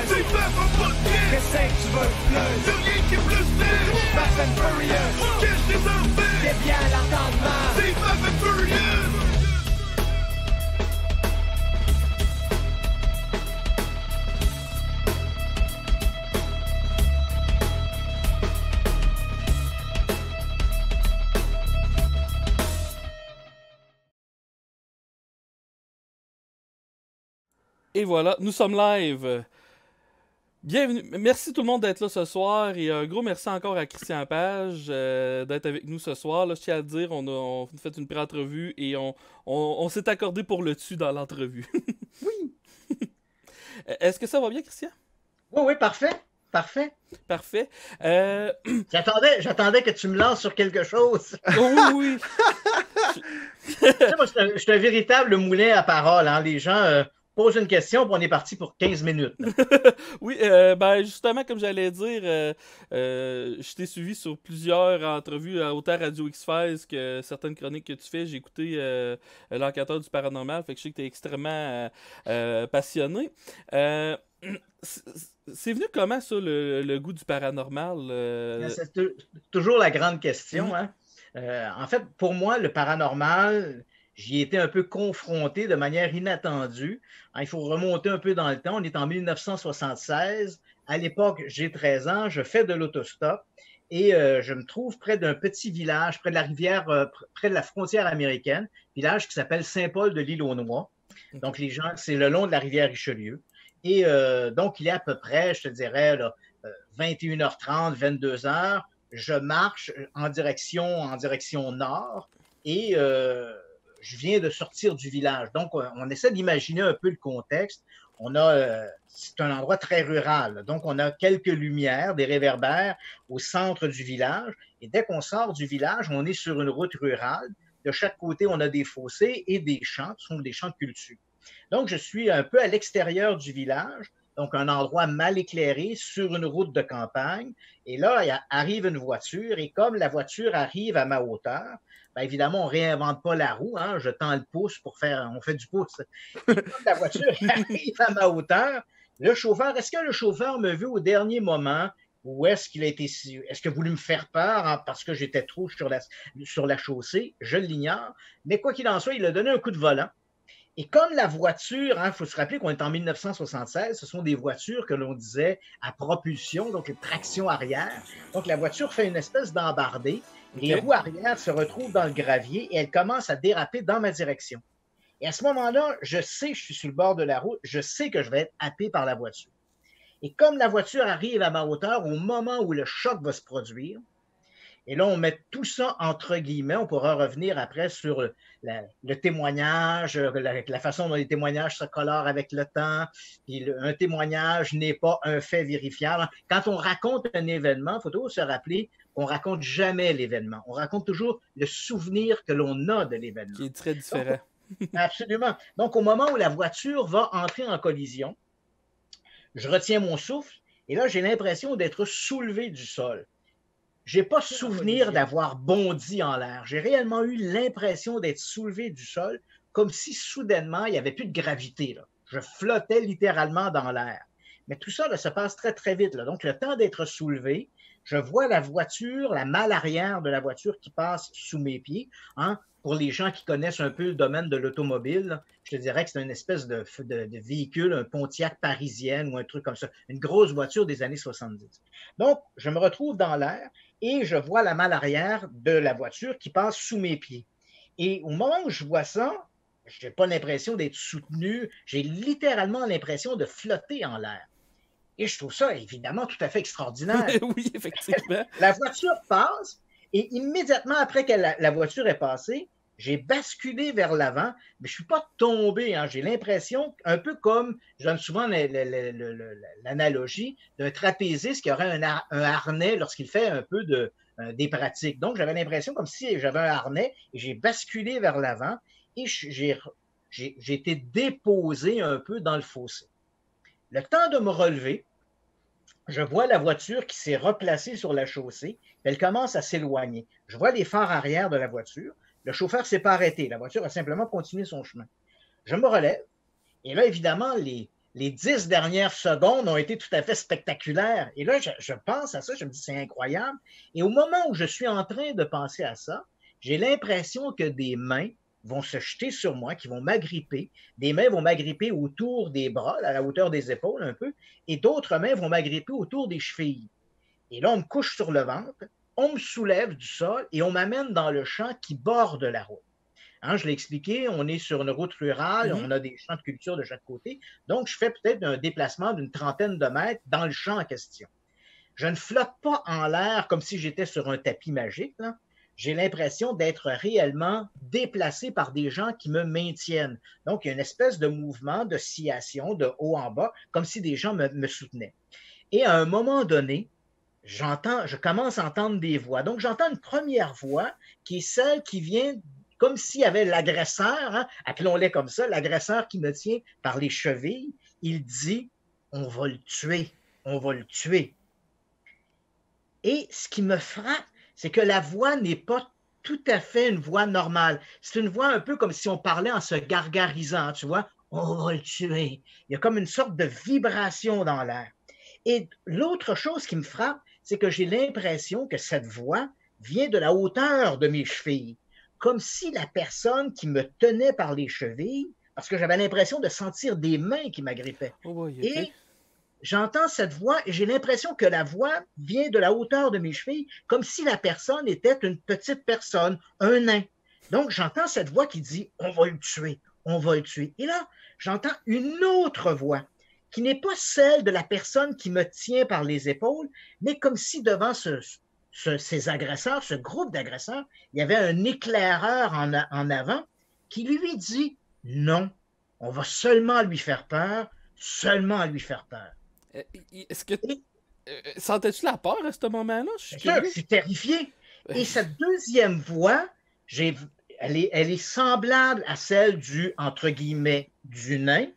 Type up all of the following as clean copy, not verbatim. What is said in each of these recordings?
C'est pas mon podcast. Qu'est-ce que tu veux plus? Y'a rien qui est plus niche. Fast and Furious. On cache des enfants. T'es bien l'entendement. C'est Fast and Furious. Et voilà, nous sommes live. Bienvenue. Merci tout le monde d'être là ce soir et un gros merci encore à Christian Page d'être avec nous ce soir. Là, je tiens à le dire, on a fait une pré-entrevue et on s'est accordé pour le dessus dans l'entrevue. Oui. Est-ce que ça va bien, Christian? Oui, oui, parfait. Parfait. Parfait. J'attendais que tu me lances sur quelque chose. Oh, oui, oui. Tu sais, moi, je suis un véritable moulin à parole. Hein. Les gens posent une question, puis on est parti pour 15 minutes. Oui, ben justement, comme j'allais dire, je t'ai suivi sur plusieurs entrevues, autant Radio X-Files que certaines chroniques que tu fais. J'ai écouté L'Enquêteur du Paranormal, fait que je sais que tu es extrêmement passionné. C'est venu comment, ça, le goût du paranormal? C'est toujours la grande question. Hein? En fait, pour moi, le paranormal, j'y ai été un peu confronté de manière inattendue. Il faut remonter un peu dans le temps. On est en 1976. À l'époque, j'ai 13 ans. Je fais de l'autostop et je me trouve près d'un petit village, près de la rivière, près de la frontière américaine, village qui s'appelle Saint-Paul de l'Île-aux-Noix. Donc, les gens, c'est le long de la rivière Richelieu. Et donc, il est à peu près, je te dirais, là, 21h30, 22h. Je marche en direction nord et je viens de sortir du village. Donc, on essaie d'imaginer un peu le contexte. C'est un endroit très rural. Donc, on a quelques lumières, des réverbères au centre du village. Et dès qu'on sort du village, on est sur une route rurale. De chaque côté, on a des fossés et des champs, ce sont des champs de culture. Donc, je suis un peu à l'extérieur du village, donc un endroit mal éclairé sur une route de campagne. Et là, arrive une voiture et comme la voiture arrive à ma hauteur, bien évidemment, on ne réinvente pas la roue. Hein, je tends le pouce on fait du pouce. Et comme la voiture arrive à ma hauteur, est-ce que le chauffeur me vu au dernier moment ou est-ce qu'il a voulu me faire peur hein, parce que j'étais trop sur la chaussée? Je l'ignore. Mais quoi qu'il en soit, il a donné un coup de volant. Et comme la voiture, il faut se rappeler qu'on est en 1976, ce sont des voitures que l'on disait à propulsion, donc traction arrière. Donc la voiture fait une espèce d'embardée. Les roues arrière se retrouvent dans le gravier et elle commence à déraper dans ma direction. Et à ce moment-là, je sais que je suis sur le bord de la route, je sais que je vais être happé par la voiture. Et comme la voiture arrive à ma hauteur au moment où le choc va se produire, et là, on met tout ça entre guillemets. On pourra revenir après sur le témoignage, la façon dont les témoignages se colorent avec le temps. Puis un témoignage n'est pas un fait vérifiable. Quand on raconte un événement, il faut toujours se rappeler qu'on ne raconte jamais l'événement. On raconte toujours le souvenir que l'on a de l'événement. Qui est très différent. Donc, absolument. Donc, au moment où la voiture va entrer en collision, je retiens mon souffle et là, j'ai l'impression d'être soulevé du sol. Je n'ai pas souvenir d'avoir bondi en l'air. J'ai réellement eu l'impression d'être soulevé du sol, comme si soudainement, il n'y avait plus de gravité. Là. Je flottais littéralement dans l'air. Mais tout ça là, se passe très, très vite. Là. Donc, le temps d'être soulevé, je vois la voiture, la malle arrière de la voiture qui passe sous mes pieds. Hein. Pour les gens qui connaissent un peu le domaine de l'automobile, je te dirais que c'est une espèce de véhicule, un Pontiac parisienne ou un truc comme ça. Une grosse voiture des années 70. Donc, je me retrouve dans l'air et je vois la malle arrière de la voiture qui passe sous mes pieds. Et au moment où je vois ça, je n'ai pas l'impression d'être soutenu, j'ai littéralement l'impression de flotter en l'air. Et je trouve ça évidemment tout à fait extraordinaire. Oui, effectivement. La voiture passe et immédiatement après que la voiture est passée, j'ai basculé vers l'avant, mais je ne suis pas tombé. Hein. J'ai l'impression, un peu comme, je donne souvent l'analogie d'un trapéziste qui aurait un harnais lorsqu'il fait un peu des pratiques. Donc, j'avais l'impression comme si j'avais un harnais et j'ai basculé vers l'avant et j'ai été déposé un peu dans le fossé. Le temps de me relever, je vois la voiture qui s'est replacée sur la chaussée, elle commence à s'éloigner. Je vois les phares arrière de la voiture. Le chauffeur ne s'est pas arrêté. La voiture a simplement continué son chemin. Je me relève. Et là, évidemment, les 10 dernières secondes ont été tout à fait spectaculaires. Et là, je pense à ça, je me dis, c'est incroyable. Et au moment où je suis en train de penser à ça, j'ai l'impression que des mains vont se jeter sur moi, qui vont m'agripper. Des mains vont m'agripper autour des bras, à la hauteur des épaules un peu, et d'autres mains vont m'agripper autour des chevilles. Et là, on me couche sur le ventre, on me soulève du sol et on m'amène dans le champ qui borde la route. Hein, je l'ai expliqué, on est sur une route rurale, on a des champs de culture de chaque côté, donc je fais peut-être un déplacement d'une trentaine de mètres dans le champ en question. Je ne flotte pas en l'air comme si j'étais sur un tapis magique, là. J'ai l'impression d'être réellement déplacé par des gens qui me maintiennent. Donc, il y a une espèce de mouvement, de sciation, de haut en bas, comme si des gens me soutenaient. Et à un moment donné, je commence à entendre des voix. Donc, j'entends une première voix qui est celle qui vient comme s'il y avait l'agresseur, hein, appelons-les comme ça, l'agresseur qui me tient par les chevilles. Il dit, on va le tuer, on va le tuer. Et ce qui me frappe, c'est que la voix n'est pas tout à fait une voix normale. C'est une voix un peu comme si on parlait en se gargarisant, tu vois, on va le tuer. Il y a comme une sorte de vibration dans l'air. Et l'autre chose qui me frappe, c'est que j'ai l'impression que cette voix vient de la hauteur de mes chevilles, comme si la personne qui me tenait par les chevilles, parce que j'avais l'impression de sentir des mains qui m'agrippaient. Oh boy, okay. Et j'entends cette voix et j'ai l'impression que la voix vient de la hauteur de mes chevilles, comme si la personne était une petite personne, un nain. Donc, j'entends cette voix qui dit « on va le tuer, on va le tuer ». Et là, j'entends une autre voix qui n'est pas celle de la personne qui me tient par les épaules, mais comme si devant ces agresseurs, ce groupe d'agresseurs, il y avait un éclaireur en avant qui lui dit « non, on va seulement lui faire peur, seulement lui faire peur ». Est-ce que sentais-tu la peur à ce moment-là? Je suis terrifié. Et cette deuxième voix, elle est semblable à celle du, entre guillemets, du nain.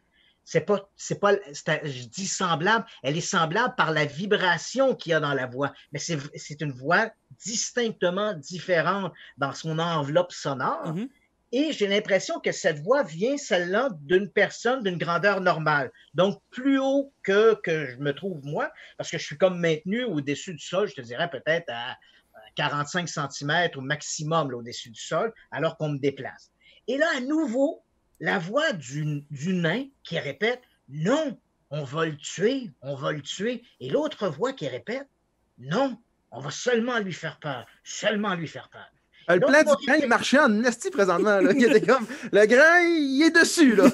Je dis semblable, elle est semblable par la vibration qu'il y a dans la voix, mais c'est une voix distinctement différente dans son enveloppe sonore. Et j'ai l'impression que cette voix vient, celle-là, d'une personne d'une grandeur normale. Donc, plus haut que je me trouve moi, parce que je suis comme maintenu au-dessus du sol, je te dirais peut-être à 45 cm au maximum là, au-dessus du sol, alors qu'on me déplace. Et là, à nouveau, la voix du nain qui répète « non, on va le tuer, on va le tuer ». Et l'autre voix qui répète « non, on va seulement lui faire peur, seulement lui faire peur ». Le plan du grain, il marchait en esti présentement. Là. Il était comme, le grain, il est dessus. Là.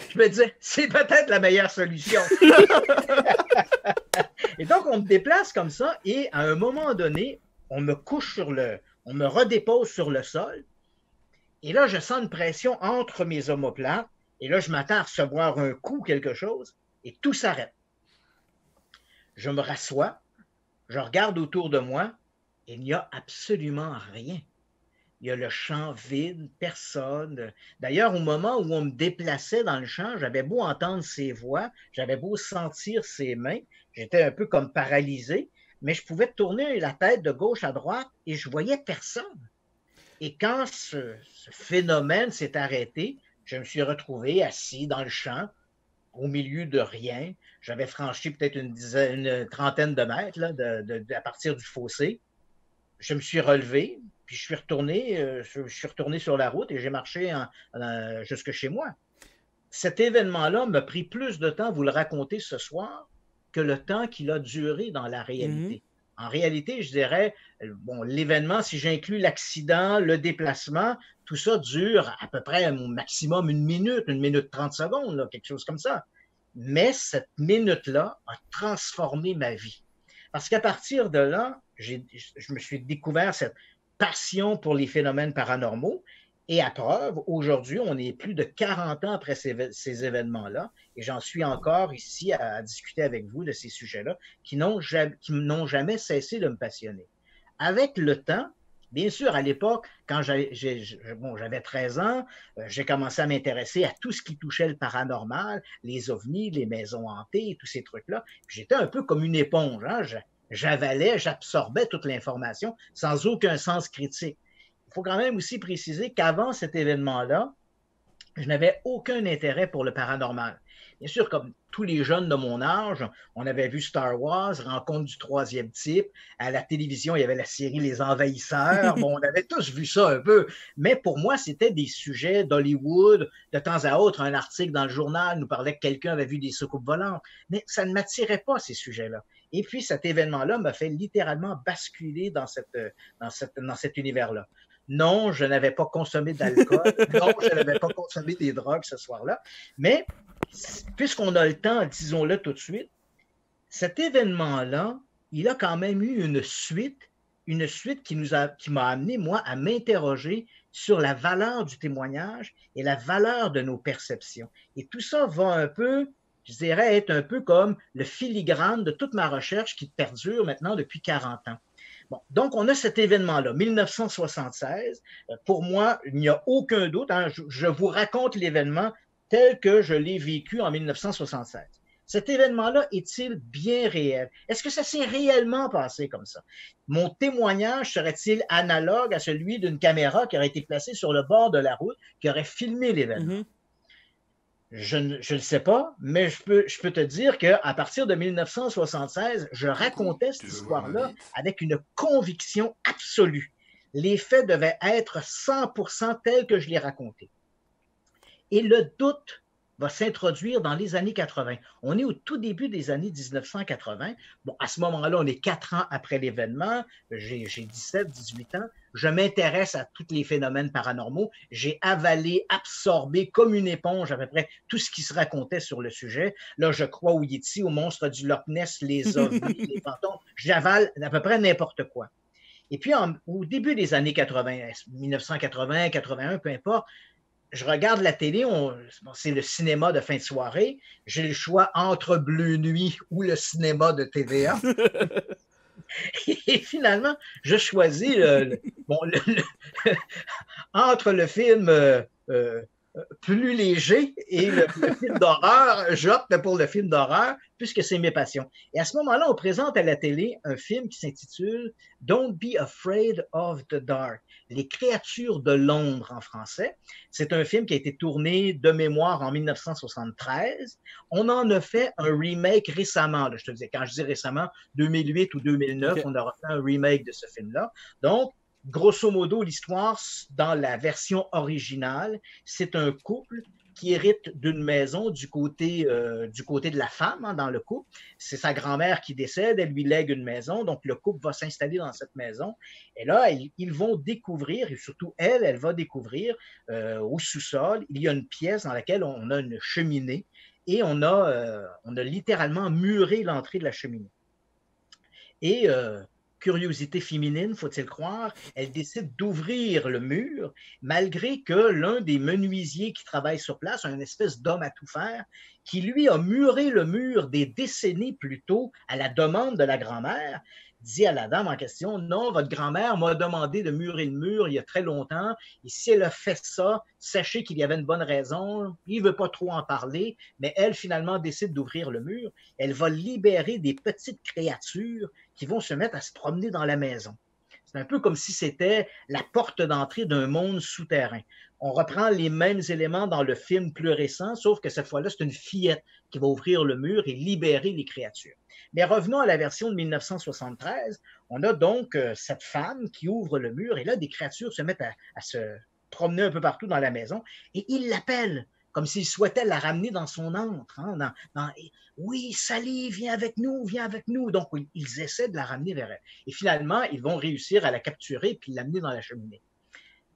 Je me disais, c'est peut-être la meilleure solution. Et donc, on me déplace comme ça et à un moment donné, on me redépose sur le sol. Et là, je sens une pression entre mes omoplates. Et là, je m'attends à recevoir un coup, quelque chose. Et tout s'arrête. Je me rassois. Je regarde autour de moi et il n'y a absolument rien. Il y a le champ vide, personne. D'ailleurs, au moment où on me déplaçait dans le champ, j'avais beau entendre ses voix, j'avais beau sentir ses mains, j'étais un peu comme paralysé, mais je pouvais tourner la tête de gauche à droite et je voyais personne. Et quand ce phénomène s'est arrêté, je me suis retrouvé assis dans le champ, au milieu de rien. J'avais franchi peut-être une trentaine de mètres là, à partir du fossé. Je me suis relevé, puis je suis retourné sur la route et j'ai marché jusque chez moi. Cet événement-là m'a pris plus de temps à vous le raconter ce soir que le temps qu'il a duré dans la réalité. En réalité, je dirais, bon, l'événement, si j'inclus l'accident, le déplacement, tout ça dure à peu près au maximum 1 minute 30 secondes, là, quelque chose comme ça. Mais cette minute-là a transformé ma vie. Parce qu'à partir de là, je me suis découvert cette passion pour les phénomènes paranormaux. Et à preuve, aujourd'hui, on est plus de 40 ans après ces événements-là, et j'en suis encore ici à discuter avec vous de ces sujets-là qui n'ont jamais cessé de me passionner. Avec le temps, bien sûr, à l'époque, quand j'avais 13 ans, j'ai commencé à m'intéresser à tout ce qui touchait le paranormal, les ovnis, les maisons hantées, tous ces trucs-là. J'étais un peu comme une éponge, hein? J'avalais, j'absorbais toute l'information sans aucun sens critique. Il faut quand même aussi préciser qu'avant cet événement-là, Je n'avais aucun intérêt pour le paranormal. Bien sûr, comme tous les jeunes de mon âge, on avait vu Star Wars, Rencontre du troisième type. À la télévision, il y avait la série Les Envahisseurs. Bon, on avait tous vu ça un peu. Mais pour moi, c'était des sujets d'Hollywood. De temps à autre, un article dans le journal nous parlait que quelqu'un avait vu des soucoupes volantes. Mais ça ne m'attirait pas, ces sujets-là. Et puis, cet événement-là m'a fait littéralement basculer dans cet univers-là. Non, je n'avais pas consommé d'alcool. Non, je n'avais pas consommé des drogues ce soir-là. Mais puisqu'on a le temps, disons-le tout de suite, cet événement-là, il a quand même eu une suite qui m'a amené, moi, à m'interroger sur la valeur du témoignage et la valeur de nos perceptions. Et tout ça va un peu, je dirais, être un peu comme le filigrane de toute ma recherche qui perdure maintenant depuis 40 ans. Bon, donc, on a cet événement-là, 1976. Pour moi, il n'y a aucun doute. Hein, je vous raconte l'événement tel que je l'ai vécu en 1976. Cet événement-là est-il bien réel? Est-ce que ça s'est réellement passé comme ça? Mon témoignage serait-il analogue à celui d'une caméra qui aurait été placée sur le bord de la route, qui aurait filmé l'événement? Je ne le sais pas, mais je peux te dire qu'à partir de 1976, je racontais cette histoire-là avec une conviction absolue. Les faits devaient être 100% tels que je les racontais. Et le doute va s'introduire dans les années 80. On est au tout début des années 1980. Bon, à ce moment-là, on est 4 ans après l'événement. J'ai 17, 18 ans. Je m'intéresse à tous les phénomènes paranormaux. J'ai avalé, absorbé comme une éponge à peu près tout ce qui se racontait sur le sujet. Là, je crois au Yeti, au monstre du Loch Ness, les ovnis, les fantômes. J'avale à peu près n'importe quoi. Et puis, au début des années 80, 1980, 81, peu importe, je regarde la télé, c'est le cinéma de fin de soirée. J'ai le choix entre Bleu Nuit ou le cinéma de TVA. Et finalement, je choisis entre le film plus léger et le film d'horreur. J'opte pour le film d'horreur puisque c'est mes passions. Et à ce moment-là, on présente à la télé un film qui s'intitule « Don't be afraid of the dark ». Les créatures de l'ombre en français. C'est un film qui a été tourné de mémoire en 1973. On en a fait un remake récemment. Là, je te disais, quand je dis récemment, 2008 ou 2009, okay. On aura fait un remake de ce film-là. Donc, grosso modo, l'histoire, dans la version originale, c'est un couple qui hérite d'une maison du côté de la femme, hein, dans le couple. C'est sa grand-mère qui décède, elle lui lègue une maison, donc le couple va s'installer dans cette maison. Et là, ils vont découvrir, et surtout elle va découvrir au sous-sol, il y a une pièce dans laquelle on a une cheminée et on a littéralement muré l'entrée de la cheminée. Et curiosité féminine, faut-il croire, elle décide d'ouvrir le mur, malgré que l'un des menuisiers qui travaille sur place, un espèce d'homme à tout faire, qui lui a muré le mur des décennies plus tôt à la demande de la grand-mère, dit à la dame en question, non, votre grand-mère m'a demandé de murer le mur il y a très longtemps, et si elle a fait ça, sachez qu'il y avait une bonne raison, il ne veut pas trop en parler, mais elle finalement décide d'ouvrir le mur, elle va libérer des petites créatures qui vont se mettre à se promener dans la maison. C'est un peu comme si c'était la porte d'entrée d'un monde souterrain. On reprend les mêmes éléments dans le film plus récent, sauf que cette fois-là, c'est une fillette qui va ouvrir le mur et libérer les créatures. Mais revenons à la version de 1973. On a donc cette femme qui ouvre le mur et là, des créatures se mettent à se promener un peu partout dans la maison et ils l'appellent comme s'il souhaitait la ramener dans son antre. Hein, oui, Sally, viens avec nous, viens avec nous. Donc, ils essaient de la ramener vers elle. Et finalement, ils vont réussir à la capturer puis l'amener dans la cheminée.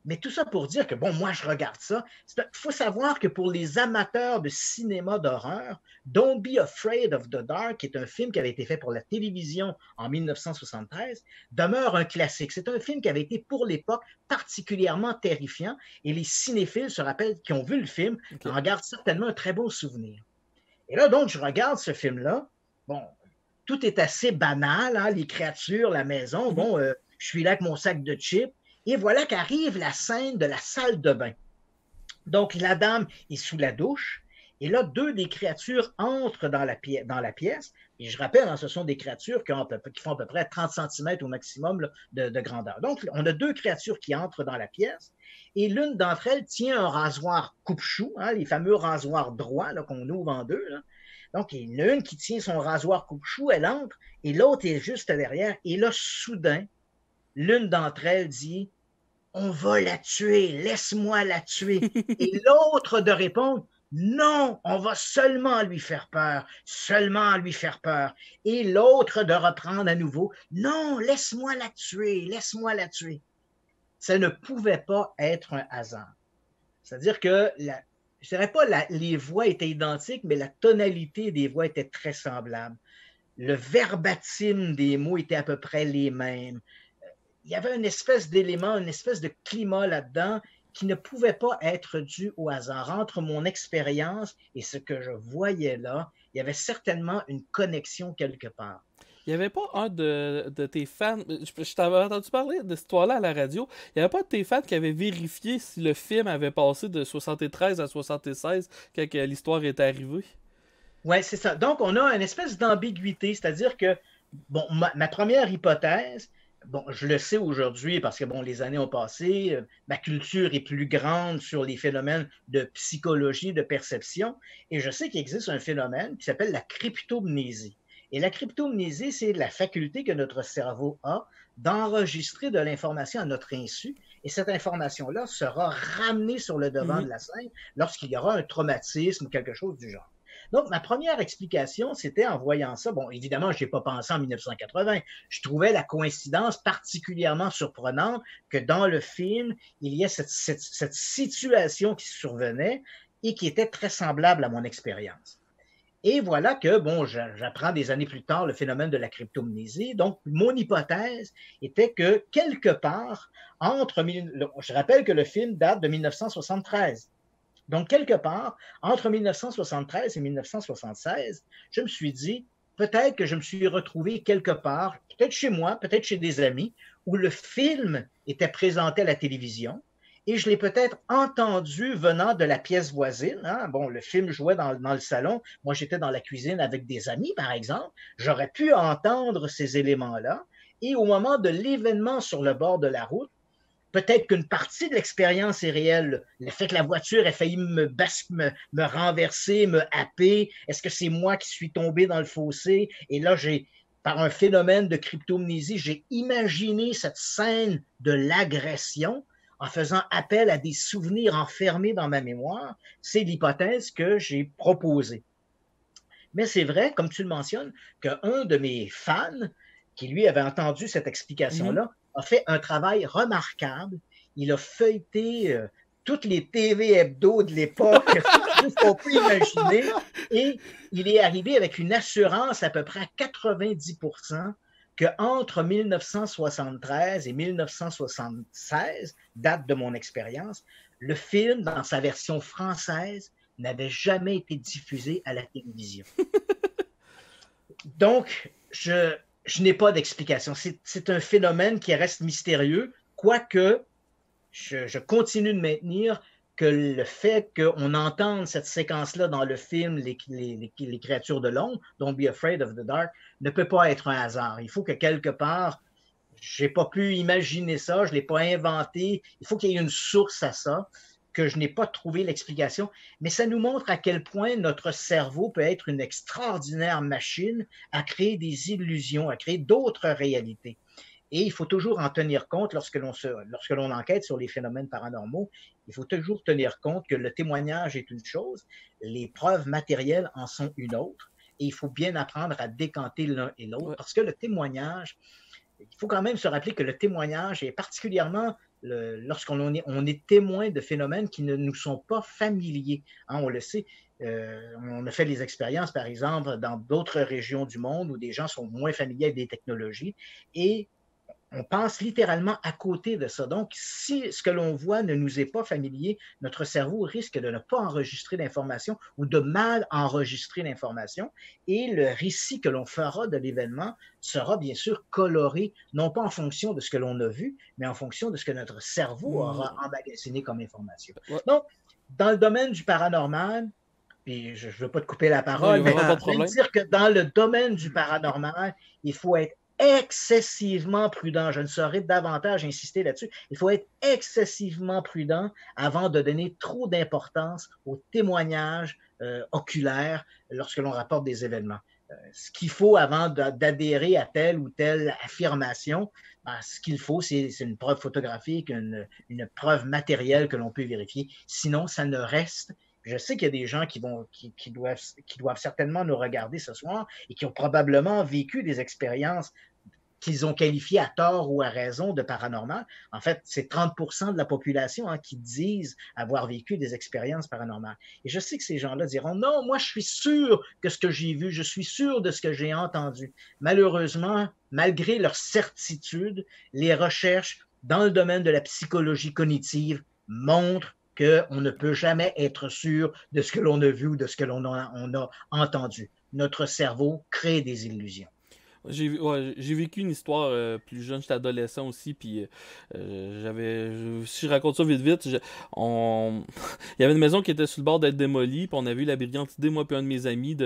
Mais tout ça pour dire que, bon, moi, je regarde ça. Il faut savoir que pour les amateurs de cinéma d'horreur, Don't Be Afraid of the Dark, qui est un film qui avait été fait pour la télévision en 1973, demeure un classique. C'est un film qui avait été, pour l'époque, particulièrement terrifiant. Et les cinéphiles se rappellent, qui ont vu le film, en gardent certainement un très beau souvenir. Et là, donc, je regarde ce film-là. Bon, tout est assez banal, hein, les créatures, la maison. Bon, je suis là avec mon sac de chips. Et voilà qu'arrive la scène de la salle de bain. Donc, la dame est sous la douche Et là, deux des créatures entrent dans la pièce. Et je rappelle, hein, ce sont des créatures qui font à peu près 30 cm au maximum là, de grandeur. Donc, on a deux créatures qui entrent dans la pièce. Et l'une d'entre elles tient un rasoir coupe-chou, hein, les fameux rasoirs droits là, qu'on ouvre en deux. Là. Donc, il y en a une qui tient son rasoir coupe-chou, elle entre, et l'autre est juste derrière. Et là, soudain, l'une d'entre elles dit « On va la tuer, laisse-moi la tuer. » Et l'autre de répondre « Non, on va seulement lui faire peur, seulement lui faire peur. » Et l'autre de reprendre à nouveau « Non, laisse-moi la tuer, laisse-moi la tuer. » Ça ne pouvait pas être un hasard. C'est-à-dire que, je ne dirais pas les voix étaient identiques, mais la tonalité des voix était très semblable. Le verbatim des mots était à peu près les mêmes. Il y avait une espèce d'élément, une espèce de climat là-dedans qui ne pouvait pas être dû au hasard. Entre mon expérience et ce que je voyais là, il y avait certainement une connexion quelque part. Il n'y avait pas un de tes fans, je t'avais entendu parler de cette histoire-là à la radio, il n'y avait pas de tes fans qui avaient vérifié si le film avait passé de 73 à 76 quand l'histoire est arrivée? Oui, c'est ça. Donc, on a une espèce d'ambiguïté, c'est-à-dire que, bon, ma première hypothèse, bon, je le sais aujourd'hui parce que, bon, les années ont passé, ma culture est plus grande sur les phénomènes de psychologie, de perception, et je sais qu'il existe un phénomène qui s'appelle la cryptomnésie. Et la cryptomnésie, c'est la faculté que notre cerveau a d'enregistrer de l'information à notre insu, et cette information-là sera ramenée sur le devant de la scène lorsqu'il y aura un traumatisme ou quelque chose du genre. Donc, ma première explication, c'était en voyant ça. Bon, évidemment, je n'ai pas pensé en 1980. Je trouvais la coïncidence particulièrement surprenante que dans le film, il y ait cette situation qui survenait et qui était très semblable à mon expérience. Et voilà que, bon, j'apprends des années plus tard le phénomène de la cryptomnésie. Donc, mon hypothèse était que quelque part, je rappelle que le film date de 1973. Donc, quelque part, entre 1973 et 1976, je me suis dit, peut-être que je me suis retrouvé quelque part, peut-être chez moi, peut-être chez des amis, où le film était présenté à la télévision, et je l'ai peut-être entendu venant de la pièce voisine. Hein? Bon, le film jouait dans le salon, moi j'étais dans la cuisine avec des amis, par exemple. J'aurais pu entendre ces éléments-là, et au moment de l'événement sur le bord de la route, peut-être qu'une partie de l'expérience est réelle. Le fait que la voiture ait failli me renverser, me happer. Est-ce que c'est moi qui suis tombé dans le fossé? Et là, par un phénomène de cryptomnésie, j'ai imaginé cette scène de l'agression en faisant appel à des souvenirs enfermés dans ma mémoire. C'est l'hypothèse que j'ai proposée. Mais c'est vrai, comme tu le mentionnes, qu'un de mes fans, qui lui avait entendu cette explication-là, a fait un travail remarquable. Il a feuilleté toutes les TV hebdo de l'époque, tout ce qu'on peut imaginer, et il est arrivé avec une assurance à peu près à 90% qu'entre 1973 et 1976, date de mon expérience, le film, dans sa version française, n'avait jamais été diffusé à la télévision. Donc, je n'ai pas d'explication. C'est un phénomène qui reste mystérieux, quoique je continue de maintenir que le fait qu'on entende cette séquence-là dans le film, les créatures de l'ombre, Don't Be Afraid of the Dark, ne peut pas être un hasard. Il faut que quelque part, je n'ai pas pu imaginer ça, je ne l'ai pas inventé. Il faut qu'il y ait une source à ça, que je n'ai pas trouvé l'explication. Mais ça nous montre à quel point notre cerveau peut être une extraordinaire machine à créer des illusions, à créer d'autres réalités. Et il faut toujours en tenir compte lorsque l'on enquête sur les phénomènes paranormaux. Il faut toujours tenir compte que le témoignage est une chose, les preuves matérielles en sont une autre. Et il faut bien apprendre à décanter l'un et l'autre, parce que le témoignage, il faut quand même se rappeler que le témoignage est particulièrement lorsqu'on est témoin de phénomènes qui ne nous sont pas familiers. Hein, on le sait, on a fait des expériences, par exemple, dans d'autres régions du monde où des gens sont moins familiers avec des technologies et on passe littéralement à côté de ça. Donc, si ce que l'on voit ne nous est pas familier, notre cerveau risque de ne pas enregistrer l'information ou de mal enregistrer l'information. Et le récit que l'on fera de l'événement sera bien sûr coloré, non pas en fonction de ce que l'on a vu, mais en fonction de ce que notre cerveau aura emmagasiné comme information. Donc, dans le domaine du paranormal, puis je ne veux pas te couper la Non, parole, il y a mais vraiment pas de je viens de problème. dire que dans le domaine du paranormal, il faut être excessivement prudent. Je ne saurais davantage insister là-dessus. Il faut être excessivement prudent avant de donner trop d'importance aux témoignages oculaires lorsque l'on rapporte des événements. Ce qu'il faut avant d'adhérer à telle ou telle affirmation, ben, ce qu'il faut, c'est une preuve photographique, une preuve matérielle que l'on peut vérifier. Sinon, ça ne reste. Je sais qu'il y a des gens qui doivent certainement nous regarder ce soir et qui ont probablement vécu des expériences qu'ils ont qualifiées à tort ou à raison de paranormal. En fait, c'est 30% de la population qui disent avoir vécu des expériences paranormales. Et je sais que ces gens-là diront, non, moi je suis sûr que ce que j'ai vu, je suis sûr de ce que j'ai entendu. Malheureusement, malgré leur certitude, les recherches dans le domaine de la psychologie cognitive montrent qu'on ne peut jamais être sûr de ce que l'on a vu ou de ce que l'on a entendu. Notre cerveau crée des illusions. J'ai vécu une histoire plus jeune, j'étais adolescent aussi, puis si je raconte ça vite, il y avait une maison qui était sur le bord d'être démolie, puis on avait eu la brillante idée, moi puis un de mes amis,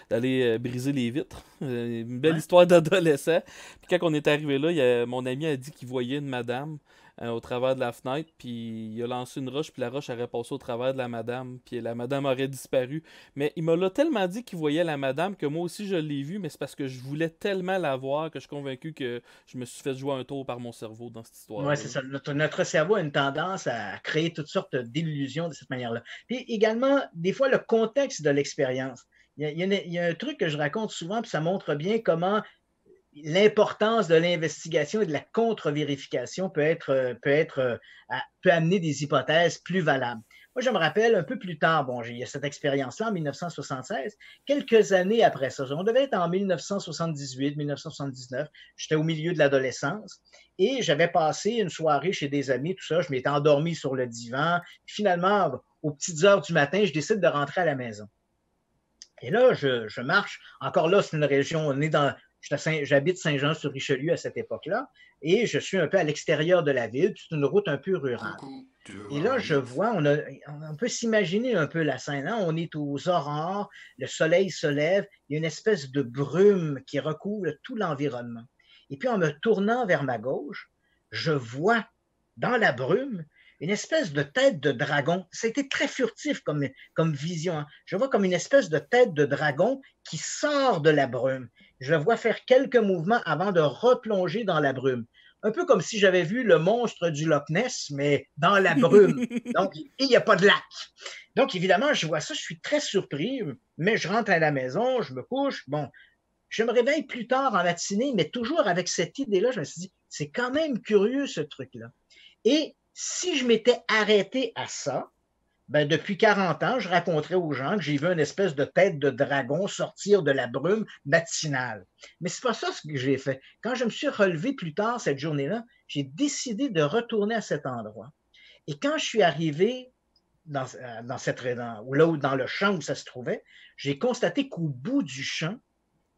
d'aller briser les vitres. Une belle histoire d'adolescent. Puis quand on est arrivé là, mon ami a dit qu'il voyait une madame au travers de la fenêtre, puis il a lancé une roche, puis la roche aurait passé au travers de la madame, puis la madame aurait disparu. Mais il m'a tellement dit qu'il voyait la madame que moi aussi je l'ai vue, mais c'est parce que je voulais tellement la voir que je suis convaincu que je me suis fait jouer un tour par mon cerveau dans cette histoire. Oui, c'est ça. Notre cerveau a une tendance à créer toutes sortes d'illusions de cette manière-là. Puis également, des fois, le contexte de l'expérience. Il y a un truc que je raconte souvent, puis ça montre bien comment l'importance de l'investigation et de la contre-vérification peut amener des hypothèses plus valables. Moi, je me rappelle un peu plus tard, il y a cette expérience-là en 1976, quelques années après ça, on devait être en 1978, 1979, j'étais au milieu de l'adolescence et j'avais passé une soirée chez des amis, tout ça, je m'étais endormi sur le divan, finalement, aux petites heures du matin, je décide de rentrer à la maison. Et là, je marche, encore là, c'est une région, j'habite Saint-Jean-sur-Richelieu à cette époque-là, et je suis un peu à l'extérieur de la ville, c'est une route un peu rurale. Et là, je vois, on peut s'imaginer un peu la scène, hein? On est aux aurores, le soleil se lève, il y a une espèce de brume qui recouvre tout l'environnement. Et puis, en me tournant vers ma gauche, je vois dans la brume une espèce de tête de dragon. C'était très furtif comme vision. Hein? Je vois comme une espèce de tête de dragon qui sort de la brume. Je le vois faire quelques mouvements avant de replonger dans la brume. Un peu comme si j'avais vu le monstre du Loch Ness, mais dans la brume. Donc, il n'y a pas de lac. Donc, évidemment, je vois ça, je suis très surpris, mais je rentre à la maison, je me couche. Bon, je me réveille plus tard en matinée, mais toujours avec cette idée-là, je me suis dit, c'est quand même curieux ce truc-là. Et si je m'étais arrêté à ça, ben depuis 40 ans, je raconterais aux gens que j'ai vu une espèce de tête de dragon sortir de la brume matinale. Mais c'est pas ça ce que j'ai fait. Quand je me suis relevé plus tard cette journée-là, j'ai décidé de retourner à cet endroit. Et quand je suis arrivé dans le champ où ça se trouvait, j'ai constaté qu'au bout du champ,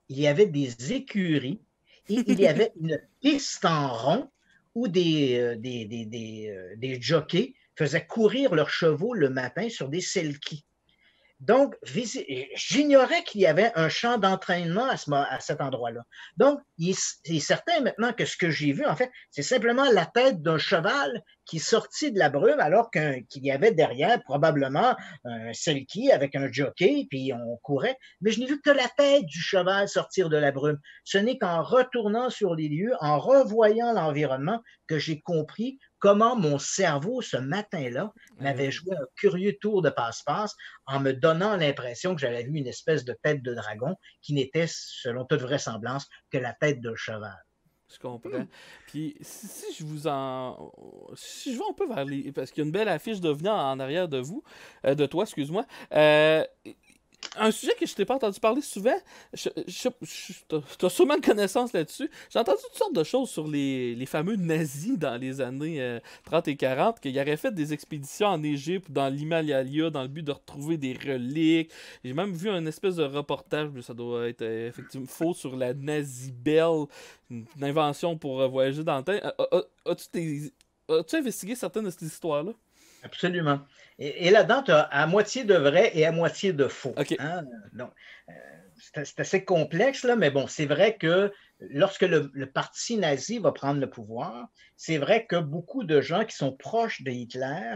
il y avait des écuries et il y avait une piste en rond où des jockeys faisaient courir leurs chevaux le matin sur des selkies. Donc, j'ignorais qu'il y avait un champ d'entraînement à cet endroit-là. Donc, il est certain maintenant que ce que j'ai vu, en fait, c'est simplement la tête d'un cheval qui est sorti de la brume alors qu'il y avait derrière probablement un selkie avec un jockey, puis on courait. Mais je n'ai vu que la tête du cheval sortir de la brume. Ce n'est qu'en retournant sur les lieux, en revoyant l'environnement, que j'ai compris comment mon cerveau, ce matin-là, m'avait joué un curieux tour de passe-passe en me donnant l'impression que j'avais vu une espèce de tête de dragon qui n'était, selon toute vraisemblance, que la tête d'un cheval. Je comprends. Puis, si je vais un peu vers les... Parce qu'il y a une belle affiche de venant en arrière de vous, de toi, excuse-moi. Un sujet que je t'ai pas entendu parler souvent, tu as sûrement une connaissance là-dessus. J'ai entendu toutes sortes de choses sur les fameux nazis dans les années 30 et 40, qu'ils auraient fait des expéditions en Égypte, dans l'Himalaya, dans le but de retrouver des reliques. J'ai même vu un espèce de reportage, mais ça doit être effectivement faux, sur la Nazibelle, une invention pour voyager dans le temps. As-tu investigué certaines de ces histoires-là? Absolument. Et là-dedans, tu as à moitié de vrai et à moitié de faux. OK. Hein? Donc, c'est assez complexe, là, mais bon, c'est vrai que lorsque le parti nazi va prendre le pouvoir, c'est vrai que beaucoup de gens qui sont proches de Hitler,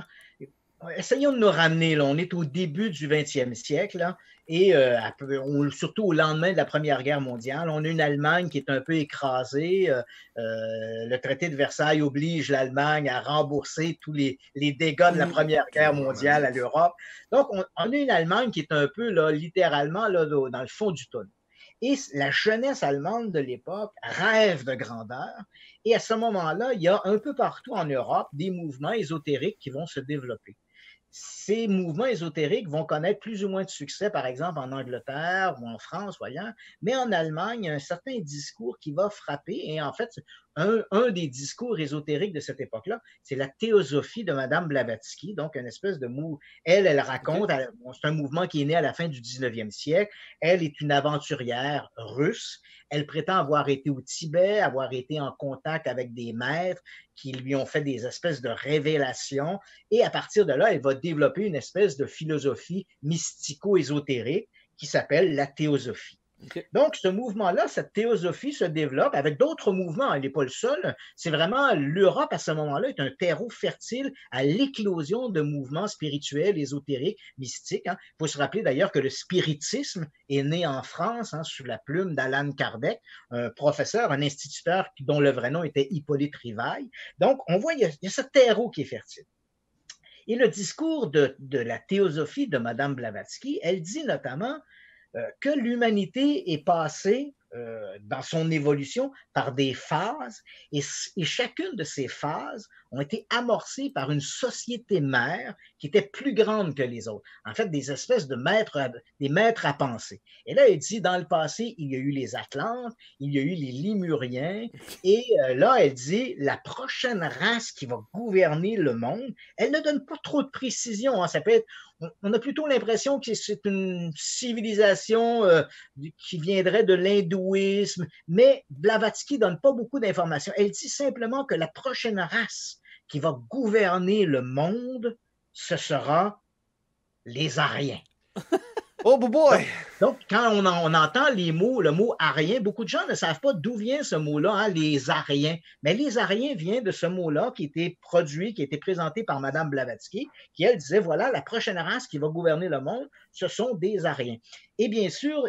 essayons de nous ramener, là, on est au début du 20e siècle, là, et surtout au lendemain de la Première Guerre mondiale, on a une Allemagne qui est un peu écrasée. Le traité de Versailles oblige l'Allemagne à rembourser tous les dégâts de la Première Guerre mondiale à l'Europe. Donc, on a une Allemagne qui est un peu, là, littéralement, là, dans le fond du tonneau. Et la jeunesse allemande de l'époque rêve de grandeur. Et à ce moment-là, il y a un peu partout en Europe des mouvements ésotériques qui vont se développer. Ces mouvements ésotériques vont connaître plus ou moins de succès, par exemple en Angleterre ou en France, voyons, mais en Allemagne, il y a un certain discours qui va frapper. Et en fait, un des discours ésotériques de cette époque-là, c'est la théosophie de Madame Blavatsky, donc une espèce de mouvement. Elle raconte, c'est un mouvement qui est né à la fin du 19e siècle. Elle est une aventurière russe. Elle prétend avoir été au Tibet, avoir été en contact avec des maîtres qui lui ont fait des espèces de révélations. Et à partir de là, elle va développer une espèce de philosophie mystico-ésotérique qui s'appelle la théosophie. Okay. Donc, ce mouvement-là, cette théosophie se développe avec d'autres mouvements. Elle n'est pas le seul. C'est vraiment l'Europe, à ce moment-là, est un terreau fertile à l'éclosion de mouvements spirituels, ésotériques, mystiques. Il faut se rappeler d'ailleurs que le spiritisme est né en France sous la plume d'Allan Kardec, un professeur, un instituteur dont le vrai nom était Hippolyte Rivail. Donc, on voit, il y a ce terreau qui est fertile. Et le discours de la théosophie de Madame Blavatsky, elle dit notamment que l'humanité est passée dans son évolution par des phases et chacune de ces phases ont été amorcées par une société mère qui était plus grande que les autres. En fait, des espèces de maîtres à penser. Et là, il dit, dans le passé, il y a eu les Atlantes, il y a eu les Lémuriens, et là, elle dit, la prochaine race qui va gouverner le monde, elle ne donne pas trop de précision. Ça peut être, on a plutôt l'impression que c'est une civilisation qui viendrait de l'hindouisme, mais Blavatsky donne pas beaucoup d'informations. Elle dit simplement que la prochaine race qui va gouverner le monde, ce sera les Aryens. Oh boy! Donc, quand on entend le mot arien, beaucoup de gens ne savent pas d'où vient ce mot-là, les Aryens. Mais les Aryens viennent de ce mot-là qui était produit, qui a été présenté par Madame Blavatsky, qui, elle, disait, voilà, la prochaine race qui va gouverner le monde, ce sont des Aryens. Et bien sûr,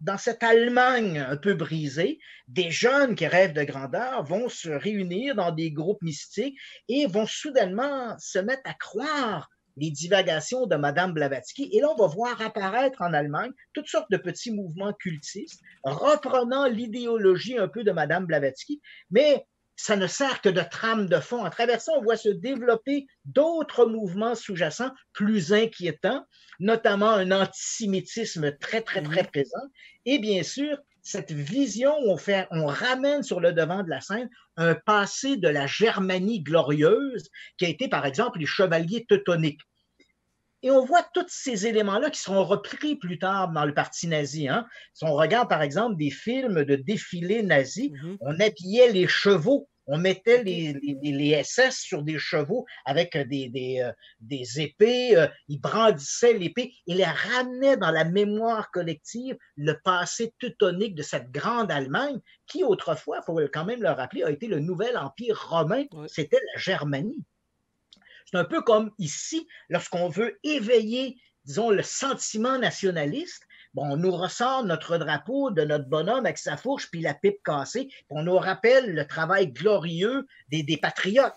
dans cette Allemagne un peu brisée, des jeunes qui rêvent de grandeur vont se réunir dans des groupes mystiques et vont soudainement se mettre à croire les divagations de Madame Blavatsky. Et là, on va voir apparaître en Allemagne toutes sortes de petits mouvements cultistes reprenant l'idéologie un peu de Madame Blavatsky, mais ça ne sert que de trame de fond. En traversant, on voit se développer d'autres mouvements sous-jacents plus inquiétants, notamment un antisémitisme très, très, très présent. Et bien sûr, cette vision où on ramène sur le devant de la scène un passé de la Germanie glorieuse qui a été, par exemple, les chevaliers teutoniques. Et on voit tous ces éléments-là qui seront repris plus tard dans le parti nazi. Si on regarde, par exemple, des films de défilés nazis, on habillait les chevaux. On mettait les SS sur des chevaux avec des épées. Ils brandissaient l'épée et les ramenaient dans la mémoire collective le passé teutonique de cette grande Allemagne qui, autrefois, il faut quand même le rappeler, a été le nouvel empire romain. Ouais. C'était la Germanie. C'est un peu comme ici, lorsqu'on veut éveiller, disons, le sentiment nationaliste, on nous ressort notre drapeau de notre bonhomme avec sa fourche puis la pipe cassée, puis on nous rappelle le travail glorieux des patriotes.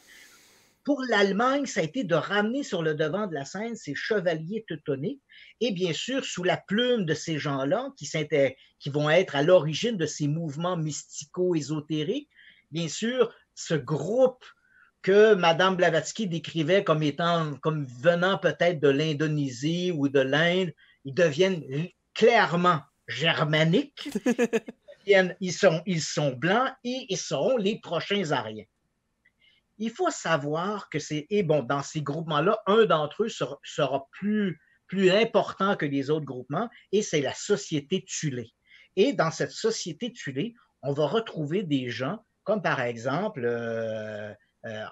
Pour l'Allemagne, ça a été de ramener sur le devant de la scène ces chevaliers teutoniques et bien sûr, sous la plume de ces gens-là qui vont être à l'origine de ces mouvements mystico-ésotériques, bien sûr, ce groupe que Madame Blavatsky décrivait comme venant peut-être de l'Indonésie ou de l'Inde, ils deviennent clairement germaniques, ils sont blancs et ils seront les prochains Aryens. Il faut savoir que dans ces groupements-là, un d'entre eux sera plus important que les autres groupements et c'est la société Thulé. Et dans cette société Thulé, on va retrouver des gens comme par exemple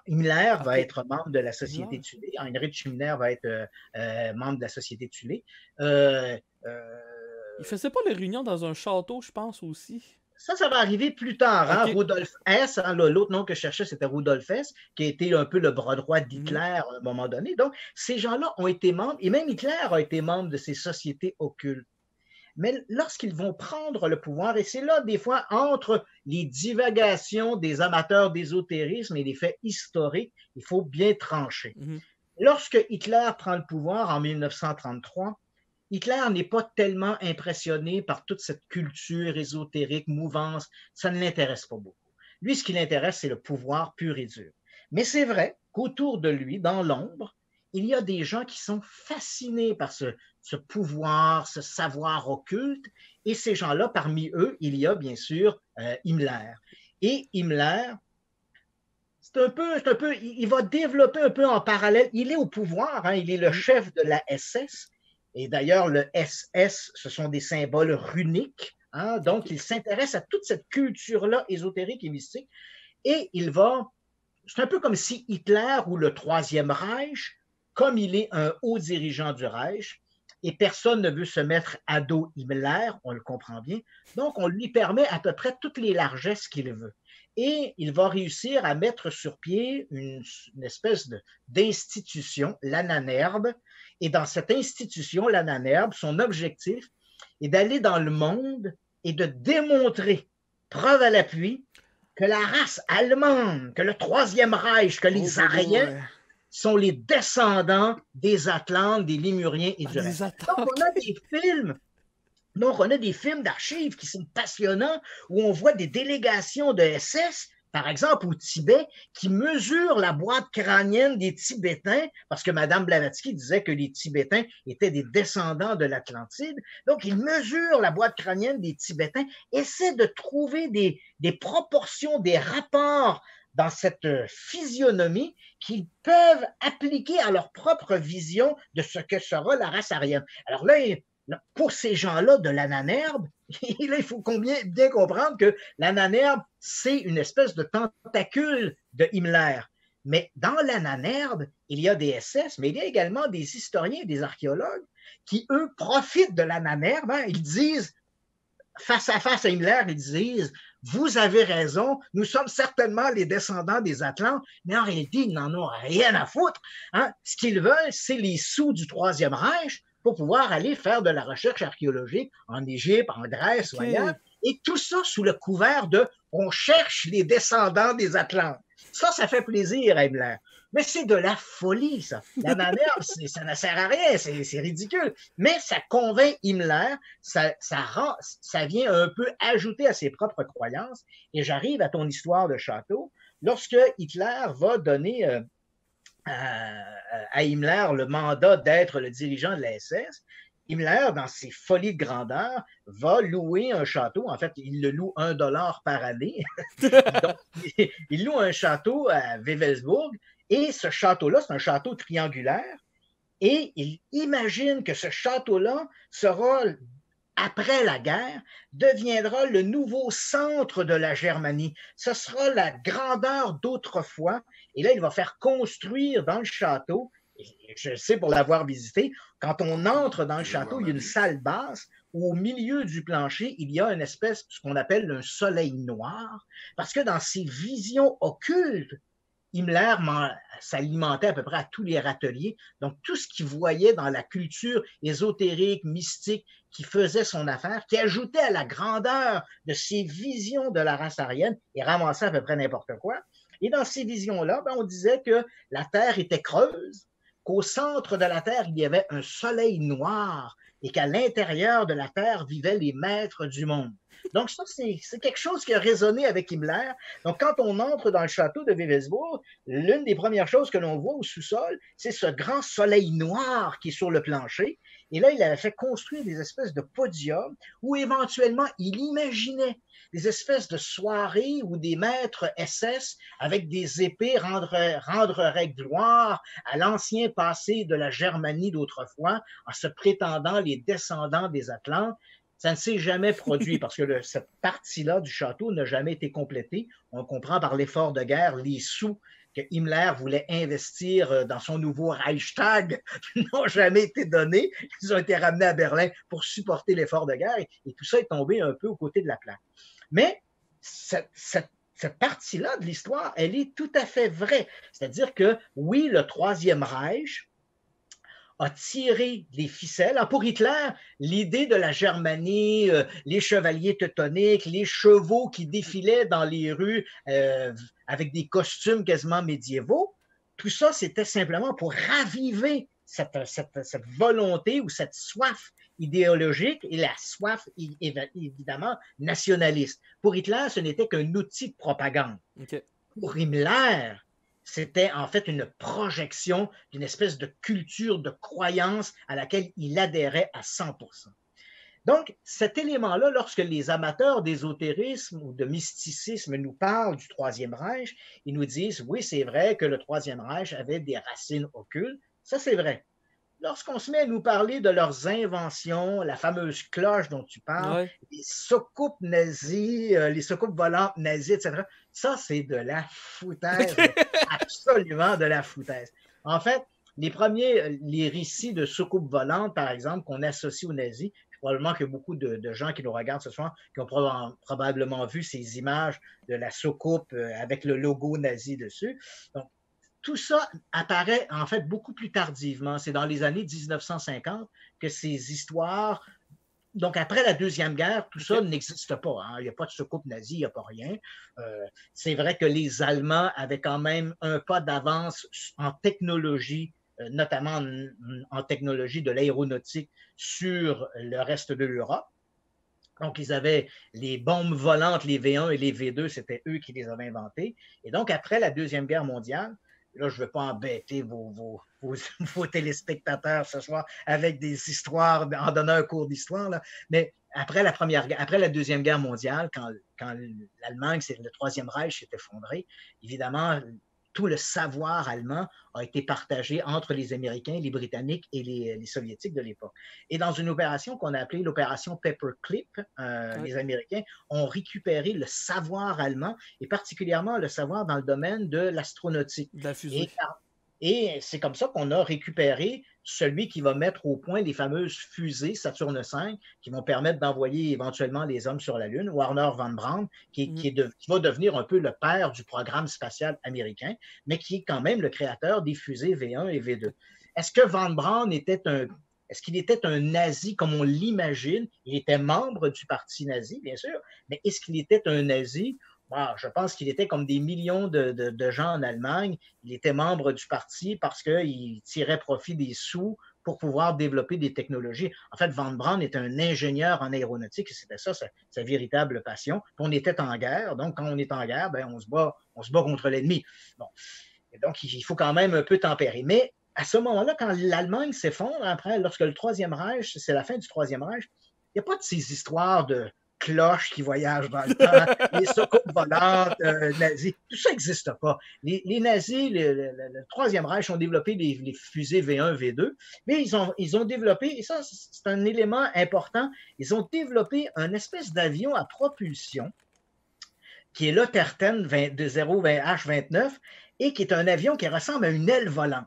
Himmler va Ok. être membre de la Société Himmler. Thulé. Heinrich Himmler va être membre de la Société Thulé. Euh, euh, Il faisait pas les réunions dans un château, je pense aussi. Ça va arriver plus tard. Hein? Ok. Rudolf Hess, hein, l'autre nom que je cherchais, c'était Rudolf Hess, qui a été un peu le bras droit d'Hitler à un moment donné. Donc, ces gens-là ont été membres, et même Hitler a été membre de ces sociétés occultes. Mais lorsqu'ils vont prendre le pouvoir, et c'est là, des fois, entre les divagations des amateurs d'ésotérisme et les faits historiques, il faut bien trancher. Lorsque Hitler prend le pouvoir en 1933, Hitler n'est pas tellement impressionné par toute cette culture ésotérique, mouvance, ça ne l'intéresse pas beaucoup. Lui, ce qui l'intéresse, c'est le pouvoir pur et dur. Mais c'est vrai qu'autour de lui, dans l'ombre, il y a des gens qui sont fascinés par ce pouvoir, ce savoir occulte, et ces gens-là, parmi eux, il y a bien sûr Himmler. Et Himmler, il va développer un peu en parallèle, il est au pouvoir, hein, il est le chef de la SS, et d'ailleurs, le SS, ce sont des symboles runiques, hein, donc il s'intéresse à toute cette culture-là ésotérique et mystique, et c'est un peu comme si Hitler ou le Troisième Reich, comme il est un haut dirigeant du Reich, et personne ne veut se mettre à dos Himmler, on le comprend bien, donc on lui permet à peu près toutes les largesses qu'il veut. Et il va réussir à mettre sur pied une espèce d'institution, l'Ananerbe. Et dans cette institution, l'Ananerbe, son objectif est d'aller dans le monde et de démontrer, preuve à l'appui, que la race allemande, que le Troisième Reich, que les Aryens sont les descendants des Atlantes, des Lémuriens et du reste. Donc, on a des films. Donc, on a des films d'archives qui sont passionnants où on voit des délégations de SS, par exemple au Tibet, qui mesurent la boîte crânienne des Tibétains, parce que Mme Blavatsky disait que les Tibétains étaient des descendants de l'Atlantide. Donc, ils mesurent la boîte crânienne des Tibétains, essaient de trouver des proportions, des rapports dans cette physionomie qu'ils peuvent appliquer à leur propre vision de ce que sera la race aryenne. Alors là, pour ces gens-là de l'Ananerbe, il faut bien comprendre que l'Ananerbe, c'est une espèce de tentacule de Himmler. Mais dans l'Ananerbe, il y a des SS, mais il y a également des historiens, des archéologues qui, eux, profitent de l'Ananerbe. Hein. Ils disent, face à face à Himmler, ils disent « Vous avez raison, nous sommes certainement les descendants des Atlantes, mais en réalité, ils n'en ont rien à foutre. Hein. Ce qu'ils veulent, c'est les sous du Troisième Reich, pour pouvoir aller faire de la recherche archéologique en Égypte, en Grèce, ou ailleurs. Et tout ça sous le couvert de « on cherche les descendants des Atlantes ». Ça fait plaisir à Himmler. Mais c'est de la folie, ça. La Nanerbe, ça ne sert à rien, c'est ridicule. Mais ça convainc Himmler, ça vient un peu ajouter à ses propres croyances. Et j'arrive à ton histoire de château. Lorsque Hitler va donner à Himmler le mandat d'être le dirigeant de la SS, Himmler, dans ses folies de grandeur, va louer un château. En fait, il le loue $1 par année. Donc, il loue un château à Wewelsburg. Et ce château-là, c'est un château triangulaire. Et il imagine que ce château-là sera, après la guerre, deviendra le nouveau centre de la Germanie. Ce sera la grandeur d'autrefois. Et là, il va faire construire dans le château, je sais pour l'avoir visité, quand on entre dans le château, il y a une salle basse où au milieu du plancher, il y a une espèce, ce qu'on appelle un soleil noir, parce que dans ses visions occultes, Himmler s'alimentait à peu près à tous les râteliers. Donc, tout ce qu'il voyait dans la culture ésotérique, mystique, qui faisait son affaire, qui ajoutait à la grandeur de ses visions de la race aryenne et ramassait à peu près n'importe quoi. Et dans ces visions-là, on disait que la Terre était creuse, qu'au centre de la Terre, il y avait un soleil noir et qu'à l'intérieur de la Terre vivaient les maîtres du monde. Donc ça, c'est quelque chose qui a résonné avec Himmler. Donc quand on entre dans le château de Wewelsburg, l'une des premières choses que l'on voit au sous-sol, c'est ce grand soleil noir qui est sur le plancher. Et là, il avait fait construire des espèces de podiums où éventuellement, il imaginait des espèces de soirées où des maîtres SS avec des épées rendraient gloire à l'ancien passé de la Germanie d'autrefois en se prétendant les descendants des Atlantes. Ça ne s'est jamais produit parce que cette partie-là du château n'a jamais été complétée. On comprend par l'effort de guerre, les sous que Himmler voulait investir dans son nouveau Reichstag n'ont jamais été donnés. Ils ont été ramenés à Berlin pour supporter l'effort de guerre et tout ça est tombé un peu aux côtés de la plaque. Mais cette partie-là de l'histoire, elle est tout à fait vraie. C'est-à-dire que, oui, le Troisième Reich a tiré les ficelles. Alors pour Hitler, l'idée de la Germanie, les chevaliers teutoniques, les chevaux qui défilaient dans les rues avec des costumes quasiment médiévaux, tout ça, c'était simplement pour raviver cette volonté ou cette soif idéologique et la soif, évidemment, nationaliste. Pour Hitler, ce n'était qu'un outil de propagande. Okay. Pour Himmler, c'était en fait une projection d'une espèce de culture, de croyance à laquelle il adhérait à 100%. Donc, cet élément-là, lorsque les amateurs d'ésotérisme ou de mysticisme nous parlent du Troisième Reich, ils nous disent, oui, c'est vrai que le Troisième Reich avait des racines occultes. Ça, c'est vrai. Lorsqu'on se met à nous parler de leurs inventions, la fameuse cloche dont tu parles, les soucoupes nazies, les soucoupes volantes nazies, etc., ça, c'est de la foutaise, absolument de la foutaise. En fait, les récits de soucoupes volantes, par exemple, qu'on associe aux nazis, probablement que beaucoup de gens qui nous regardent ce soir, qui ont probablement vu ces images de la soucoupe avec le logo nazi dessus. Donc, tout ça apparaît en fait beaucoup plus tardivement. C'est dans les années 1950 que ces histoires, donc après la Deuxième Guerre, tout ça n'existe pas. Hein. Il n'y a pas de soucoupe nazie, il n'y a pas rien. C'est vrai que les Allemands avaient quand même un pas d'avance en technologie, notamment en technologie de l'aéronautique sur le reste de l'Europe. Donc, ils avaient les bombes volantes, les V1 et les V2, c'était eux qui les avaient inventées. Et donc, après la Deuxième Guerre mondiale, là, je ne veux pas embêter vos téléspectateurs ce soir avec des histoires, en donnant un cours d'histoire, là. Mais après la Deuxième Guerre mondiale, quand l'Allemagne, le Troisième Reich s'est effondré, évidemment, tout le savoir allemand a été partagé entre les Américains, les Britanniques et les Soviétiques de l'époque. Et dans une opération qu'on a appelée l'opération Paperclip, les Américains ont récupéré le savoir allemand et particulièrement le savoir dans le domaine de l'astronautique. De la fusée. Et c'est comme ça qu'on a récupéré celui qui va mettre au point les fameuses fusées Saturne V qui vont permettre d'envoyer éventuellement les hommes sur la Lune, Wernher von Braun, qui va devenir un peu le père du programme spatial américain, mais qui est quand même le créateur des fusées V1 et V2. Est-ce que von Braun est-ce qu'il était un nazi comme on l'imagine? Il était membre du parti nazi, bien sûr, mais est-ce qu'il était un nazi? Je pense qu'il était comme des millions de gens en Allemagne. Il était membre du parti parce qu'il tirait profit des sous pour pouvoir développer des technologies. En fait, von Braun était un ingénieur en aéronautique et c'était ça sa véritable passion. Puis on était en guerre. Donc, quand on est en guerre, on se bat contre l'ennemi. Bon. Et donc, il faut quand même un peu tempérer. Mais à ce moment-là, quand l'Allemagne s'effondre, après, lorsque le Troisième Reich, c'est la fin du Troisième Reich, il n'y a pas de ces histoires de cloches qui voyagent dans le temps, les soucoupes volantes nazis, tout ça n'existe pas. Les nazis, le Troisième Reich ont développé les fusées V1, V2, mais ils ont développé, et ça c'est un élément important, ils ont développé un espèce d'avion à propulsion qui est l'Otterten 020H29 et qui est un avion qui ressemble à une aile volante.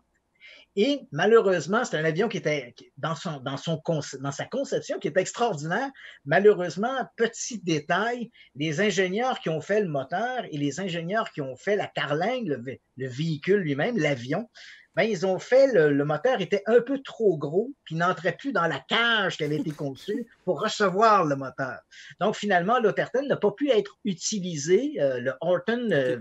Et malheureusement, c'est un avion qui était dans sa conception qui est extraordinaire. Malheureusement, petit détail, les ingénieurs qui ont fait le moteur et les ingénieurs qui ont fait la carlingue, le véhicule lui-même, l'avion, ils ont fait le moteur était un peu trop gros, puis n'entrait plus dans la cage qui avait été conçue pour recevoir le moteur. Donc finalement, l'Otterten n'a pas pu être utilisé, le Horten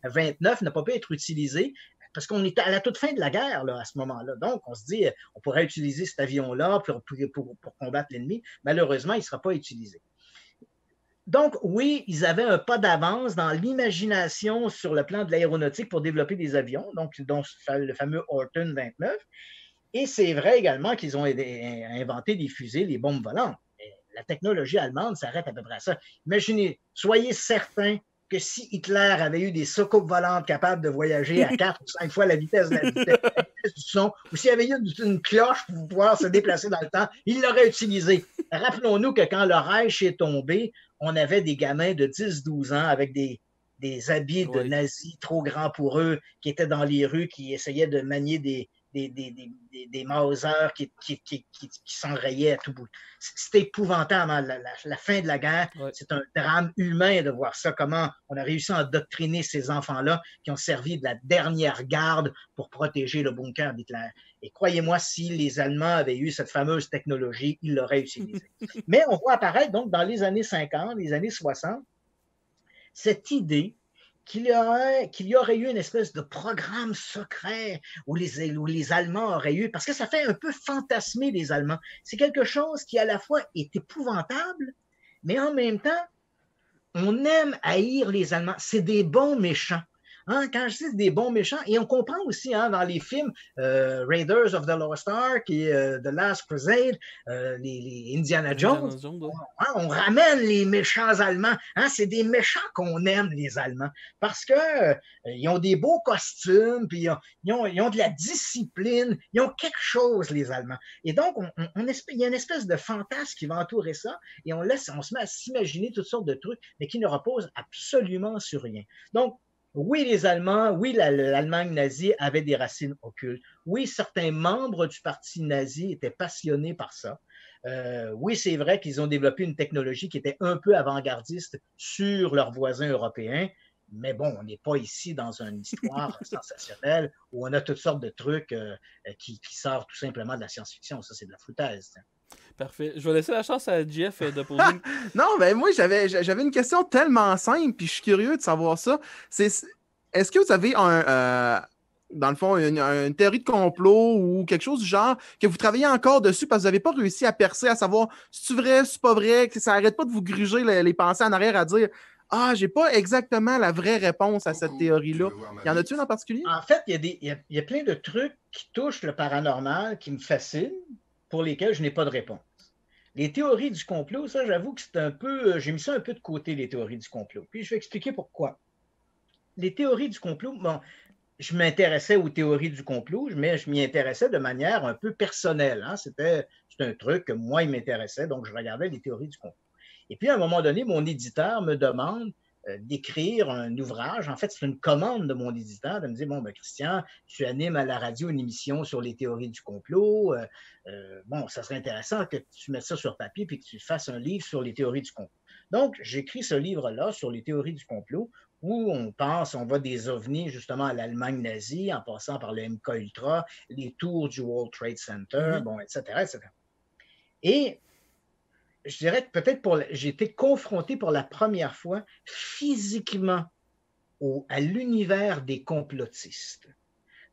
29 n'a pas pu être utilisé parce qu'on était à la toute fin de la guerre là, à ce moment-là. Donc, on se dit, on pourrait utiliser cet avion-là pour combattre l'ennemi. Malheureusement, il ne sera pas utilisé. Donc, oui, ils avaient un pas d'avance dans l'imagination sur le plan de l'aéronautique pour développer des avions, donc dont le fameux Horten 29. Et c'est vrai également qu'ils ont inventé des fusées, les bombes volantes. Et la technologie allemande s'arrête à peu près à ça. Imaginez, soyez certains que si Hitler avait eu des soucoupes volantes capables de voyager à 4 ou 5 fois la vitesse du son, ou s'il y avait eu une cloche pour pouvoir se déplacer dans le temps, il l'aurait utilisé. Rappelons-nous que quand le Reich est tombé, on avait des gamins de 10-12 ans avec des des habits de nazis trop grands pour eux, qui étaient dans les rues, qui essayaient de manier des Mauser qui s'enrayaient à tout bout. C'était épouvantable. Hein? La fin de la guerre, c'est un drame humain de voir ça, comment on a réussi à endoctriner ces enfants-là qui ont servi de la dernière garde pour protéger le bunker d'Hitler. Et croyez-moi, si les Allemands avaient eu cette fameuse technologie, ils l'auraient utilisée. Mais on voit apparaître donc dans les années 50, les années 60, cette idée qu'il y aurait eu une espèce de programme secret où les Allemands auraient eu, parce que ça fait un peu fantasmer les Allemands. C'est quelque chose qui à la fois est épouvantable, mais en même temps, on aime haïr les Allemands. C'est des bons méchants. Hein, quand je dis des bons méchants, et on comprend aussi hein, dans les films Raiders of the Lost Ark et The Last Crusade, les Indiana Jones, on ramène les méchants Allemands. Hein, c'est des méchants qu'on aime, les Allemands, parce que ils ont des beaux costumes, puis ils ont de la discipline, ils ont quelque chose, les Allemands. Et donc, il y a une espèce de fantasme qui va entourer ça, et on se met à s'imaginer toutes sortes de trucs, mais qui ne reposent absolument sur rien. Donc, oui, les Allemands, oui, l'Allemagne nazie avait des racines occultes. Oui, certains membres du parti nazi étaient passionnés par ça. Oui, c'est vrai qu'ils ont développé une technologie qui était un peu avant-gardiste sur leurs voisins européens. Mais bon, on n'est pas ici dans une histoire sensationnelle où on a toutes sortes de trucs qui sortent tout simplement de la science-fiction. Ça, c'est de la foutaise. Parfait. Je vais laisser la chance à Jeff de poser une... Non, ben moi, j'avais une question tellement simple, puis je suis curieux de savoir ça. Est-ce que vous avez dans le fond, une théorie de complot ou quelque chose du genre que vous travaillez encore dessus parce que vous n'avez pas réussi à percer, à savoir si c'est vrai, si c'est pas vrai, que ça n'arrête pas de vous gruger les pensées en arrière à dire « Ah, j'ai pas exactement la vraie réponse à cette théorie-là. » Y en a-t-il une en particulier? En fait, il y a plein de trucs qui touchent le paranormal, qui me fascinent, pour lesquels je n'ai pas de réponse. Les théories du complot, ça, j'avoue que c'est un peu... J'ai mis ça un peu de côté, les théories du complot. Puis je vais expliquer pourquoi. Les théories du complot, bon, je m'intéressais aux théories du complot, mais je m'y intéressais de manière un peu personnelle. Hein. C'était un truc que moi, il m'intéressait, donc je regardais les théories du complot. Et puis, à un moment donné, mon éditeur me demande d'écrire un ouvrage. En fait, c'est une commande de mon éditeur de me dire, bon, ben Christian, tu animes à la radio une émission sur les théories du complot. Bon, ça serait intéressant que tu mettes ça sur papier puis que tu fasses un livre sur les théories du complot. Donc, j'écris ce livre-là sur les théories du complot où on va des ovnis justement à l'Allemagne nazie en passant par le MK Ultra, les tours du World Trade Center, bon, etc., etc. Et je dirais que peut-être j'ai été confronté pour la première fois physiquement à l'univers des complotistes.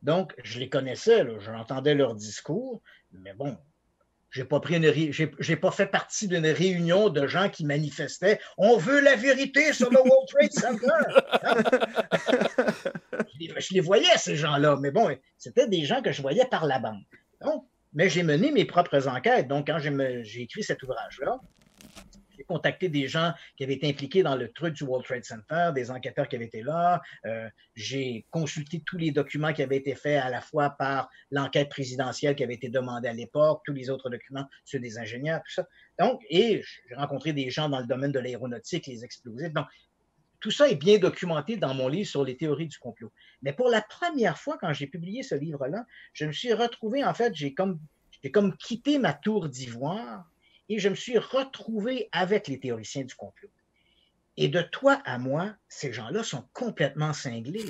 Donc, je les connaissais, j'entendais leurs discours, mais bon, j'ai pas fait partie d'une réunion de gens qui manifestaient « On veut la vérité sur le World Trade Center! » Je les voyais, ces gens-là, mais bon, c'était des gens que je voyais par la bande. Donc, mais j'ai mené mes propres enquêtes. Donc, quand j'ai écrit cet ouvrage-là, j'ai contacté des gens qui avaient été impliqués dans le truc du World Trade Center, des enquêteurs qui avaient été là. J'ai consulté tous les documents qui avaient été faits à la fois par l'enquête présidentielle qui avait été demandée à l'époque, tous les autres documents, ceux des ingénieurs, tout ça. Donc, et j'ai rencontré des gens dans le domaine de l'aéronautique, les explosifs. Donc, tout ça est bien documenté dans mon livre sur les théories du complot. Mais pour la première fois, quand j'ai publié ce livre-là, je me suis retrouvé, en fait, j'ai comme quitté ma tour d'ivoire et je me suis retrouvé avec les théoriciens du complot. Et de toi à moi, ces gens-là sont complètement cinglés.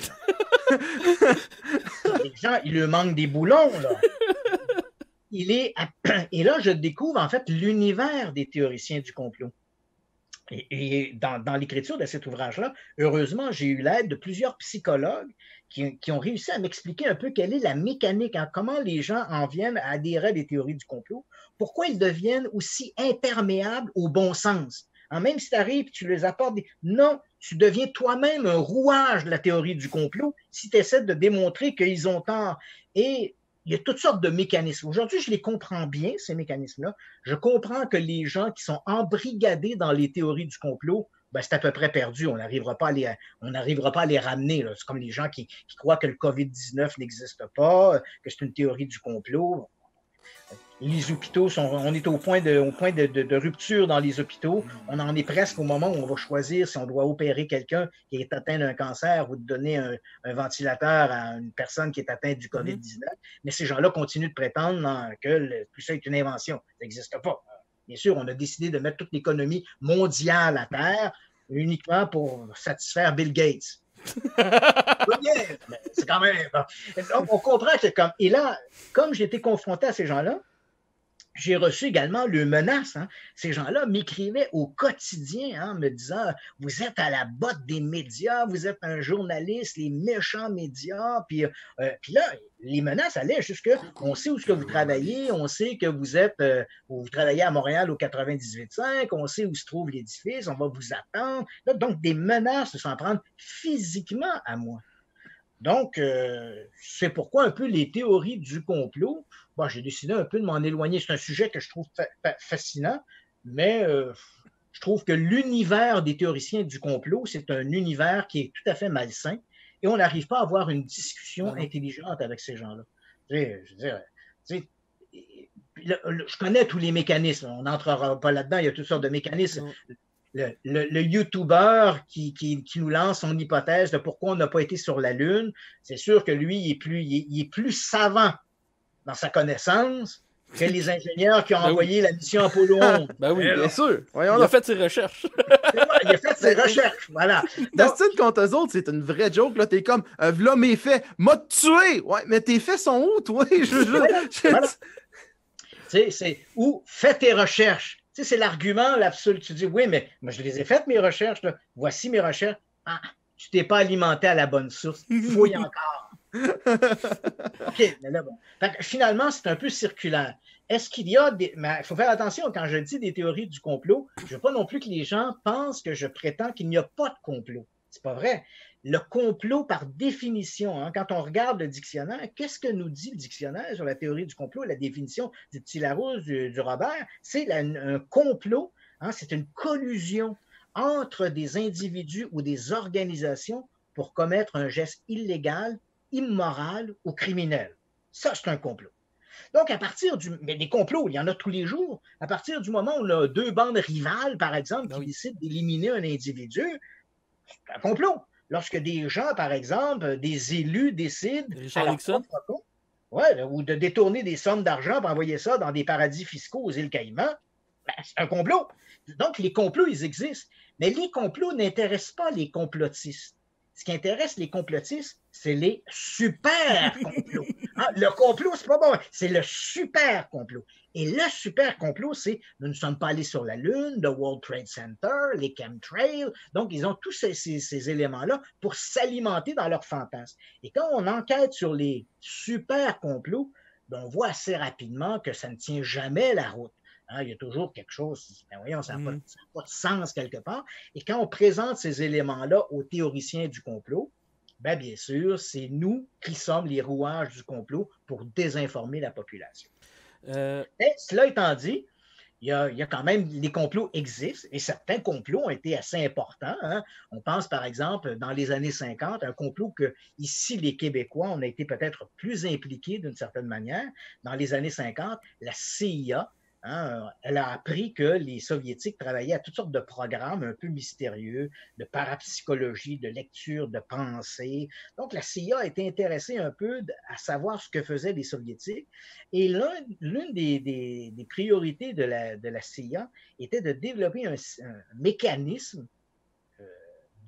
Les gens, il leur manque des boulons, là. Et là, je découvre, en fait, l'univers des théoriciens du complot. Et dans l'écriture de cet ouvrage-là, heureusement, j'ai eu l'aide de plusieurs psychologues qui ont réussi à m'expliquer un peu quelle est la mécanique, hein, comment les gens en viennent à adhérer à des théories du complot, pourquoi ils deviennent aussi imperméables au bon sens. Hein, même si tu arrives et tu les apportes, non, tu deviens toi-même un rouage de la théorie du complot si tu essaies de démontrer qu'ils ont tort. Et il y a toutes sortes de mécanismes. Aujourd'hui, je les comprends bien, ces mécanismes-là. Je comprends que les gens qui sont embrigadés dans les théories du complot, ben, c'est à peu près perdu. On n'arrivera pas à les ramener. C'est comme les gens qui croient que le COVID-19 n'existe pas, que c'est une théorie du complot. Les hôpitaux on est au point de rupture dans les hôpitaux. On en est presque au moment où on va choisir si on doit opérer quelqu'un qui est atteint d'un cancer ou de donner un ventilateur à une personne qui est atteinte du COVID-19. Mais ces gens-là continuent de prétendre que tout ça est une invention. Ça n'existe pas. Bien sûr, on a décidé de mettre toute l'économie mondiale à terre uniquement pour satisfaire Bill Gates. C'est quand même... Donc, on comprend que Et là, comme j'ai été confronté à ces gens-là, j'ai reçu également le menace. Ces gens-là m'écrivaient au quotidien, me disant « Vous êtes à la botte des médias, vous êtes un journaliste, les méchants médias. » Puis là, les menaces allaient jusque « On sait où est-ce que vous travaillez, on sait que vous travaillez à Montréal au 98.5, on sait où se trouve l'édifice, on va vous attendre. » Donc, des menaces de s'en prendre physiquement à moi. Donc, c'est pourquoi un peu les théories du complot, j'ai décidé un peu de m'en éloigner. C'est un sujet que je trouve fascinant, mais je trouve que l'univers des théoriciens du complot, c'est un univers qui est tout à fait malsain et on n'arrive pas à avoir une discussion intelligente avec ces gens-là. Je connais tous les mécanismes, on n'entrera pas là-dedans, il y a toutes sortes de mécanismes. Le YouTuber qui nous lance son hypothèse de pourquoi on n'a pas été sur la Lune, c'est sûr que lui, il est plus savant dans sa connaissance que les ingénieurs qui ont envoyé la mission Apollo 11. Ben oui, bien sûr. Il a fait ses recherches. Il a fait ses recherches, voilà. Destine contre eux autres, c'est une vraie joke. Là, t'es comme, v'là mes faits, m'a tué! Ouais, mais tes faits sont où, toi? Voilà. Ou fais tes recherches. Tu sais, c'est l'argument l'absolu. Tu dis, oui, mais moi, je les ai faites, mes recherches. Là. Voici mes recherches. Ah, tu t'es pas alimenté à la bonne source. Fouille encore. OK, mais là, bon. Fait que, finalement, c'est un peu circulaire. Est-ce qu'il y a des... Mais il faut faire attention, quand je dis des théories du complot, je ne veux pas non plus que les gens pensent que je prétends qu'il n'y a pas de complot. C'est pas vrai. Le complot, par définition, quand on regarde le dictionnaire, qu'est-ce que nous dit le dictionnaire sur la théorie du complot, la définition du petit Larousse, du Robert? C'est un complot, c'est une collusion entre des individus ou des organisations pour commettre un geste illégal, immoral ou criminel. Ça, c'est un complot. Donc, mais des complots, il y en a tous les jours. À partir du moment où on a deux bandes rivales, par exemple, qui décident d'éliminer un individu, c'est un complot. Lorsque des gens, par exemple, des élus décident ou de détourner des sommes d'argent pour envoyer ça dans des paradis fiscaux aux îles Caïmans, c'est un complot. Donc, les complots, ils existent. Mais les complots n'intéressent pas les complotistes. Ce qui intéresse les complotistes, c'est les super complots. Le complot, c'est pas bon, c'est le super complot. Et le super complot, c'est nous ne sommes pas allés sur la Lune, le World Trade Center, les chemtrails. Donc, ils ont tous ces éléments-là pour s'alimenter dans leurs fantasmes. Et quand on enquête sur les super complots, on voit assez rapidement que ça ne tient jamais la route. Il y a toujours quelque chose, voyons, ça n'a pas de sens quelque part. Et quand on présente ces éléments-là aux théoriciens du complot, bien sûr, c'est nous qui sommes les rouages du complot pour désinformer la population. Et cela étant dit, il y a quand même, les complots existent et certains complots ont été assez importants. On pense par exemple, dans les années 50, un complot que ici, les Québécois, on a été peut-être plus impliqués d'une certaine manière. Dans les années 50, la CIA, elle a appris que les Soviétiques travaillaient à toutes sortes de programmes un peu mystérieux, de parapsychologie, de lecture, de pensée. Donc, la CIA a été intéressée un peu à savoir ce que faisaient les Soviétiques. Et l'une des priorités de la CIA était de développer un mécanisme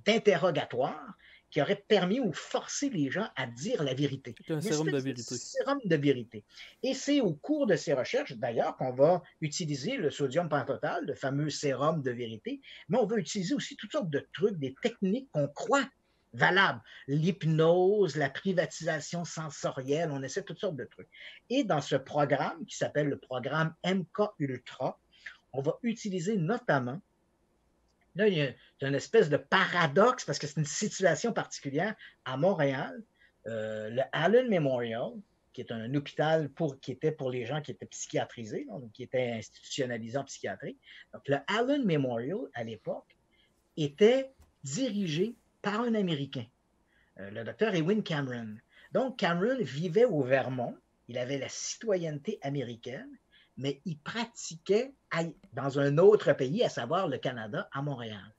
d'interrogatoire qui aurait permis ou forcé les gens à dire la vérité. C'est un sérum de vérité. Sérum de vérité. Et c'est au cours de ces recherches, d'ailleurs, qu'on va utiliser le sodium pentothal, le fameux sérum de vérité, mais on va utiliser aussi toutes sortes de trucs, des techniques qu'on croit valables. L'hypnose, la privatisation sensorielle, on essaie toutes sortes de trucs. Et dans ce programme, qui s'appelle le programme MK-Ultra, on va utiliser notamment... Là, il y a une espèce de paradoxe parce que c'est une situation particulière. À Montréal, le Allen Memorial, qui est un hôpital qui était pour les gens qui étaient psychiatrisés, donc qui étaient institutionnalisés en psychiatrie. Donc, le Allen Memorial, à l'époque, était dirigé par un Américain, le docteur Ewen Cameron. Donc, Cameron vivait au Vermont il avait la citoyenneté américaine, mais il pratiquait dans un autre pays, à savoir le Canada, à Montréal.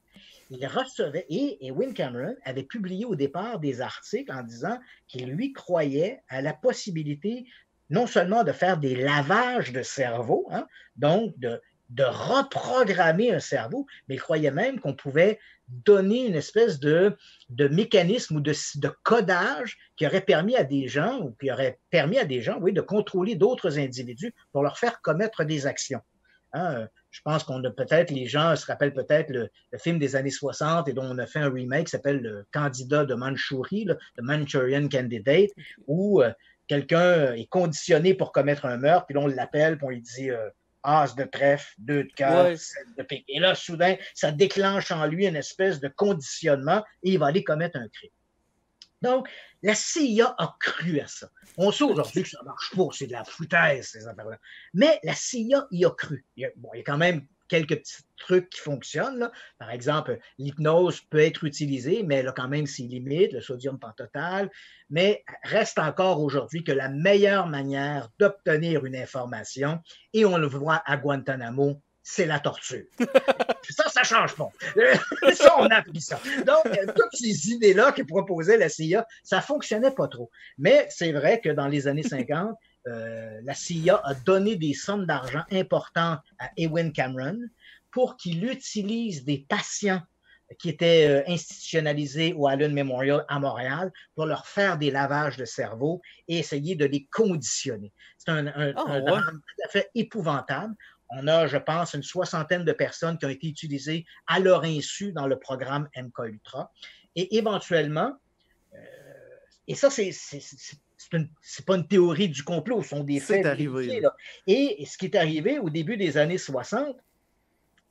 Il recevait, et Ewen Cameron avait publié au départ des articles en disant qu'il lui croyait à la possibilité non seulement de faire des lavages de cerveau, hein, donc de reprogrammer un cerveau, mais il croyait même qu'on pouvait donner une espèce de mécanisme ou de codage qui aurait permis à des gens, ou qui aurait permis à des gens, oui, de contrôler d'autres individus pour leur faire commettre des actions. Hein, je pense qu'on a peut-être, les gens se rappellent peut-être le film des années 60 et dont on a fait un remake qui s'appelle Le Candidat de Mandchourie, The Manchurian Candidate, où quelqu'un est conditionné pour commettre un meurtre, puis là on l'appelle, puis on lui dit as de trèfle, 2 de cœur, 7 de pique. Et là, soudain, ça déclenche en lui une espèce de conditionnement et il va aller commettre un crime. Donc, la CIA a cru à ça. On sait aujourd'hui que ça ne marche pas, c'est de la foutaise, ces affaires-là. Mais la CIA y a cru. Il y a quand même quelques petits trucs qui fonctionnent, là. Par exemple, l'hypnose peut être utilisée, mais elle a quand même ses limites, le sodium pentotal. Mais reste encore aujourd'hui que la meilleure manière d'obtenir une information, et on le voit à Guantanamo, c'est la torture. Ça change pas. Ça, on a appris ça. Donc, toutes ces idées-là que proposait la CIA, ça fonctionnait pas trop. Mais c'est vrai que dans les années 50, la CIA a donné des sommes d'argent importantes à Ewen Cameron pour qu'il utilise des patients qui étaient institutionnalisés au Allen Memorial à Montréal pour leur faire des lavages de cerveau et essayer de les conditionner. C'est un drame tout à fait épouvantable. On a, je pense, une 60aine de personnes qui ont été utilisées à leur insu dans le programme MKUltra. Et éventuellement, et ça, c'est pas une théorie du complot, ce sont des faits vérifiés. Et ce qui est arrivé au début des années 60,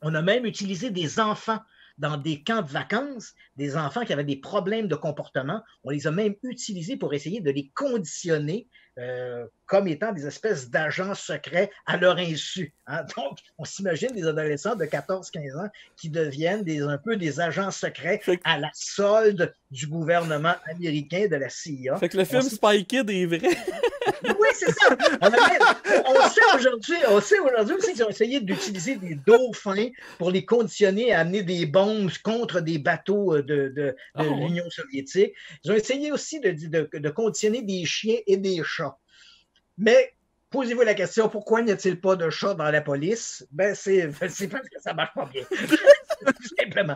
on a même utilisé des enfants dans des camps de vacances, des enfants qui avaient des problèmes de comportement. On les a même utilisés pour essayer de les conditionner comme étant des espèces d'agents secrets à leur insu. Hein? Donc, on s'imagine des adolescents de 14-15 ans qui deviennent un peu des agents secrets à la solde du gouvernement américain, de la CIA. Fait que le film Spy Kid est vrai. Oui, c'est ça. On sait aujourd'hui aussi qu'ils ont essayé d'utiliser des dauphins pour les conditionner à amener des bombes contre des bateaux de l'Union soviétique. Ils ont essayé aussi de conditionner des chiens et des chats. Mais posez-vous la question, pourquoi n'y a-t-il pas de chats dans la police? Ben, c'est parce que ça ne marche pas bien. Tout simplement.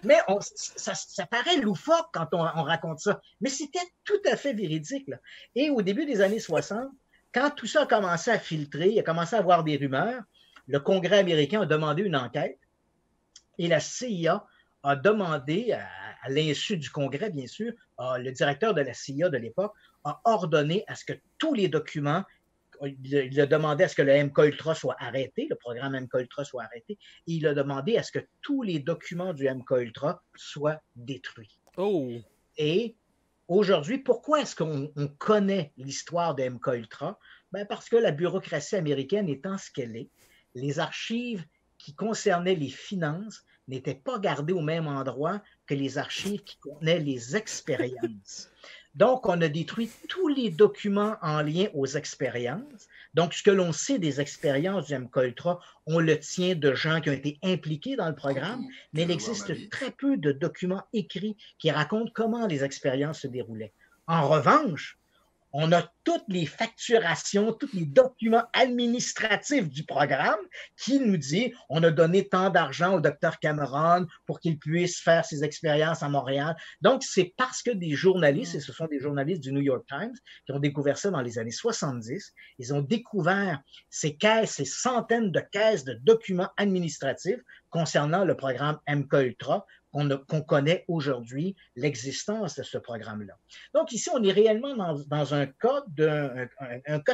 Mais ça paraît loufoque quand on raconte ça. Mais c'était tout à fait véridique, là. Et au début des années 60, quand tout ça a commencé à filtrer, il a commencé à avoir des rumeurs, le Congrès américain a demandé une enquête et la CIA a demandé, à l'insu du Congrès, bien sûr, le directeur de la CIA de l'époque a ordonné à ce que tous les documents, il a demandé à ce que le MKUltra soit arrêté, le programme MKUltra soit arrêté, et il a demandé à ce que tous les documents du MKUltra soient détruits. Oh. Et aujourd'hui, pourquoi est-ce qu'on connaît l'histoire de MKUltra? Ben parce que la bureaucratie américaine étant ce qu'elle est, les archives qui concernaient les finances n'étaient pas gardées au même endroit que les archives qui contenaient les expériences. Donc, on a détruit tous les documents en lien aux expériences. Donc, ce que l'on sait des expériences du MKUltra, on le tient de gens qui ont été impliqués dans le programme, mais il existe très peu de documents écrits qui racontent comment les expériences se déroulaient. En revanche, on a toutes les facturations, tous les documents administratifs du programme qui nous dit on a donné tant d'argent au docteur Cameron pour qu'il puisse faire ses expériences à Montréal. Donc, c'est parce que des journalistes, et ce sont des journalistes du New York Times, qui ont découvert ça dans les années 70, ils ont découvert ces caisses, ces centaines de caisses de documents administratifs concernant le programme MKUltra, qu'on connaît aujourd'hui l'existence de ce programme-là. Donc ici, on est réellement dans un cas de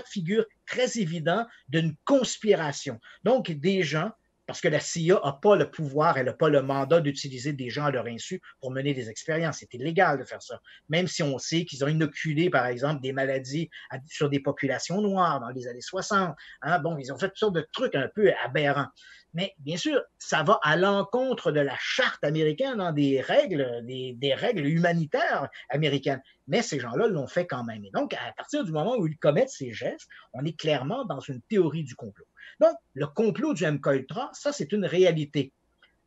figure très évident d'une conspiration. Donc des gens parce que la CIA n'a pas le pouvoir, elle n'a pas le mandat d'utiliser des gens à leur insu pour mener des expériences. C'est illégal de faire ça. Même si on sait qu'ils ont inoculé, par exemple, des maladies sur des populations noires dans les années 60. Hein? Bon, ils ont fait toutes sortes de trucs un peu aberrants. Mais bien sûr, ça va à l'encontre de la charte américaine, hein, des règles humanitaires américaines. Mais ces gens-là l'ont fait quand même. Et donc, à partir du moment où ils commettent ces gestes, on est clairement dans une théorie du complot. Donc, le complot du MK-Ultra, ça, c'est une réalité.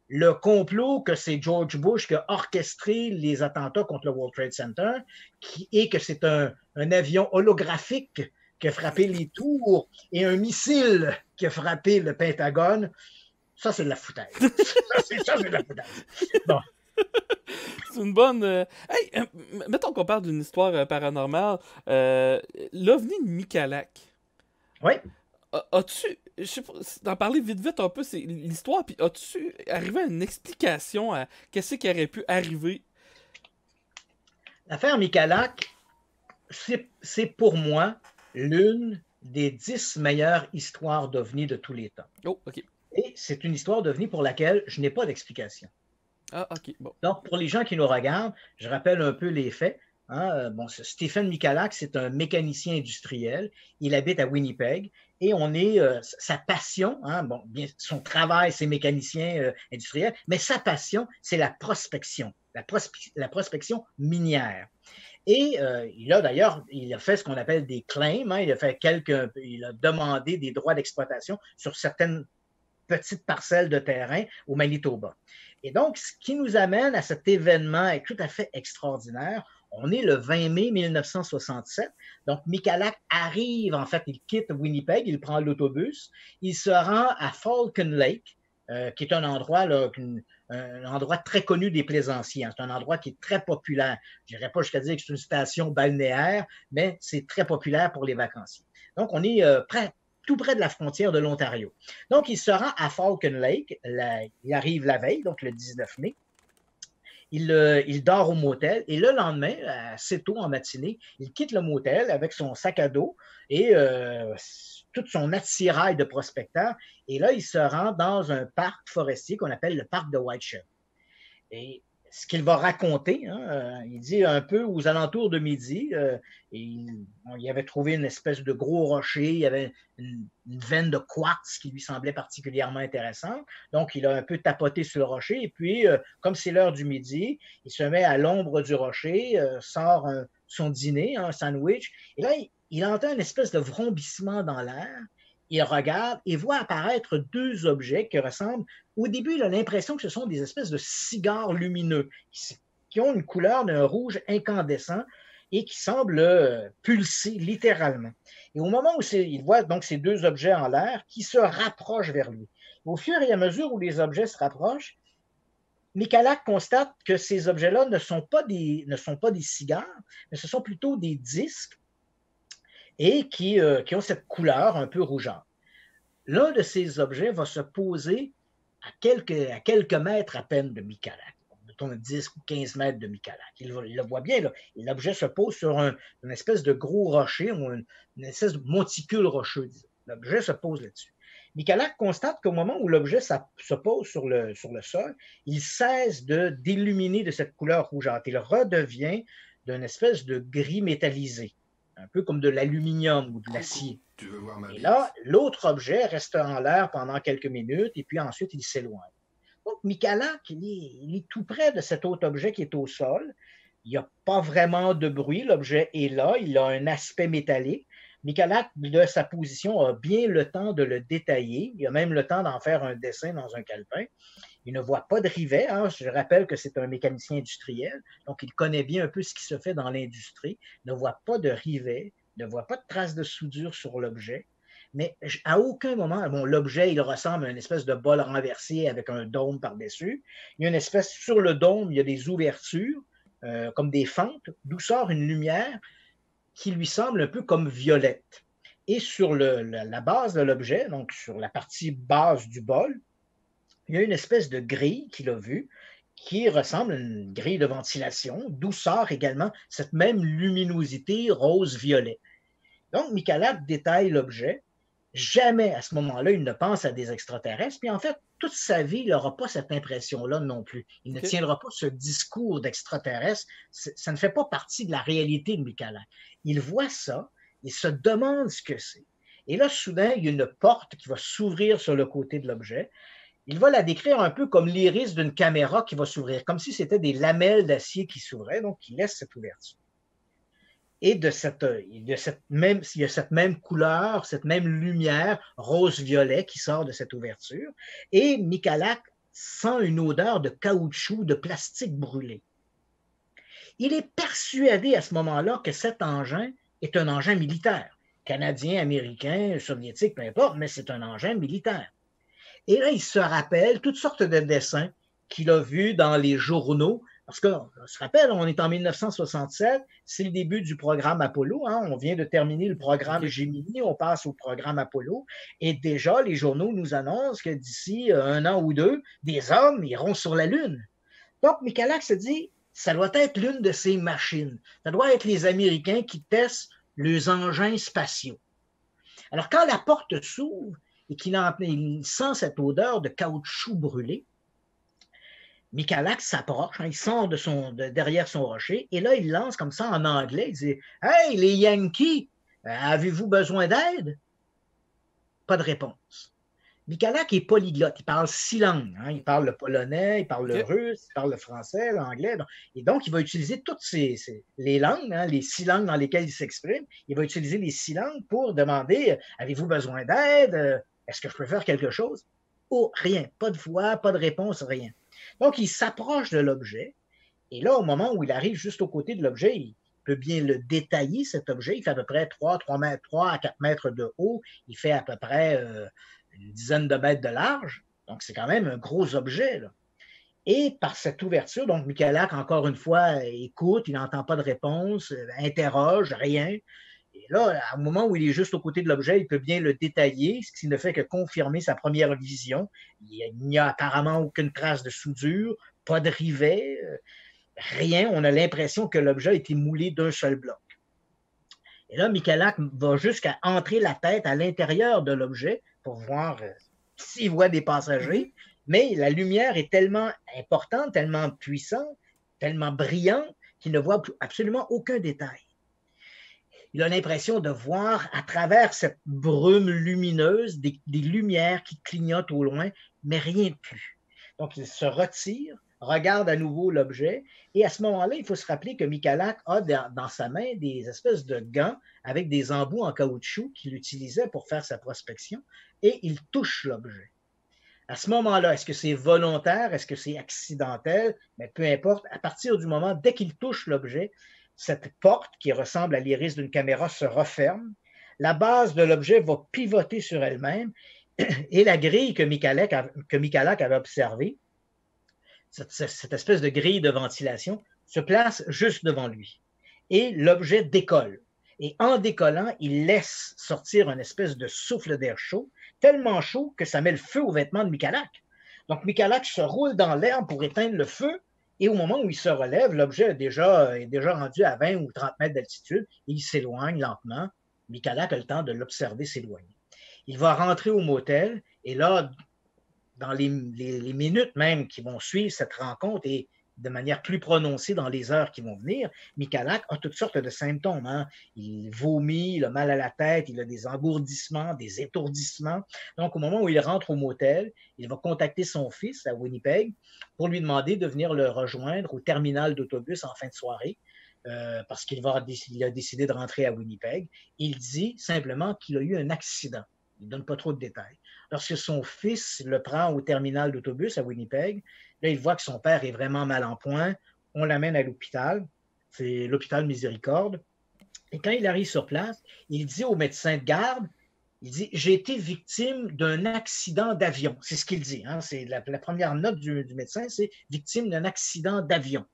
Le complot que c'est George Bush qui a orchestré les attentats contre le World Trade Center et que c'est un avion holographique qui a frappé les tours et un missile qui a frappé le Pentagone, ça, c'est de la foutaise. Ça, c'est de la foutaise. Bon. C'est une bonne... Hey, mettons qu'on parle d'une histoire paranormale. L'OVNI de Michalak. Oui. As-tu... Je sais pas, d'en parler vite un peu, c'est l'histoire, puis as-tu arrivé à une explication à qu'est-ce qui aurait pu arriver? L'affaire Michalak, c'est pour moi l'une des 10 meilleures histoires d'OVNI de tous les temps. Oh, OK. Et c'est une histoire d'OVNI pour laquelle je n'ai pas d'explication. Ah, OK, bon. Donc, pour les gens qui nous regardent, je rappelle un peu les faits. Hein? Bon, Stephen Michalak, c'est un mécanicien industriel. Il habite à Winnipeg et on est sa passion, hein? Bon, bien, son travail, c'est mécanicien industriel, mais sa passion, c'est la prospection, la prospection minière. Et il a fait ce qu'on appelle des claims, hein? Il a demandé des droits d'exploitation sur certaines petites parcelles de terrain au Manitoba. Et donc, ce qui nous amène à cet événement tout à fait extraordinaire, on est le 20 mai 1967. Donc, Michalak arrive, en fait, il quitte Winnipeg, il prend l'autobus, il se rend à Falcon Lake, qui est un endroit, là, un endroit très connu des plaisanciers. Hein. C'est un endroit qui est très populaire. Je n'irai pas jusqu'à dire que c'est une station balnéaire, mais c'est très populaire pour les vacanciers. Donc, on est tout près de la frontière de l'Ontario. Donc, il se rend à Falcon Lake. Il arrive la veille, donc le 19 mai. Il dort au motel et le lendemain, assez tôt en matinée, il quitte le motel avec son sac à dos et tout son attirail de prospecteur. Et là, il se rend dans un parc forestier qu'on appelle le parc de Whiteshell. Et ce qu'il va raconter, hein, il dit un peu aux alentours de midi, il avait trouvé une espèce de gros rocher, il y avait une veine de quartz qui lui semblait particulièrement intéressante. Donc, il a un peu tapoté sur le rocher et puis, comme c'est l'heure du midi, il se met à l'ombre du rocher, sort son dîner, un sandwich, et là, il entend une espèce de vrombissement dans l'air. Il regarde et voit apparaître deux objets qui ressemblent. Au début, il a l'impression que ce sont des espèces de cigares lumineux qui ont une couleur d'un rouge incandescent et qui semblent pulser littéralement. Et au moment où il voit donc ces deux objets en l'air qui se rapprochent vers lui. Au fur et à mesure où les objets se rapprochent, Michalak constate que ces objets-là ne sont pas des cigares, mais ce sont plutôt des disques et qui ont cette couleur un peu rougeâtre. L'un de ces objets va se poser à quelques mètres à peine de Michalak, mettons 10 ou 15 mètres de Michalak. Il le voit bien, là. Et l'objet se pose sur une espèce de gros rocher, ou une espèce de monticule rocheux. L'objet se pose là-dessus. Michalak constate qu'au moment où l'objet se pose sur le sol, il cesse d'illuminer de cette couleur rougeâtre. Il redevient d'une espèce de gris métallisé, un peu comme de l'aluminium ou de l'acier. Et là, l'autre objet reste en l'air pendant quelques minutes et puis ensuite il s'éloigne. Donc, Michalak, il est tout près de cet autre objet qui est au sol. Il n'y a pas vraiment de bruit. L'objet est là. Il a un aspect métallique. Michalak, de sa position, a bien le temps de le détailler. Il a même le temps d'en faire un dessin dans un calepin. Il ne voit pas de rivet. Hein. Je rappelle que c'est un mécanicien industriel, donc il connaît bien un peu ce qui se fait dans l'industrie. Il ne voit pas de rivet, ne voit pas de traces de soudure sur l'objet. Mais à aucun moment, bon, l'objet, il ressemble à une espèce de bol renversé avec un dôme par-dessus. Il y a une espèce, sur le dôme, il y a des ouvertures, comme des fentes, d'où sort une lumière qui lui semble un peu comme violette. Et sur la base de l'objet, donc sur la partie basse du bol, il y a une espèce de grille qu'il a vue qui ressemble à une grille de ventilation, d'où sort également cette même luminosité rose-violet. Donc, Michalak détaille l'objet. Jamais à ce moment-là, il ne pense à des extraterrestres. Puis en fait, toute sa vie, il n'aura pas cette impression-là non plus. Il ne tiendra pas ce discours d'extraterrestre. Ça ne fait pas partie de la réalité de Michalak. Il voit ça, il se demande ce que c'est. Et là, soudain, il y a une porte qui va s'ouvrir sur le côté de l'objet. Il va la décrire un peu comme l'iris d'une caméra qui va s'ouvrir, comme si c'était des lamelles d'acier qui s'ouvraient, donc qui laissent cette ouverture. Et il y a cette même couleur, cette même lumière rose-violet qui sort de cette ouverture. Et Michalak sent une odeur de caoutchouc, de plastique brûlé. Il est persuadé à ce moment-là que cet engin est un engin militaire. Canadien, américain, soviétique, peu importe, mais c'est un engin militaire. Et là, il se rappelle toutes sortes de dessins qu'il a vus dans les journaux. Parce qu'on se rappelle, on est en 1967, c'est le début du programme Apollo. Hein, on vient de terminer le programme Gemini, on passe au programme Apollo. Et déjà, les journaux nous annoncent que d'ici 1 an ou 2, des hommes iront sur la Lune. Donc, Michalak se dit, ça doit être l'une de ces machines. Ça doit être les Américains qui testent les engins spatiaux. Alors, quand la porte s'ouvre et qu'il sent cette odeur de caoutchouc brûlé, Michalak s'approche, hein, il sort derrière son rocher, et là, il lance comme ça en anglais, il dit « Hey, les Yankees, avez-vous besoin d'aide? » Pas de réponse. Michalak est polyglotte, il parle 6 langues. Hein, il parle le polonais, il parle le russe, il parle le français, l'anglais. Et donc, il va utiliser toutes les langues, hein, les 6 langues dans lesquelles il s'exprime. Il va utiliser les 6 langues pour demander « Avez-vous besoin d'aide? Est-ce que je peux faire quelque chose? » Oh, rien, pas de voix, pas de réponse, rien. Donc, il s'approche de l'objet, et là, au moment où il arrive juste au côté de l'objet, il peut bien le détailler, cet objet. Il fait à peu près 3 à 4 mètres de haut, il fait à peu près une dizaine de mètres de large, donc c'est quand même un gros objet, là. Et par cette ouverture, donc Michalak, encore une fois, écoute, il n'entend pas de réponse, interroge, rien. Et là, au moment où il est juste au côté de l'objet, il peut bien le détailler, ce qui ne fait que confirmer sa première vision. Il n'y a apparemment aucune trace de soudure, pas de rivet, rien. On a l'impression que l'objet a été moulé d'un seul bloc. Et là, Michalak va jusqu'à entrer la tête à l'intérieur de l'objet pour voir s'il voit des passagers, mais la lumière est tellement importante, tellement puissante, tellement brillante qu'il ne voit absolument aucun détail. Il a l'impression de voir à travers cette brume lumineuse des lumières qui clignotent au loin, mais rien de plus. Donc, il se retire, regarde à nouveau l'objet, et à ce moment-là, il faut se rappeler que Michalak a dans sa main des espèces de gants avec des embouts en caoutchouc qu'il utilisait pour faire sa prospection, et il touche l'objet. À ce moment-là, est-ce que c'est volontaire, est-ce que c'est accidentel? Mais peu importe, à partir du moment, dès qu'il touche l'objet, cette porte qui ressemble à l'iris d'une caméra se referme, la base de l'objet va pivoter sur elle-même et la grille que Michalak avait observée, cette espèce de grille de ventilation, se place juste devant lui. Et l'objet décolle. Et en décollant, il laisse sortir une espèce de souffle d'air chaud, tellement chaud que ça met le feu aux vêtements de Michalak. Donc Michalak se roule dans l'herbe pour éteindre le feu. Et au moment où il se relève, l'objet est déjà rendu à 20 ou 30 mètres d'altitude et il s'éloigne lentement. Michalak a le temps de l'observer s'éloigner. Il va rentrer au motel et là, dans les minutes même qui vont suivre cette rencontre et de manière plus prononcée dans les heures qui vont venir, Michalak a toutes sortes de symptômes. Hein. Il vomit, il a mal à la tête, il a des engourdissements, des étourdissements. Donc, au moment où il rentre au motel, il va contacter son fils à Winnipeg pour lui demander de venir le rejoindre au terminal d'autobus en fin de soirée parce qu'il a décidé de rentrer à Winnipeg. Il dit simplement qu'il a eu un accident. Il ne donne pas trop de détails. Lorsque son fils le prend au terminal d'autobus à Winnipeg, là, il voit que son père est vraiment mal en point. On l'amène à l'hôpital. C'est l'hôpital Miséricorde. Et quand il arrive sur place, il dit au médecin de garde, il dit « J'ai été victime d'un accident d'avion ». C'est ce qu'il dit. Hein? C'est la première note du médecin, c'est « victime d'un accident d'avion ».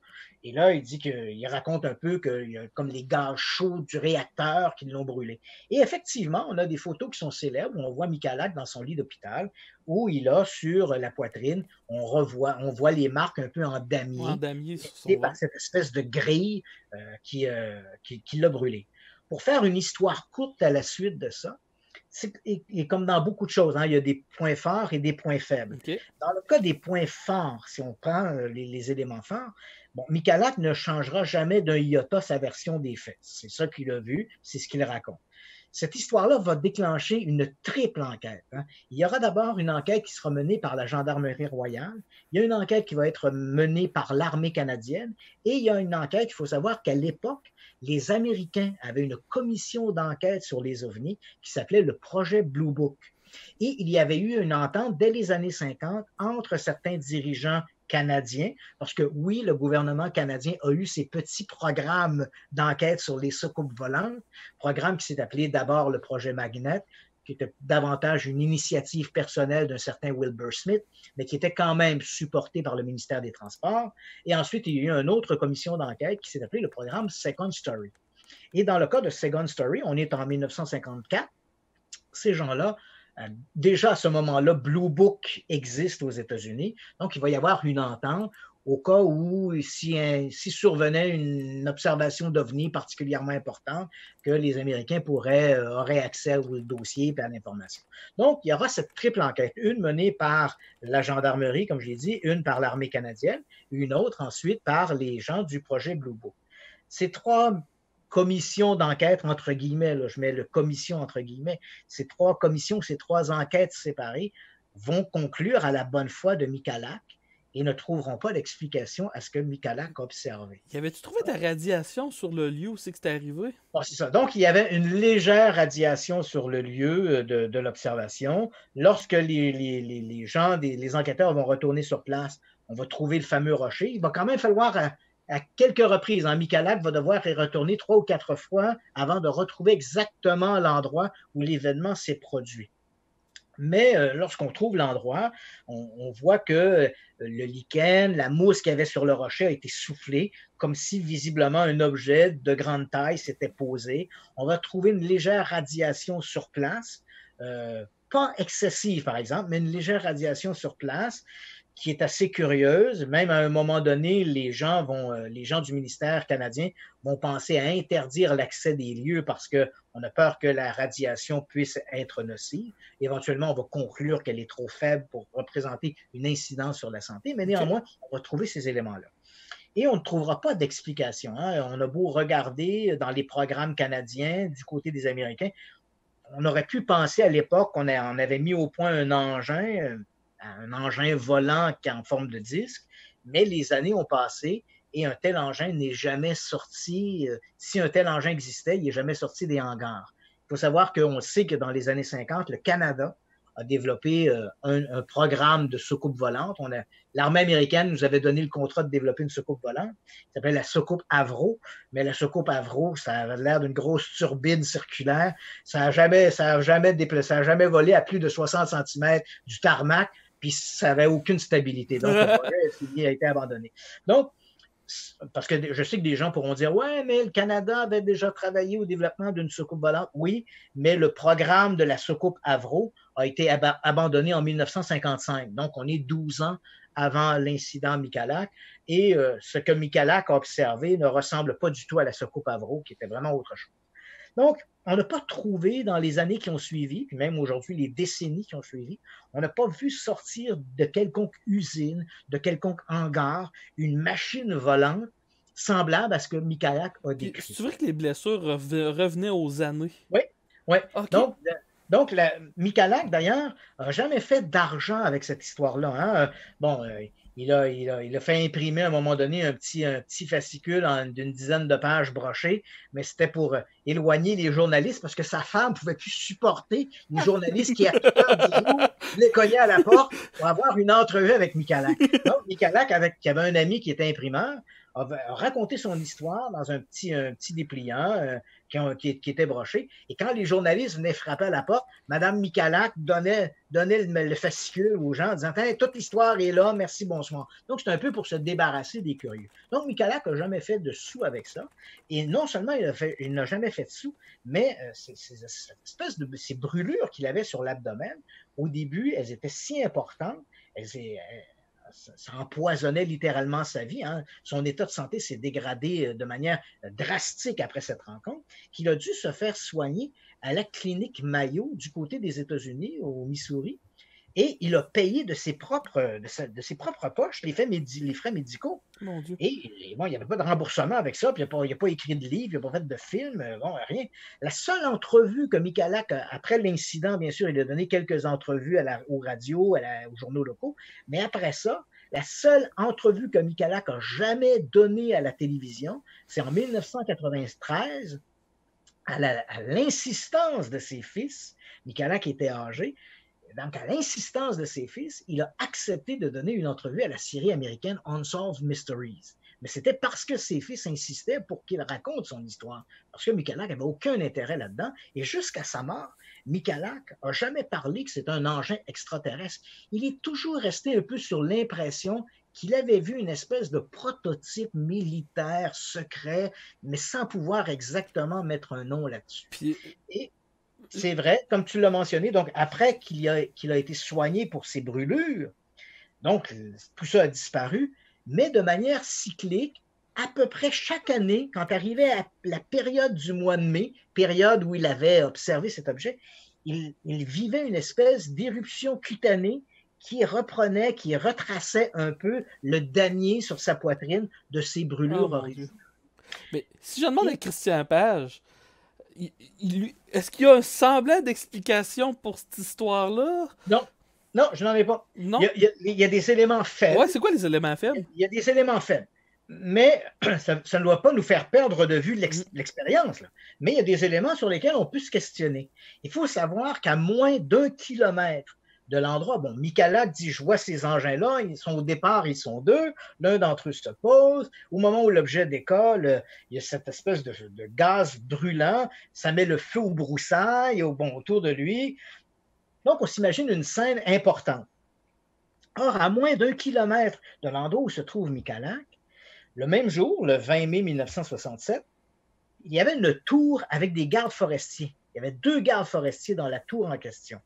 Et là, il raconte un peu qu'il y a comme les gaz chauds du réacteur qui l'ont brûlé. Et effectivement, on a des photos qui sont célèbres où on voit Michalak dans son lit d'hôpital, où il a sur la poitrine, on voit les marques un peu en damier par cette espèce de grille qui l'a brûlé. Pour faire une histoire courte à la suite de ça, et comme dans beaucoup de choses, hein, il y a des points forts et des points faibles. OK. Dans le cas des points forts, si on prend les éléments forts, bon, Michalak ne changera jamais d'un iota sa version des faits. C'est ça qu'il a vu, c'est ce qu'il raconte. Cette histoire-là va déclencher une triple enquête. Hein. Il y aura d'abord une enquête qui sera menée par la Gendarmerie royale, il y a une enquête qui va être menée par l'armée canadienne, et il y a une enquête, il faut savoir qu'à l'époque, les Américains avaient une commission d'enquête sur les ovnis qui s'appelait le projet Blue Book. Et il y avait eu une entente dès les années 50 entre certains dirigeants canadiens, parce que oui, le gouvernement canadien a eu ses petits programmes d'enquête sur les soucoupes volantes, programme qui s'est appelé d'abord le projet Magnet, qui était davantage une initiative personnelle d'un certain Wilbur Smith, mais qui était quand même supporté par le ministère des Transports. Et ensuite, il y a eu une autre commission d'enquête qui s'est appelée le programme Second Story. Et dans le cas de Second Story, on est en 1954, ces gens-là, déjà à ce moment-là, Blue Book existe aux États-Unis, donc il va y avoir une entente au cas où, si survenait une observation d'OVNI particulièrement importante, que les Américains auraient accès au dossier et à l'information. Donc, il y aura cette triple enquête, une menée par la gendarmerie, comme je l'ai dit, une par l'armée canadienne, une autre ensuite par les gens du projet Blue Book. Ces trois commissions d'enquête, entre guillemets, là, je mets le commission entre guillemets, ces trois commissions, ces trois enquêtes séparées vont conclure à la bonne foi de Michalak et ne trouveront pas d'explication à ce que Michalak a observé. Y avait-tu trouvé de la radiation sur le lieu où c'est que c'était arrivé? Bon, c'est ça. Donc, il y avait une légère radiation sur le lieu de l'observation. Lorsque les gens, les enquêteurs vont retourner sur place, on va trouver le fameux rocher. Il va quand même falloir à quelques reprises, hein, Michalak va devoir y retourner 3 ou 4 fois avant de retrouver exactement l'endroit où l'événement s'est produit. Mais lorsqu'on trouve l'endroit, on voit que le lichen, la mousse qu'il y avait sur le rocher a été soufflée, comme si visiblement un objet de grande taille s'était posé. On va trouver une légère radiation sur place, pas excessive par exemple, mais une légère radiation sur place qui est assez curieuse. Même à un moment donné, les gens du ministère canadien vont penser à interdire l'accès des lieux parce qu'on a peur que la radiation puisse être nocive. Éventuellement, on va conclure qu'elle est trop faible pour représenter une incidence sur la santé, mais néanmoins, on va trouver ces éléments-là. Et on ne trouvera pas d'explication. Hein. On a beau regarder dans les programmes canadiens du côté des Américains, on aurait pu penser à l'époque qu'on avait mis au point un engin volant en forme de disque, mais les années ont passé et un tel engin n'est jamais sorti. Si un tel engin existait, il n'est jamais sorti des hangars. Il faut savoir qu'on sait que dans les années 50, le Canada a développé un programme de soucoupe volante. L'armée américaine nous avait donné le contrat de développer une soucoupe volante. Ça s'appelle la soucoupe Avro. Mais la soucoupe Avro, ça avait l'air d'une grosse turbine circulaire. Ça n'a jamais volé à plus de 60 cm du tarmac. Puis ça n'avait aucune stabilité. Donc, le projet a été abandonné. Donc, parce que je sais que des gens pourront dire « Ouais, mais le Canada avait déjà travaillé au développement d'une soucoupe volante. » Oui, mais le programme de la soucoupe Avro a été abandonné en 1955. Donc, on est 12 ans avant l'incident Michalak. Et ce que Michalak a observé ne ressemble pas du tout à la soucoupe Avro, qui était vraiment autre chose. Donc, on n'a pas trouvé dans les années qui ont suivi, puis même aujourd'hui, les décennies qui ont suivi, on n'a pas vu sortir de quelconque usine, de quelconque hangar, une machine volante semblable à ce que Michalak a décrit. C'est vrai que les blessures revenaient aux années? Oui, oui. Okay. Donc Michalak, d'ailleurs, n'a jamais fait d'argent avec cette histoire-là. Hein. Il a fait imprimer à un moment donné un petit fascicule d'une dizaine de pages brochées, mais c'était pour éloigner les journalistes parce que sa femme ne pouvait plus supporter les journalistes qui, à toute heure du jour, les cognaient à la porte pour avoir une entrevue avec Michalak. Donc, Michalak, qui avait un ami qui était imprimeur, a raconté son histoire dans un petit dépliant qui était broché. Et quand les journalistes venaient frapper à la porte, Mme Michalak donnait le fascicule aux gens en disant hey, « Toute l'histoire est là, merci, bonsoir. » Donc, c'est un peu pour se débarrasser des curieux. Donc, Michalak n'a jamais fait de sous avec ça. Et non seulement il n'a jamais fait de sous, mais ces brûlures qu'il avait sur l'abdomen, au début, elles étaient si importantes, ça empoisonnait littéralement sa vie. Hein. Son état de santé s'est dégradé de manière drastique après cette rencontre, qu'il a dû se faire soigner à la clinique Mayo du côté des États-Unis, au Missouri, et il a payé de ses propres poches les frais médicaux. Mon Dieu. Et bon, il n'y avait pas de remboursement avec ça, puis il n'a pas écrit de livre, il n'a pas fait de film, bon, rien. La seule entrevue que Michalak, après l'incident, bien sûr, il a donné quelques entrevues aux radios, aux journaux locaux, mais après ça, la seule entrevue que Michalak a jamais donnée à la télévision, c'est en 1993, à l'insistance de ses fils. Michalak était âgé. Donc, à l'insistance de ses fils, il a accepté de donner une entrevue à la série américaine Unsolved Mysteries. Mais c'était parce que ses fils insistaient pour qu'il raconte son histoire. Parce que Michalak n'avait aucun intérêt là-dedans. Et jusqu'à sa mort, Michalak n'a jamais parlé que c'est un engin extraterrestre. Il est toujours resté un peu sur l'impression qu'il avait vu une espèce de prototype militaire secret, mais sans pouvoir exactement mettre un nom là-dessus. Et c'est vrai, comme tu l'as mentionné, donc après qu'il a été soigné pour ses brûlures, donc tout ça a disparu, mais de manière cyclique, à peu près chaque année, quand arrivait à la période du mois de mai, période où il avait observé cet objet, il vivait une espèce d'éruption cutanée qui retraçait un peu le damier sur sa poitrine de ses brûlures originales. Mais si je demande à Christian Page, est-ce qu'il y a un semblant d'explication pour cette histoire-là? Non, je n'en ai pas. Non? Il y a des éléments faibles. Ouais, c'est quoi les éléments faibles? Il y a des éléments faibles. Mais ça ne doit pas nous faire perdre de vue l'expérience. Mais il y a des éléments sur lesquels on peut se questionner. Il faut savoir qu'à moins d'1 kilomètre de l'endroit, bon, Michalak dit, je vois ces engins-là, au départ, ils sont deux, l'un d'entre eux se pose, au moment où l'objet décolle, il y a cette espèce de gaz brûlant, ça met le feu aux broussailles autour de lui. Donc, on s'imagine une scène importante. Or, à moins d'1 kilomètre de l'endroit où se trouve Michalak, le même jour, le 20 mai 1967, il y avait une tour avec des gardes forestiers. Il y avait 2 gardes forestiers dans la tour en question.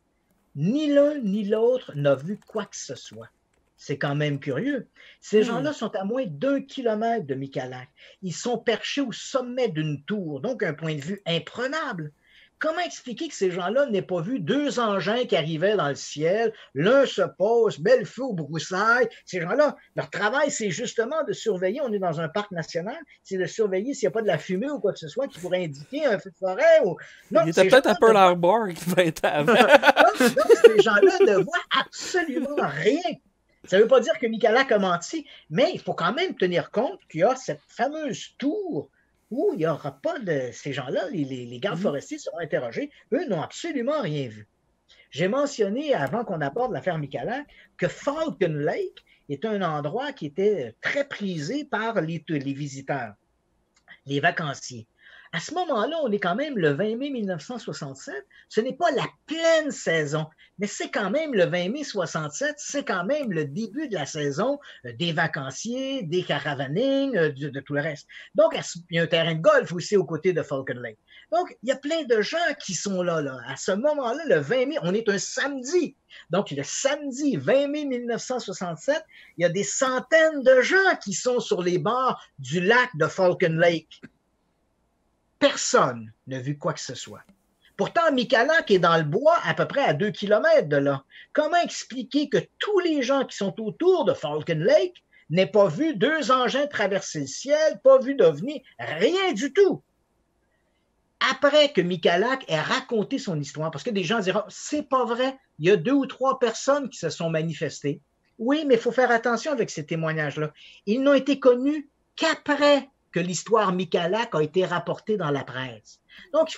Ni l'un ni l'autre n'a vu quoi que ce soit. C'est quand même curieux. Ces gens-là sont à moins d'1 kilomètre de Michalak. Ils sont perchés au sommet d'une tour, donc un point de vue imprenable. Comment expliquer que ces gens-là n'aient pas vu 2 engins qui arrivaient dans le ciel, l'un se pose, met le feu aux broussailles. Ces gens-là, leur travail, c'est justement de surveiller, on est dans un parc national, c'est de surveiller s'il n'y a pas de la fumée ou quoi que ce soit qui pourrait indiquer un feu de forêt. Non, il était peut-être à Pearl Harbor qui va être avant. donc, ces gens-là ne voient absolument rien. Ça ne veut pas dire que Michalak a menti, mais il faut quand même tenir compte qu'il y a cette fameuse tour où il n'y aura pas de... Ces gens-là, les gardes forestiers seront interrogés. Eux n'ont absolument rien vu. J'ai mentionné, avant qu'on aborde l'affaire Michalak, que Falcon Lake est un endroit qui était très prisé par les visiteurs, les vacanciers. À ce moment-là, on est quand même le 20 mai 1967. Ce n'est pas la pleine saison, mais c'est quand même le 20 mai 67, c'est quand même le début de la saison des vacanciers, des caravaning, de tout le reste. Donc, il y a un terrain de golf aussi aux côtés de Falcon Lake. Donc, il y a plein de gens qui sont là. À ce moment-là, le 20 mai, on est un samedi. Donc, le samedi 20 mai 1967, il y a des centaines de gens qui sont sur les bords du lac de Falcon Lake. Personne n'a vu quoi que ce soit. Pourtant, Michalak est dans le bois à peu près à 2 kilomètres de là. Comment expliquer que tous les gens qui sont autour de Falcon Lake n'aient pas vu 2 engins traverser le ciel, pas vu d'ovni, rien du tout? Après que Michalak ait raconté son histoire, parce que des gens diront, c'est pas vrai, il y a 2 ou 3 personnes qui se sont manifestées. Oui, mais il faut faire attention avec ces témoignages-là. Ils n'ont été connus qu'après que l'histoire Michalak a été rapportée dans la presse. Donc,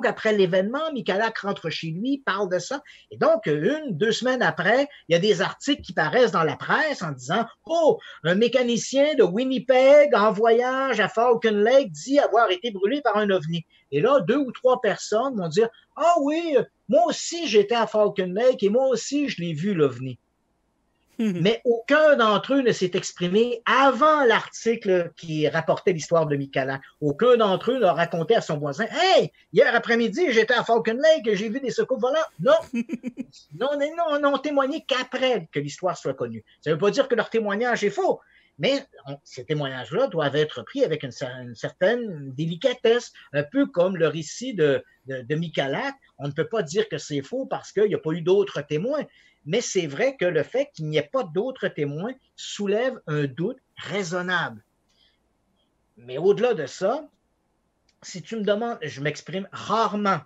après l'événement, Michalak rentre chez lui, parle de ça, et donc 1-2 semaines après, il y a des articles qui paraissent dans la presse en disant « Oh, un mécanicien de Winnipeg en voyage à Falcon Lake dit avoir été brûlé par un ovni. » Et là, 2 ou 3 personnes vont dire « Ah oui, moi aussi j'étais à Falcon Lake et moi aussi je l'ai vu l'ovni. » Mais aucun d'entre eux ne s'est exprimé avant l'article qui rapportait l'histoire de Michalak. Aucun d'entre eux n'a raconté à son voisin « Hey, hier après-midi, j'étais à Falcon Lake et j'ai vu des secours volants. » Non, non, n'ont témoigné qu'après que l'histoire soit connue. Ça ne veut pas dire que leur témoignage est faux, Mais ces témoignages-là doivent être pris avec une certaine délicatesse, un peu comme le récit de Michalak. On ne peut pas dire que c'est faux parce qu'il n'y a pas eu d'autres témoins. Mais c'est vrai que le fait qu'il n'y ait pas d'autres témoins soulève un doute raisonnable. Mais au-delà de ça, si tu me demandes, je m'exprime rarement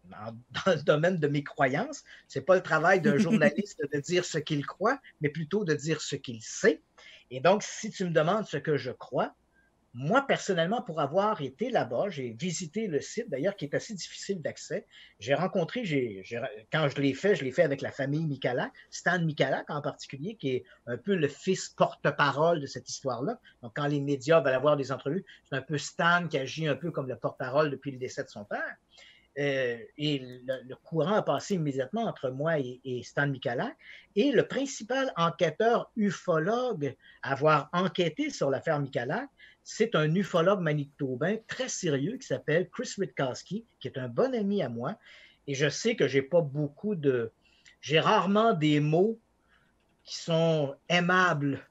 dans le domaine de mes croyances. Ce n'est pas le travail d'un journaliste de dire ce qu'il croit, mais plutôt de dire ce qu'il sait. Et donc, si tu me demandes ce que je crois, moi, personnellement, pour avoir été là-bas, j'ai visité le site, d'ailleurs, qui est assez difficile d'accès. J'ai rencontré, quand je l'ai fait avec la famille Michalak, Stan Michalak en particulier, qui est un peu le fils porte-parole de cette histoire-là. Donc, quand les médias veulent avoir des entrevues, c'est un peu Stan qui agit un peu comme le porte-parole depuis le décès de son père. Et le courant a passé immédiatement entre moi et Stan Michalak. Et le principal enquêteur ufologue à avoir enquêté sur l'affaire Michalak, c'est un ufologue manitobain très sérieux qui s'appelle Chris Witkowski, qui est un bon ami à moi. Et je sais que j'ai rarement des mots qui sont aimables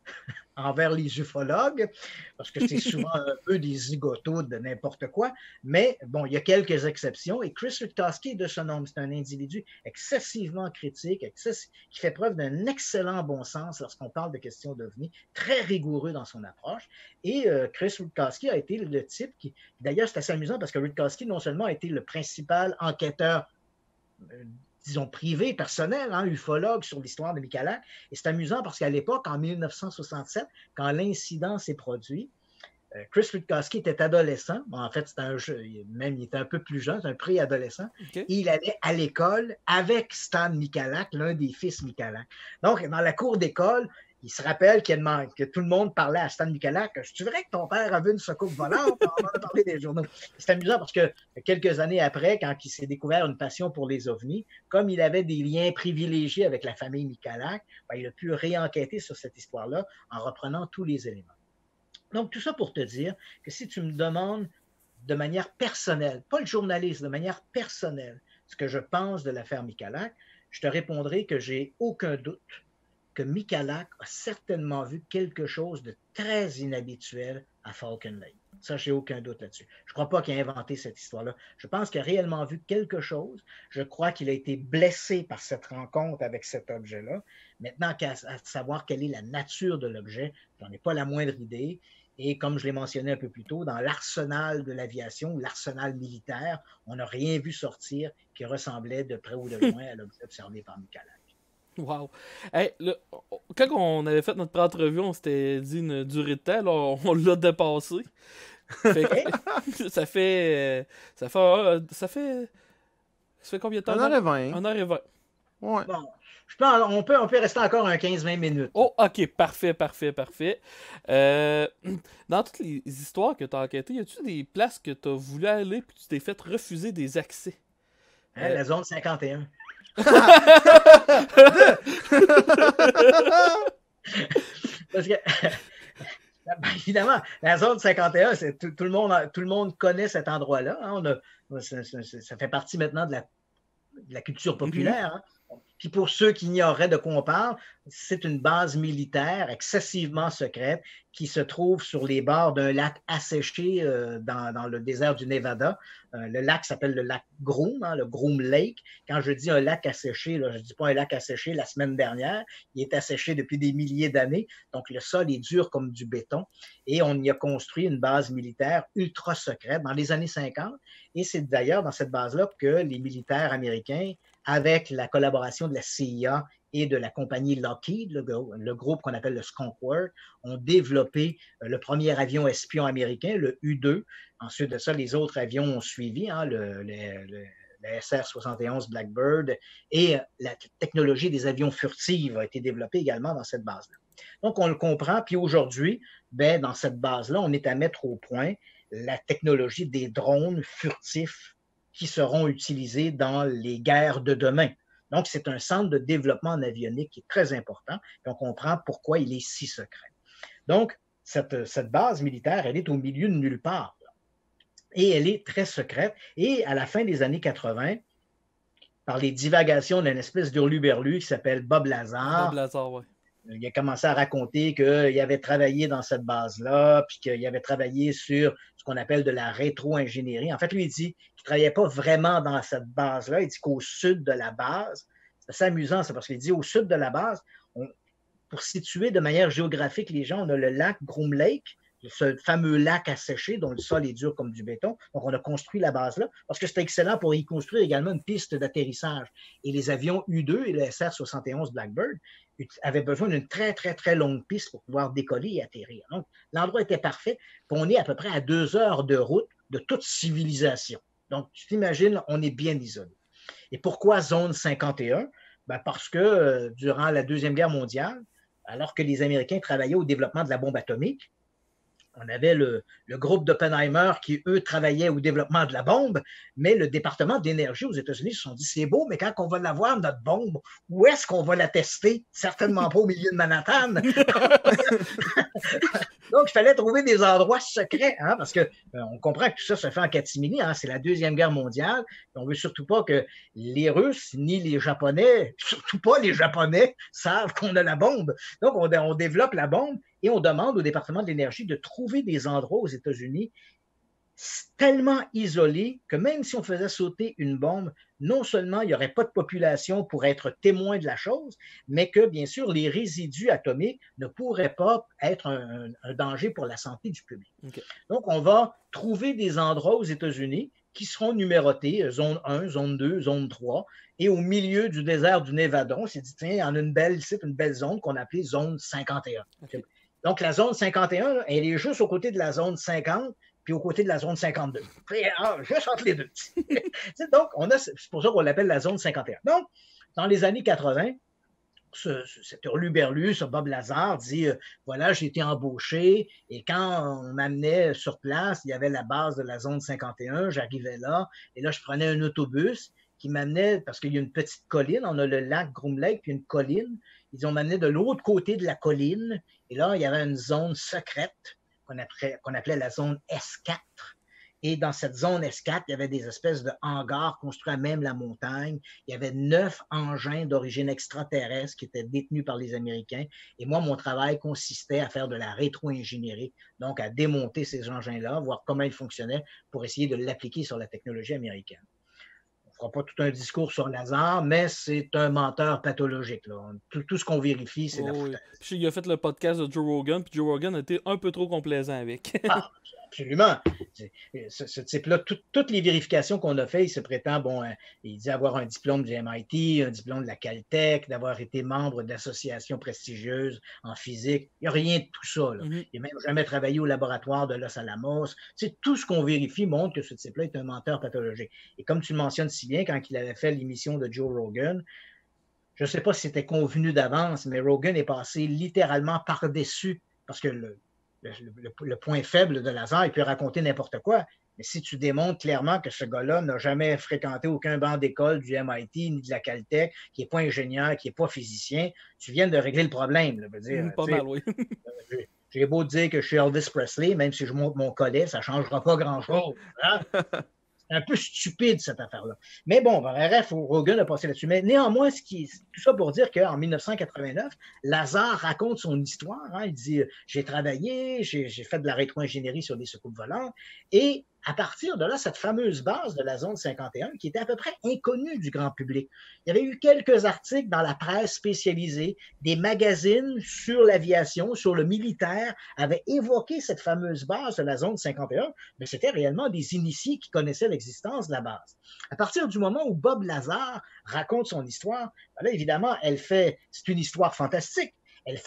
envers les ufologues, parce que c'est souvent un peu des zigotos de n'importe quoi, mais bon, il y a quelques exceptions, et Chris Witkowski, de ce nom, c'est un individu excessivement critique, qui fait preuve d'un excellent bon sens lorsqu'on parle de questions d'OVNI, très rigoureux dans son approche, et Chris Witkowski a été le type qui, d'ailleurs c'est assez amusant parce que Witkowski non seulement a été le principal enquêteur disons, privé, personnel, ufologue sur l'histoire de Michalak. Et c'est amusant parce qu'à l'époque, en 1967, quand l'incident s'est produit, Chris Witkowski était adolescent. Bon, en fait, il était un peu plus jeune, c'est un préadolescent. Okay. Et il allait à l'école avec Stan Michalak, l'un des fils Michalak. Donc, dans la cour d'école, il se rappelle que tout le monde parlait à Stan Michalak. C'est vrai que ton père a vu une soucoupe volante? On en a parlé des journaux. C'est amusant parce que quelques années après, quand il s'est découvert une passion pour les ovnis, comme il avait des liens privilégiés avec la famille Michalak, il a pu réenquêter sur cette histoire-là en reprenant tous les éléments. Donc, tout ça pour te dire que si tu me demandes de manière personnelle, pas le journaliste, de manière personnelle, ce que je pense de l'affaire Michalak, je te répondrai que j'ai aucun doute que Michalak a certainement vu quelque chose de très inhabituel à Falcon Lake. Ça, j'ai aucun doute là-dessus. Je ne crois pas qu'il a inventé cette histoire-là. Je pense qu'il a réellement vu quelque chose. Je crois qu'il a été blessé par cette rencontre avec cet objet-là. Maintenant, à savoir quelle est la nature de l'objet, je n'en ai pas la moindre idée. Et comme je l'ai mentionné un peu plus tôt, dans l'arsenal de l'aviation, l'arsenal militaire, on n'a rien vu sortir qui ressemblait de près ou de loin à l'objet observé par Michalak. Wow. Hey, quand on avait fait notre pré-entrevue, on s'était dit une durée de temps, là, on l'a dépassé. Ça fait combien de temps? 1h20. 1h20. Ouais. Bon, on peut rester encore un 15-20 minutes. Oh, ok, parfait. Dans toutes les histoires que tu as enquêtées, y a-tu des places que tu as voulu aller puis tu t'es fait refuser des accès? La zone 51. Parce que, évidemment, la zone 51, tout le monde connaît cet endroit-là. Ça fait partie maintenant de la culture populaire. Puis pour ceux qui ignoreraient de quoi on parle, c'est une base militaire excessivement secrète qui se trouve sur les bords d'un lac asséché dans le désert du Nevada. Le lac s'appelle le lac Groom, le Groom Lake. Quand je dis un lac asséché, là, je ne dis pas un lac asséché la semaine dernière. Il est asséché depuis des milliers d'années. Donc le sol est dur comme du béton. Et on y a construit une base militaire ultra secrète dans les années 50. Et c'est d'ailleurs dans cette base-là que les militaires américains, avec la collaboration de la CIA et de la compagnie Lockheed, le groupe qu'on appelle le Skunk Works, ont développé le premier avion espion américain, le U-2. Ensuite de ça, les autres avions ont suivi, le SR-71 Blackbird, et la technologie des avions furtifs a été développée également dans cette base-là. Donc, on le comprend. Puis aujourd'hui, dans cette base-là, on est à mettre au point la technologie des drones furtifs qui seront utilisés dans les guerres de demain. Donc, c'est un centre de développement en avionique qui est très important et on comprend pourquoi il est si secret. Donc, cette base militaire, elle est au milieu de nulle part. Et elle est très secrète. Et à la fin des années 80, par les divagations d'une espèce d'hurluberlu qui s'appelle Bob Lazar. Bob Lazar, oui. il a commencé à raconter qu'il avait travaillé dans cette base-là, puis qu'il avait travaillé sur ce qu'on appelle de la rétro-ingénierie. En fait, lui, il dit qu'il ne travaillait pas vraiment dans cette base-là. Il dit qu'au sud de la base, c'est assez amusant, c'est parce qu'il dit au sud de la base, pour situer de manière géographique les gens, on a le lac Groom Lake, ce fameux lac asséché dont le sol est dur comme du béton. Donc, on a construit la base là parce que c'était excellent pour y construire également une piste d'atterrissage. Et les avions U-2 et le SR-71 Blackbird avaient besoin d'une très, très, très longue piste pour pouvoir décoller et atterrir. Donc, l'endroit était parfait. Puis on est à peu près à 2 heures de route de toute civilisation. Donc, tu t'imagines, on est bien isolé. Et pourquoi zone 51? Ben parce que durant la Deuxième Guerre mondiale, alors que les Américains travaillaient au développement de la bombe atomique, on avait le groupe d'Oppenheimer qui, eux, travaillaient au développement de la bombe, mais le département d'énergie aux États-Unis se sont dit, c'est beau, mais quand on va l'avoir, notre bombe, où est-ce qu'on va la tester? Certainement pas au milieu de Manhattan. Donc, il fallait trouver des endroits secrets, hein, parce qu'on comprend que tout ça se fait en catimini, hein, c'est la Deuxième Guerre mondiale, et on veut surtout pas que les Russes, ni les Japonais, surtout pas les Japonais, savent qu'on a la bombe. Donc, on développe la bombe, et on demande au département de l'énergie de trouver des endroits aux États-Unis tellement isolés que même si on faisait sauter une bombe, non seulement il n'y aurait pas de population pour être témoin de la chose, mais que, bien sûr, les résidus atomiques ne pourraient pas être un danger pour la santé du public. Okay. Donc, on va trouver des endroits aux États-Unis qui seront numérotés, zone 1, zone 2, zone 3, et au milieu du désert du Nevada, on s'est dit, tiens, il y en a une belle zone qu'on appelait zone 51. Okay. Donc, la zone 51, elle est juste aux côtés de la zone 50 puis aux côtés de la zone 52. Juste entre les deux. Donc, c'est pour ça qu'on l'appelle la zone 51. Donc, dans les années 80, cet hurluberlu, ce Bob Lazar dit, voilà, j'ai été embauché et quand on m'amenait sur place, il y avait la base de la zone 51, j'arrivais là et là, je prenais un autobus qui m'amenait, parce qu'il y a une petite colline, on a le lac Groom Lake, puis une colline. Ils ont m'amené de l'autre côté de la colline, et là, il y avait une zone secrète qu'on appelait la zone S4. Et dans cette zone S4, il y avait des espèces de hangars construits à même la montagne. Il y avait 9 engins d'origine extraterrestre qui étaient détenus par les Américains. Et moi, mon travail consistait à faire de la rétro-ingénierie, donc à démonter ces engins-là, voir comment ils fonctionnaient pour essayer de l'appliquer sur la technologie américaine. On ne fera pas tout un discours sur Lazare, mais c'est un menteur pathologique. Là. Tout ce qu'on vérifie, c'est la foutaise. Puis il a fait le podcast de Joe Rogan, puis Joe Rogan a été un peu trop complaisant avec. Absolument. Ce type-là, toutes les vérifications qu'on a faites, il se prétend, il dit avoir un diplôme du MIT, un diplôme de la Caltech, d'avoir été membre d'associations prestigieuses en physique. Il n'y a rien de tout ça. Là. Il n'a même jamais travaillé au laboratoire de Los Alamos. Tout ce qu'on vérifie montre que ce type-là est un menteur pathologique. Et comme tu le mentionnes si bien, quand il avait fait l'émission de Joe Rogan, je ne sais pas si c'était convenu d'avance, mais Rogan est passé littéralement par-dessus, parce que le point faible de Lazare, il peut raconter n'importe quoi. Mais si tu démontres clairement que ce gars-là n'a jamais fréquenté aucun banc d'école du MIT ni de la Caltech, qui n'est pas ingénieur, qui n'est pas physicien, tu viens de régler le problème. Là, pas mal, oui. J'ai beau dire que je suis Elvis Presley, même si je monte mon collet, ça ne changera pas grand-chose. Hein? C'est un peu stupide, cette affaire-là. Mais bon, bref, Rogan a passé là-dessus. Mais néanmoins, tout ça pour dire qu'en 1989, Lazare raconte son histoire. Hein. Il dit, j'ai travaillé, j'ai fait de la rétro-ingénierie sur des soucoupes volantes. Et à partir de là, cette fameuse base de la zone 51, qui était à peu près inconnue du grand public. Il y avait eu quelques articles dans la presse spécialisée, des magazines sur l'aviation, sur le militaire, avaient évoqué cette fameuse base de la zone 51, mais c'était réellement des initiés qui connaissaient l'existence de la base. À partir du moment où Bob Lazar raconte son histoire, là, évidemment, c'est une histoire fantastique. Il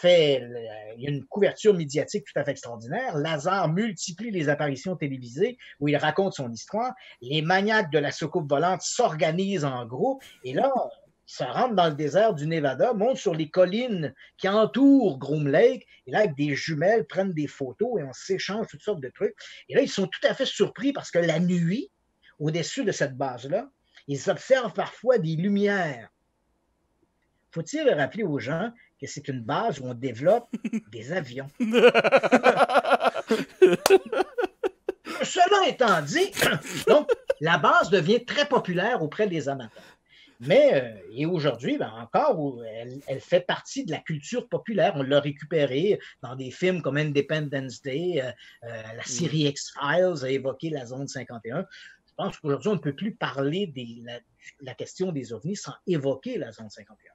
y a une couverture médiatique tout à fait extraordinaire. Lazare multiplie les apparitions télévisées où il raconte son histoire. Les maniaques de la soucoupe volante s'organisent en groupe et là, ils se rendent dans le désert du Nevada, montent sur les collines qui entourent Groom Lake et là, avec des jumelles, prennent des photos et on s'échange toutes sortes de trucs. Et là, ils sont tout à fait surpris parce que la nuit, au-dessus de cette base-là, ils observent parfois des lumières. Faut-il rappeler aux gens que c'est une base où on développe des avions. Cela étant dit, donc, la base devient très populaire auprès des amateurs. Et aujourd'hui, ben encore, elle fait partie de la culture populaire. On l'a récupérée dans des films comme Independence Day, la série X-Files a évoqué la zone 51. Je pense qu'aujourd'hui, on ne peut plus parler de la question des ovnis sans évoquer la zone 51.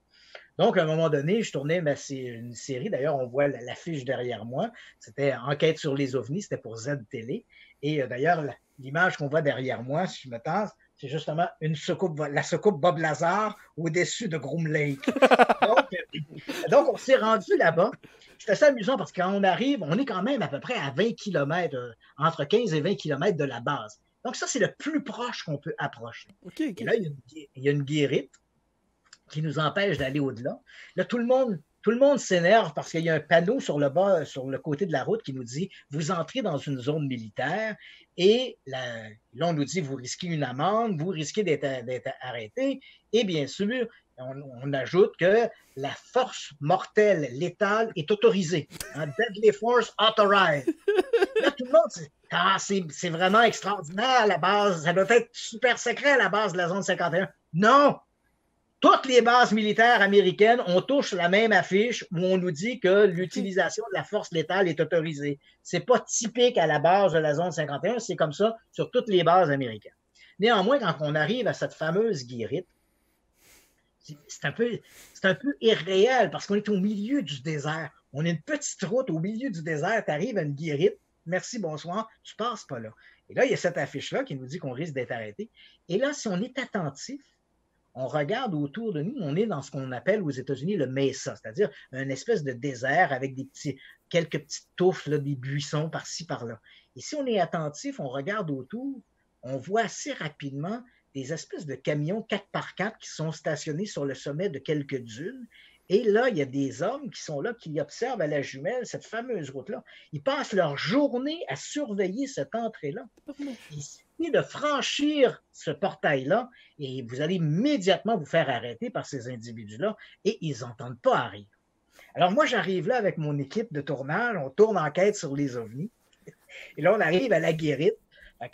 Donc, à un moment donné, je tournais une série. D'ailleurs, on voit l'affiche derrière moi. C'était Enquête sur les ovnis. C'était pour Z-Télé. Et d'ailleurs, l'image qu'on voit derrière moi, si je me tasse, c'est justement la soucoupe Bob Lazar au-dessus de Groom Lake. Donc, on s'est rendu là-bas. C'est assez amusant parce que quand on arrive, on est quand même à peu près à 20 km, entre 15 et 20 km de la base. Donc, ça, c'est le plus proche qu'on peut approcher. Okay. Et là, il y a une guérite qui nous empêche d'aller au-delà. Là, tout le monde s'énerve parce qu'il y a un panneau sur le côté de la route qui nous dit « Vous entrez dans une zone militaire et là, on nous dit « Vous risquez une amende, vous risquez d'être arrêté. » Et bien sûr, on ajoute que la force mortelle létale est autorisée. Deadly force authorized. Là, tout le monde dit c'est vraiment extraordinaire à la base. Ça doit être super secret à la base de la zone 51. Non! Toutes les bases militaires américaines, on touche la même affiche où on nous dit que l'utilisation de la force létale est autorisée. C'est pas typique à la base de la zone 51, c'est comme ça sur toutes les bases américaines. Néanmoins, quand on arrive à cette fameuse guérite, c'est un peu irréel parce qu'on est au milieu du désert. On a une petite route au milieu du désert, tu arrives à une guérite, merci, bonsoir, tu passes pas là. Et là, il y a cette affiche-là qui nous dit qu'on risque d'être arrêté. Et là, si on est attentif, on regarde autour de nous, on est dans ce qu'on appelle aux États-Unis le mesa, c'est-à-dire une espèce de désert avec quelques petites touffes, là, des buissons par-ci, par-là. Et si on est attentif, on regarde autour, on voit assez rapidement des espèces de camions 4x4 qui sont stationnés sur le sommet de quelques dunes. Et là, il y a des hommes qui sont là, qui observent à la jumelle cette fameuse route-là. Ils passent leur journée à surveiller cette entrée-là. Il suffit de franchir ce portail-là et vous allez immédiatement vous faire arrêter par ces individus-là et ils n'entendent pas arriver. Alors moi, j'arrive là avec mon équipe de tournage, on tourne Enquête sur les ovnis. Et là, on arrive à la guérite.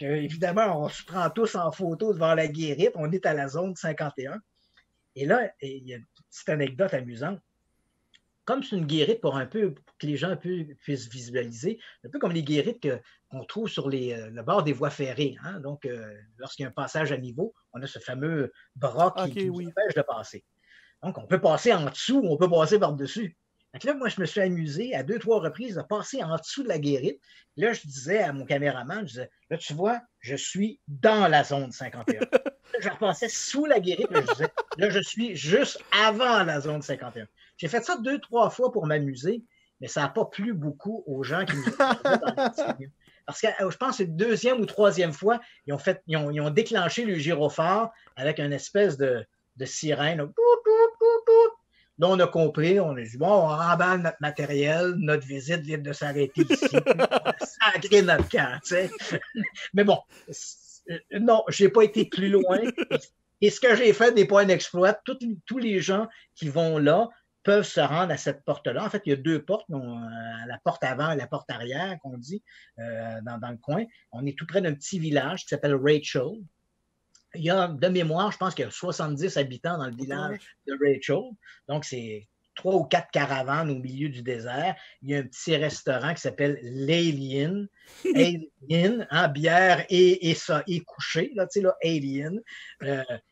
Évidemment, on se prend tous en photo devant la guérite. On est à la zone 51. Et là, il y a une petite anecdote amusante. Comme c'est une guérite pour que les gens puissent visualiser, un peu comme les guérites qu'on trouve sur le bord des voies ferrées. Hein? Donc, lorsqu'il y a un passage à niveau, on a ce fameux bras qui nous empêche de passer. Donc, on peut passer en dessous ou on peut passer par-dessus. Donc là, moi, je me suis amusé à 2-3 reprises à passer en dessous de la guérite. Là, je disais à mon caméraman, je disais, là, tu vois, je suis dans la zone 51. Je repassais sous la guérite, là, je disais, là, je suis juste avant la zone 51. J'ai fait ça 2-3 fois pour m'amuser, mais ça n'a pas plu beaucoup aux gens qui nous ont dans le studio. Parce que je pense que c'est la 2e ou 3e fois, ils ont déclenché le gyrophare avec une espèce de sirène. Là, on a compris, on a dit, bon, on remballe notre matériel, notre visite vient de s'arrêter ici, on a sacré notre camp, tu sais. Mais bon, non, je n'ai pas été plus loin. Et ce que j'ai fait n'est pas un exploit. Tous les gens qui vont là peuvent se rendre à cette porte-là. En fait, il y a 2 portes, la porte avant et la porte arrière, qu'on dit, dans le coin. On est tout près d'un petit village qui s'appelle Rachel. Il y a, de mémoire, je pense qu'il y a 70 habitants dans le village de Rachel. Donc, c'est 3 ou 4 caravanes au milieu du désert. Il y a un petit restaurant qui s'appelle l'Alien. Alien, hein, bière et couché, là, tu sais, là, Alien.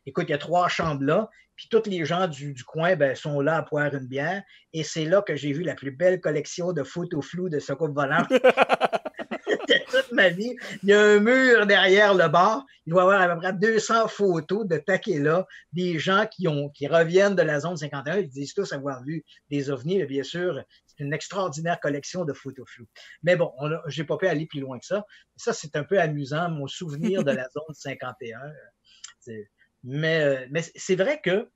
Écoute, il y a 3 chambres là. Puis tous les gens du coin sont là à boire une bière. Et c'est là que j'ai vu la plus belle collection de photos floues de soucoupes volantes de toute ma vie. Il y a un mur derrière le bar. Il doit y avoir à peu près 200 photos de Takela, des gens qui reviennent de la zone 51. Ils disent tous avoir vu des ovnis. Mais bien sûr, c'est une extraordinaire collection de photos floues. Mais bon, je n'ai pas pu aller plus loin que ça. Ça, c'est un peu amusant, mon souvenir de la zone 51. Mais c'est vrai que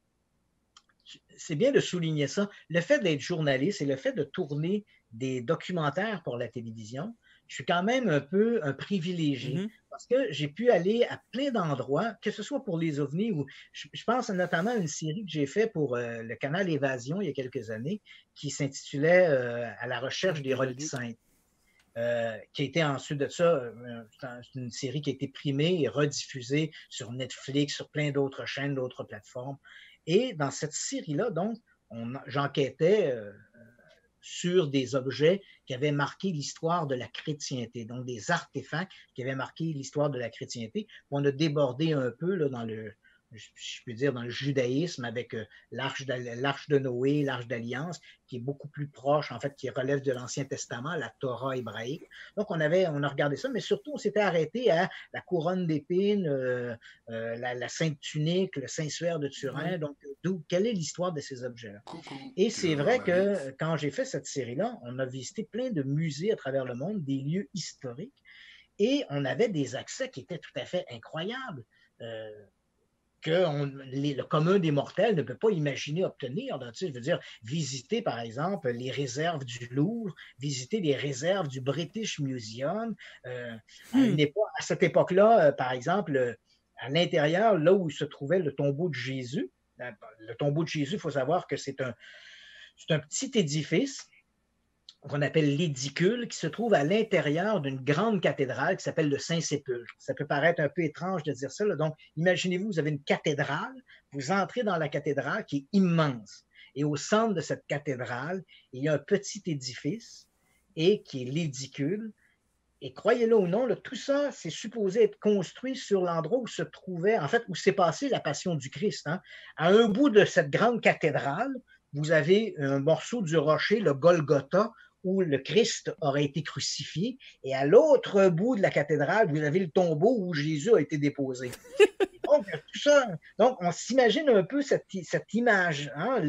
c'est bien de souligner ça. Le fait d'être journaliste et le fait de tourner des documentaires pour la télévision, je suis quand même un peu un privilégié parce que j'ai pu aller à plein d'endroits, que ce soit pour les ovnis ou je pense notamment à une série que j'ai faite pour le canal Évasion il y a quelques années qui s'intitulait À la recherche des reliques saintes. qui a été ensuite de ça, c'est une série qui a été primée et rediffusée sur Netflix, sur plein d'autres chaînes, d'autres plateformes. Et dans cette série-là, donc, j'enquêtais sur des objets qui avaient marqué l'histoire de la chrétienté, donc des artefacts qui avaient marqué l'histoire de la chrétienté. On a débordé un peu là, dans le, je peux dire, dans le judaïsme avec l'arche de Noé, l'arche d'Alliance, qui est beaucoup plus proche, en fait, qui relève de l'Ancien Testament, la Torah hébraïque. Donc, on a regardé ça, mais surtout, on s'était arrêté à la couronne d'épines, la Sainte Tunique, le Saint-Suaire de Turin. Donc, quelle est l'histoire de ces objets-là? Et c'est vrai que quand j'ai fait cette série-là, on a visité plein de musées à travers le monde, des lieux historiques, et on avait des accès qui étaient tout à fait incroyables. Que le commun des mortels ne peut pas imaginer obtenir. Là, je veux dire, visiter, par exemple, les réserves du Louvre, visiter les réserves du British Museum. À cette époque-là, par exemple, à l'intérieur, là où se trouvait le tombeau de Jésus, le tombeau de Jésus, il faut savoir que c'est un petit édifice qu'on appelle l'édicule, qui se trouve à l'intérieur d'une grande cathédrale qui s'appelle le Saint-Sépulcre. Ça peut paraître un peu étrange de dire ça. Là. Donc, imaginez-vous, vous avez une cathédrale, vous entrez dans la cathédrale qui est immense. Et au centre de cette cathédrale, il y a un petit édifice, et qui est l'édicule. Et croyez-le ou non, là, tout ça, c'est supposé être construit sur l'endroit où se trouvait, en fait, où s'est passée la Passion du Christ. Hein. À un bout de cette grande cathédrale, vous avez un morceau du rocher, le Golgotha, où le Christ aurait été crucifié, et à l'autre bout de la cathédrale, vous avez le tombeau où Jésus a été déposé. Donc, tout ça, donc on s'imagine un peu cette image. Hein,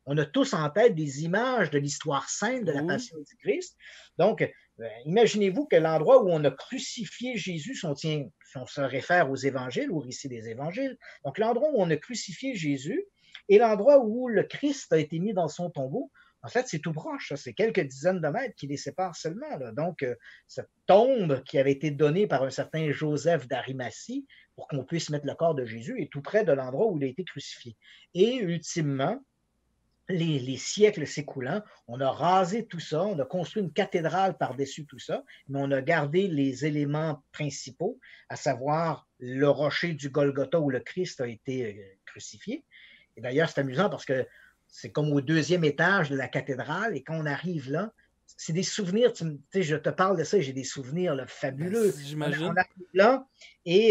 on a tous en tête des images de l'histoire sainte de la Passion du Christ. Donc, imaginez-vous que l'endroit où on a crucifié Jésus, si on se réfère aux évangiles, au récit des évangiles, donc l'endroit où on a crucifié Jésus et l'endroit où le Christ a été mis dans son tombeau, en fait, c'est tout proche, c'est quelques dizaines de mètres qui les séparent seulement. Là. Donc, cette tombe qui avait été donnée par un certain Joseph d'Arimathie pour qu'on puisse mettre le corps de Jésus est tout près de l'endroit où il a été crucifié. Et ultimement, les siècles s'écoulant, on a rasé tout ça, on a construit une cathédrale par-dessus tout ça, mais on a gardé les éléments principaux, à savoir le rocher du Golgotha où le Christ a été crucifié. Et d'ailleurs, c'est amusant parce que c'est comme au deuxième étage de la cathédrale, et quand on arrive là, c'est des souvenirs, tu sais, je te parle de ça, j'ai des souvenirs là, fabuleux. J'imagine. On arrive là, et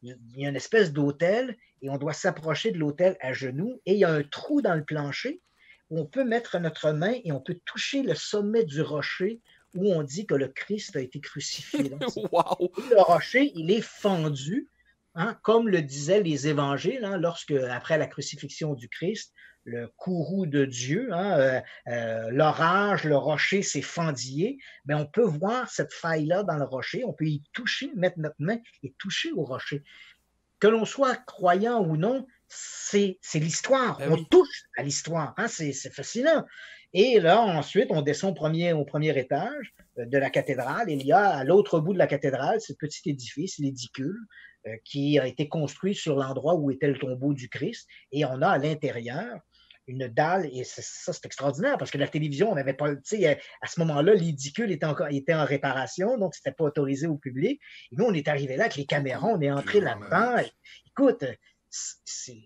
il y a une espèce d'autel, et on doit s'approcher de l'autel à genoux, et il y a un trou dans le plancher où on peut mettre notre main et on peut toucher le sommet du rocher où on dit que le Christ a été crucifié. Wow. Et le rocher, il est fendu, hein, comme le disaient les évangiles, hein, lorsque, après la crucifixion du Christ, le courroux de Dieu, hein, l'orage, le rocher s'est fendillé, mais on peut voir cette faille-là dans le rocher, on peut y toucher, mettre notre main et toucher au rocher. Que l'on soit croyant ou non, c'est l'histoire. On touche à l'histoire. Hein, c'est fascinant. Et là, ensuite, on descend au premier étage de la cathédrale. Il y a à l'autre bout de la cathédrale ce petit édifice, l'édicule, qui a été construit sur l'endroit où était le tombeau du Christ. Et on a à l'intérieur une dalle, et ça, c'est extraordinaire, parce que la télévision, on n'avait pas, tu sais, à ce moment-là, l'édicule était en réparation, donc c'était pas autorisé au public. Et nous, on est arrivé là avec les caméras, on est entré là-dedans. Écoute, c'est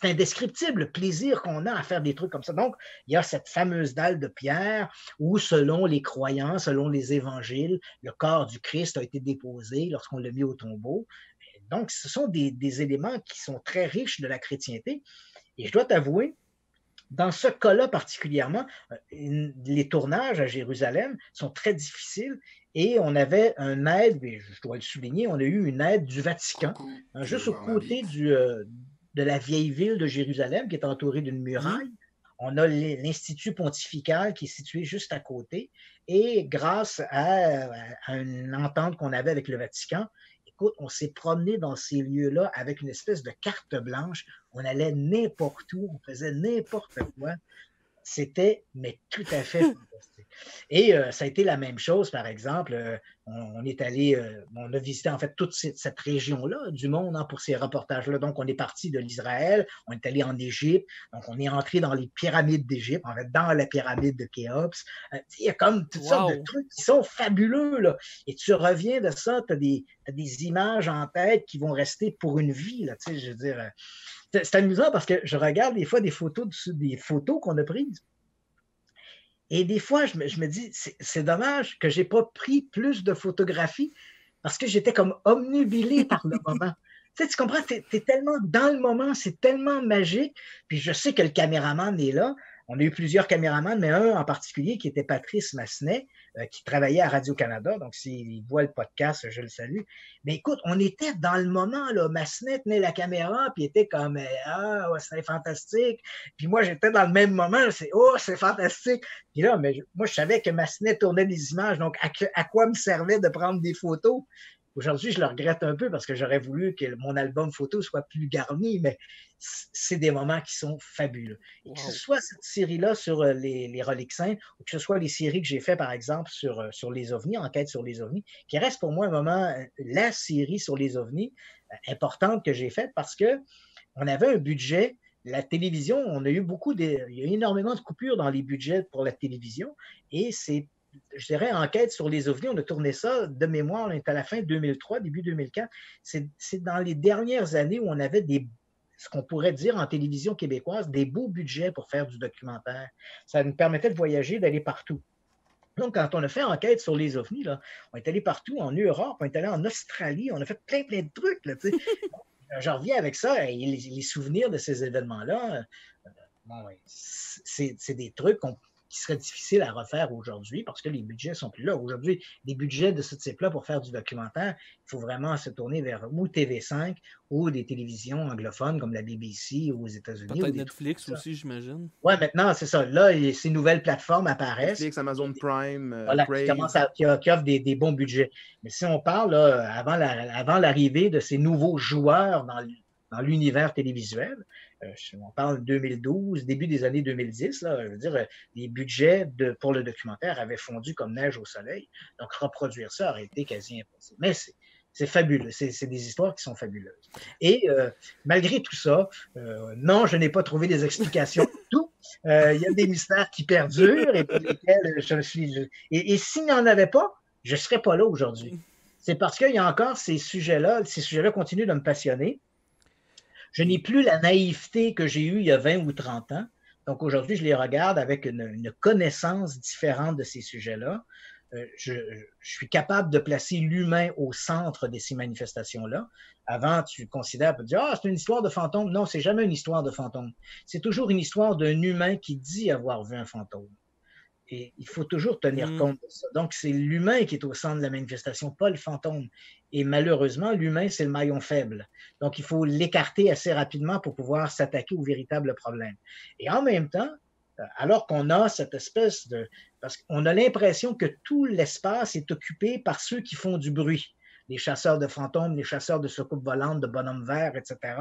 indescriptible le plaisir qu'on a à faire des trucs comme ça. Donc, il y a cette fameuse dalle de pierre où, selon les croyants, selon les évangiles, le corps du Christ a été déposé lorsqu'on l'a mis au tombeau. Donc, ce sont des éléments qui sont très riches de la chrétienté. Et je dois t'avouer, dans ce cas-là particulièrement, les tournages à Jérusalem sont très difficiles et on avait une aide, et je dois le souligner, on a eu une aide du Vatican, juste au côté de la vieille ville de Jérusalem qui est entourée d'une muraille. On a l'Institut pontifical qui est situé juste à côté et grâce à une entente qu'on avait avec le Vatican, écoute, on s'est promené dans ces lieux-là avec une espèce de carte blanche. On allait n'importe où, on faisait n'importe quoi. C'était, mais tout à fait fantastique. Et ça a été la même chose, par exemple, on est allé, on a visité en fait toute cette région-là du monde pour ces reportages-là. Donc, on est parti de l'Israël, on est allé en Égypte, donc on est entré dans les pyramides d'Égypte, en fait, dans la pyramide de Khéops. Il y a comme toutes sortes de trucs qui sont fabuleux, là. Et tu reviens de ça, tu as des images en tête qui vont rester pour une vie, là, tu sais, je veux dire. C'est amusant parce que je regarde des fois des photos qu'on a prises. Et des fois, je me dis, c'est dommage que je n'ai pas pris plus de photographies parce que j'étais comme omnubilé par le moment. Tu comprends, tu es tellement dans le moment, c'est tellement magique. Puis je sais que le caméraman est là. On a eu plusieurs caméramans, mais un en particulier qui était Patrice Massenet, qui travaillait à Radio-Canada. Donc, s'il voit le podcast, je le salue. Mais écoute, on était dans le moment, là. Massenet tenait la caméra, puis était comme « Ah, ouais, c'est fantastique ». Puis moi, j'étais dans le même moment, c'est « Oh, c'est fantastique ». Puis là, moi, je savais que Massenet tournait des images, donc à quoi me servait de prendre des photos? Aujourd'hui, je le regrette un peu parce que j'aurais voulu que mon album photo soit plus garni, mais c'est des moments qui sont fabuleux. Wow. Que ce soit cette série-là sur les Rolixins ou que ce soit les séries que j'ai fait, par exemple, sur les ovnis, Enquête sur les ovnis, qui reste pour moi un moment, la série sur les ovnis importante que j'ai faite parce qu'on avait un budget. La télévision, il y a eu énormément de coupures dans les budgets pour la télévision et je dirais, Enquête sur les ovnis, on a tourné ça de mémoire, on est à la fin 2003, début 2004. C'est dans les dernières années où on avait ce qu'on pourrait dire en télévision québécoise, des beaux budgets pour faire du documentaire. Ça nous permettait de voyager, d'aller partout. Donc, quand on a fait Enquête sur les ovnis, là, on est allé partout, en Europe, on est allé en Australie, on a fait plein de trucs. Là, je reviens avec ça, et les souvenirs de ces événements-là, c'est des trucs qui serait difficile à refaire aujourd'hui parce que les budgets sont plus là. Aujourd'hui, des budgets de ce type-là pour faire du documentaire, il faut vraiment se tourner vers ou TV5 ou des télévisions anglophones comme la BBC aux États-Unis. Peut-être Netflix aussi, j'imagine. Oui, maintenant, c'est ça. Là, ces nouvelles plateformes apparaissent. Netflix, Amazon Prime, voilà, qui offrent des bons budgets. Mais si on parle là, avant l'arrivée de ces nouveaux joueurs dans l'univers télévisuel, on parle de 2012, début des années 2010, là, je veux dire, les budgets pour le documentaire avaient fondu comme neige au soleil. Donc, reproduire ça aurait été quasi impossible. Mais c'est fabuleux. C'est des histoires qui sont fabuleuses. Et malgré tout ça, non, je n'ai pas trouvé des explications pour tout. Il y a des mystères qui perdurent et pour lesquels je suis... Et s'il n'y en avait pas, je ne serais pas là aujourd'hui. C'est parce qu'il y a encore ces sujets-là continuent de me passionner. Je n'ai plus la naïveté que j'ai eue il y a 20 ou 30 ans. Donc aujourd'hui, je les regarde avec une connaissance différente de ces sujets-là. Je suis capable de placer l'humain au centre de ces manifestations-là. Avant, tu considères, tu dis, c'est une histoire de fantôme. Non, c'est jamais une histoire de fantôme. C'est toujours une histoire d'un humain qui dit avoir vu un fantôme. Et il faut toujours tenir compte de ça. Donc, c'est l'humain qui est au centre de la manifestation, pas le fantôme. Et malheureusement, l'humain, c'est le maillon faible. Donc, il faut l'écarter assez rapidement pour pouvoir s'attaquer au véritable problème. Et en même temps, alors qu'on a cette espèce de... Parce qu'on a l'impression que tout l'espace est occupé par ceux qui font du bruit. Les chasseurs de fantômes, les chasseurs de soucoupes volantes, de bonhommes verts, etc.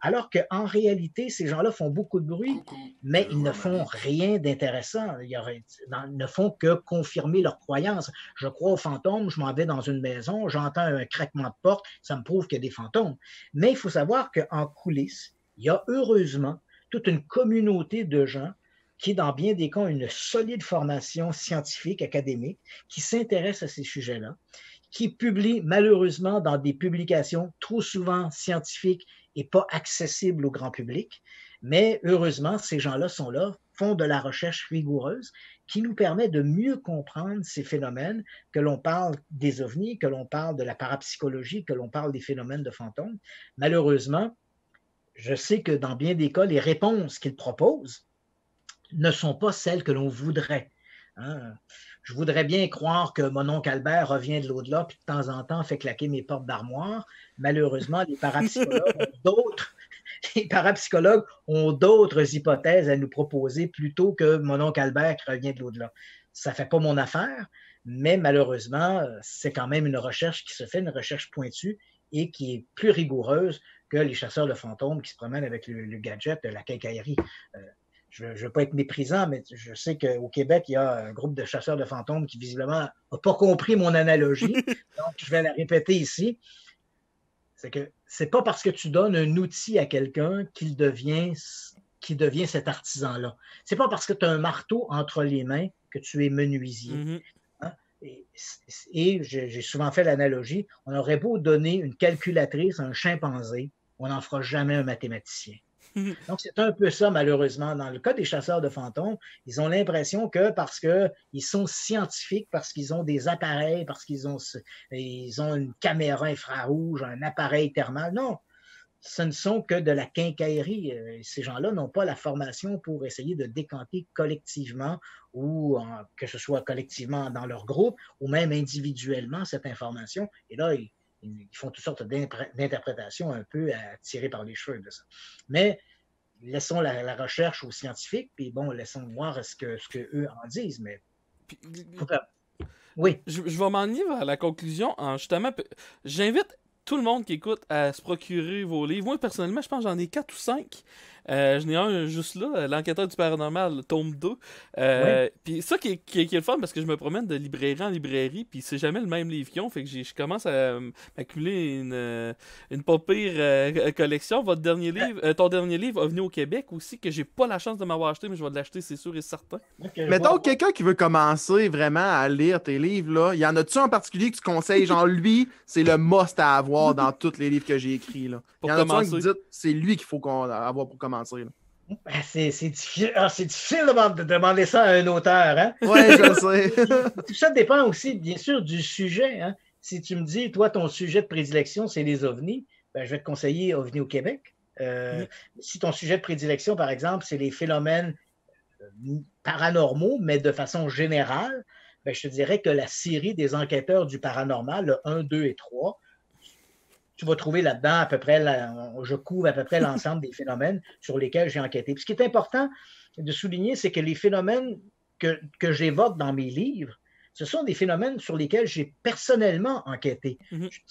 Alors qu'en réalité, ces gens-là font beaucoup de bruit, mais ils ne font rien d'intéressant. Ils ne font que confirmer leur croyance. Je crois aux fantômes, je m'en vais dans une maison, j'entends un craquement de porte, ça me prouve qu'il y a des fantômes. Mais il faut savoir qu'en coulisses, il y a heureusement toute une communauté de gens qui, dans bien des cas, ont une solide formation scientifique, académique, qui s'intéressent à ces sujets-là, qui publient malheureusement dans des publications trop souvent scientifiques et pas accessibles au grand public. Mais heureusement, ces gens-là sont là, font de la recherche rigoureuse qui nous permet de mieux comprendre ces phénomènes, que l'on parle des ovnis, que l'on parle de la parapsychologie, que l'on parle des phénomènes de fantômes. Malheureusement, je sais que dans bien des cas, les réponses qu'ils proposent ne sont pas celles que l'on voudrait. Je voudrais bien croire que mon oncle Albert revient de l'au-delà puis de temps en temps fait claquer mes portes d'armoire. Malheureusement, les parapsychologues ont d'autres hypothèses à nous proposer plutôt que mon oncle Albert qui revient de l'au-delà. Ça ne fait pas mon affaire, mais malheureusement, c'est quand même une recherche qui se fait, une recherche pointue et qui est plus rigoureuse que les chasseurs de fantômes qui se promènent avec le gadget de la quincaillerie. je veux pas être méprisant, mais je sais qu'au Québec, il y a un groupe de chasseurs de fantômes qui visiblement n'a pas compris mon analogie. Donc, je vais la répéter ici. C'est que c'est pas parce que tu donnes un outil à quelqu'un qu'il devient cet artisan-là. C'est pas parce que tu as un marteau entre les mains que tu es menuisier. Mhm. Hein? Et j'ai souvent fait l'analogie, on aurait beau donner une calculatrice à un chimpanzé, on n'en fera jamais un mathématicien. Donc, c'est un peu ça, malheureusement. Dans le cas des chasseurs de fantômes, ils ont l'impression que parce qu'ils sont scientifiques, parce qu'ils ont des appareils, parce qu'ils ont une caméra infrarouge, un appareil thermal. Non, ce ne sont que de la quincaillerie. Ces gens-là n'ont pas la formation pour essayer de décanter collectivement ou que ce soit collectivement dans leur groupe ou même individuellement cette information. Et là, ils font toutes sortes d'interprétations un peu à tirer par les cheveux de ça. Mais laissons la recherche aux scientifiques, puis bon, laissons voir ce que eux en disent. Mais Puis, oui. je vais m'en aller vers la conclusion en justement. J'invite tout le monde qui écoute à se procurer vos livres. Moi, personnellement, je pense que j'en ai 4 ou 5. J'en ai un juste là, L'Enquêteur du Paranormal, tome 2. Puis ça qui est le fun, parce que je me promène de librairie en librairie, puis c'est jamais le même livre qu'ils ont, fait que je commence à m'accumuler une pas pire collection. Ton dernier livre, OVNI au Québec aussi, que j'ai pas la chance de m'avoir acheté, mais je vais l'acheter, c'est sûr et certain. Mettons, quelqu'un qui veut commencer vraiment à lire tes livres, là, y en a-tu en particulier que tu conseilles? Genre, lui, c'est le must à avoir dans tous les livres que j'ai écrits. Là. Pour y en a-tu un commencer. qui dit c'est lui qu'il faut avoir pour commencer? Là. C'est difficile, de demander ça à un auteur. Hein? Oui, je sais. Tout ça dépend aussi, bien sûr, du sujet. Hein? Si tu me dis, toi, ton sujet de prédilection, c'est les ovnis, ben, je vais te conseiller OVNI au Québec. Si ton sujet de prédilection, par exemple, c'est les phénomènes paranormaux, mais de façon générale, ben, je te dirais que la série des enquêteurs du paranormal, le 1, 2 et 3, tu vas trouver là-dedans à peu près, je couvre à peu près l'ensemble des phénomènes sur lesquels j'ai enquêté. Puis ce qui est important de souligner, c'est que les phénomènes que j'évoque dans mes livres, ce sont des phénomènes sur lesquels j'ai personnellement enquêté.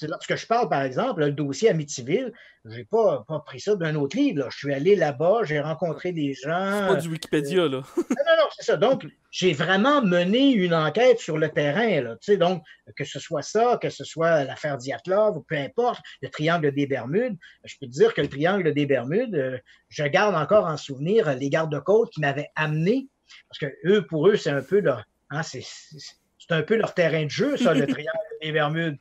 Lorsque je parle, par exemple, le dossier Amityville, je n'ai pas pris ça d'un autre livre. Là. Je suis allé là-bas, j'ai rencontré des gens. C'est pas du Wikipédia, là. Non, c'est ça. Donc, j'ai vraiment mené une enquête sur le terrain. Là. Donc, que ce soit ça, que ce soit l'affaire Dyatlov, ou peu importe, le triangle des Bermudes, je peux te dire que le triangle des Bermudes, je garde encore en souvenir les gardes-côtes qui m'avaient amené, parce que pour eux, c'est un peu leur... Hein, c'est un peu leur terrain de jeu, ça, le triangle des Bermudes.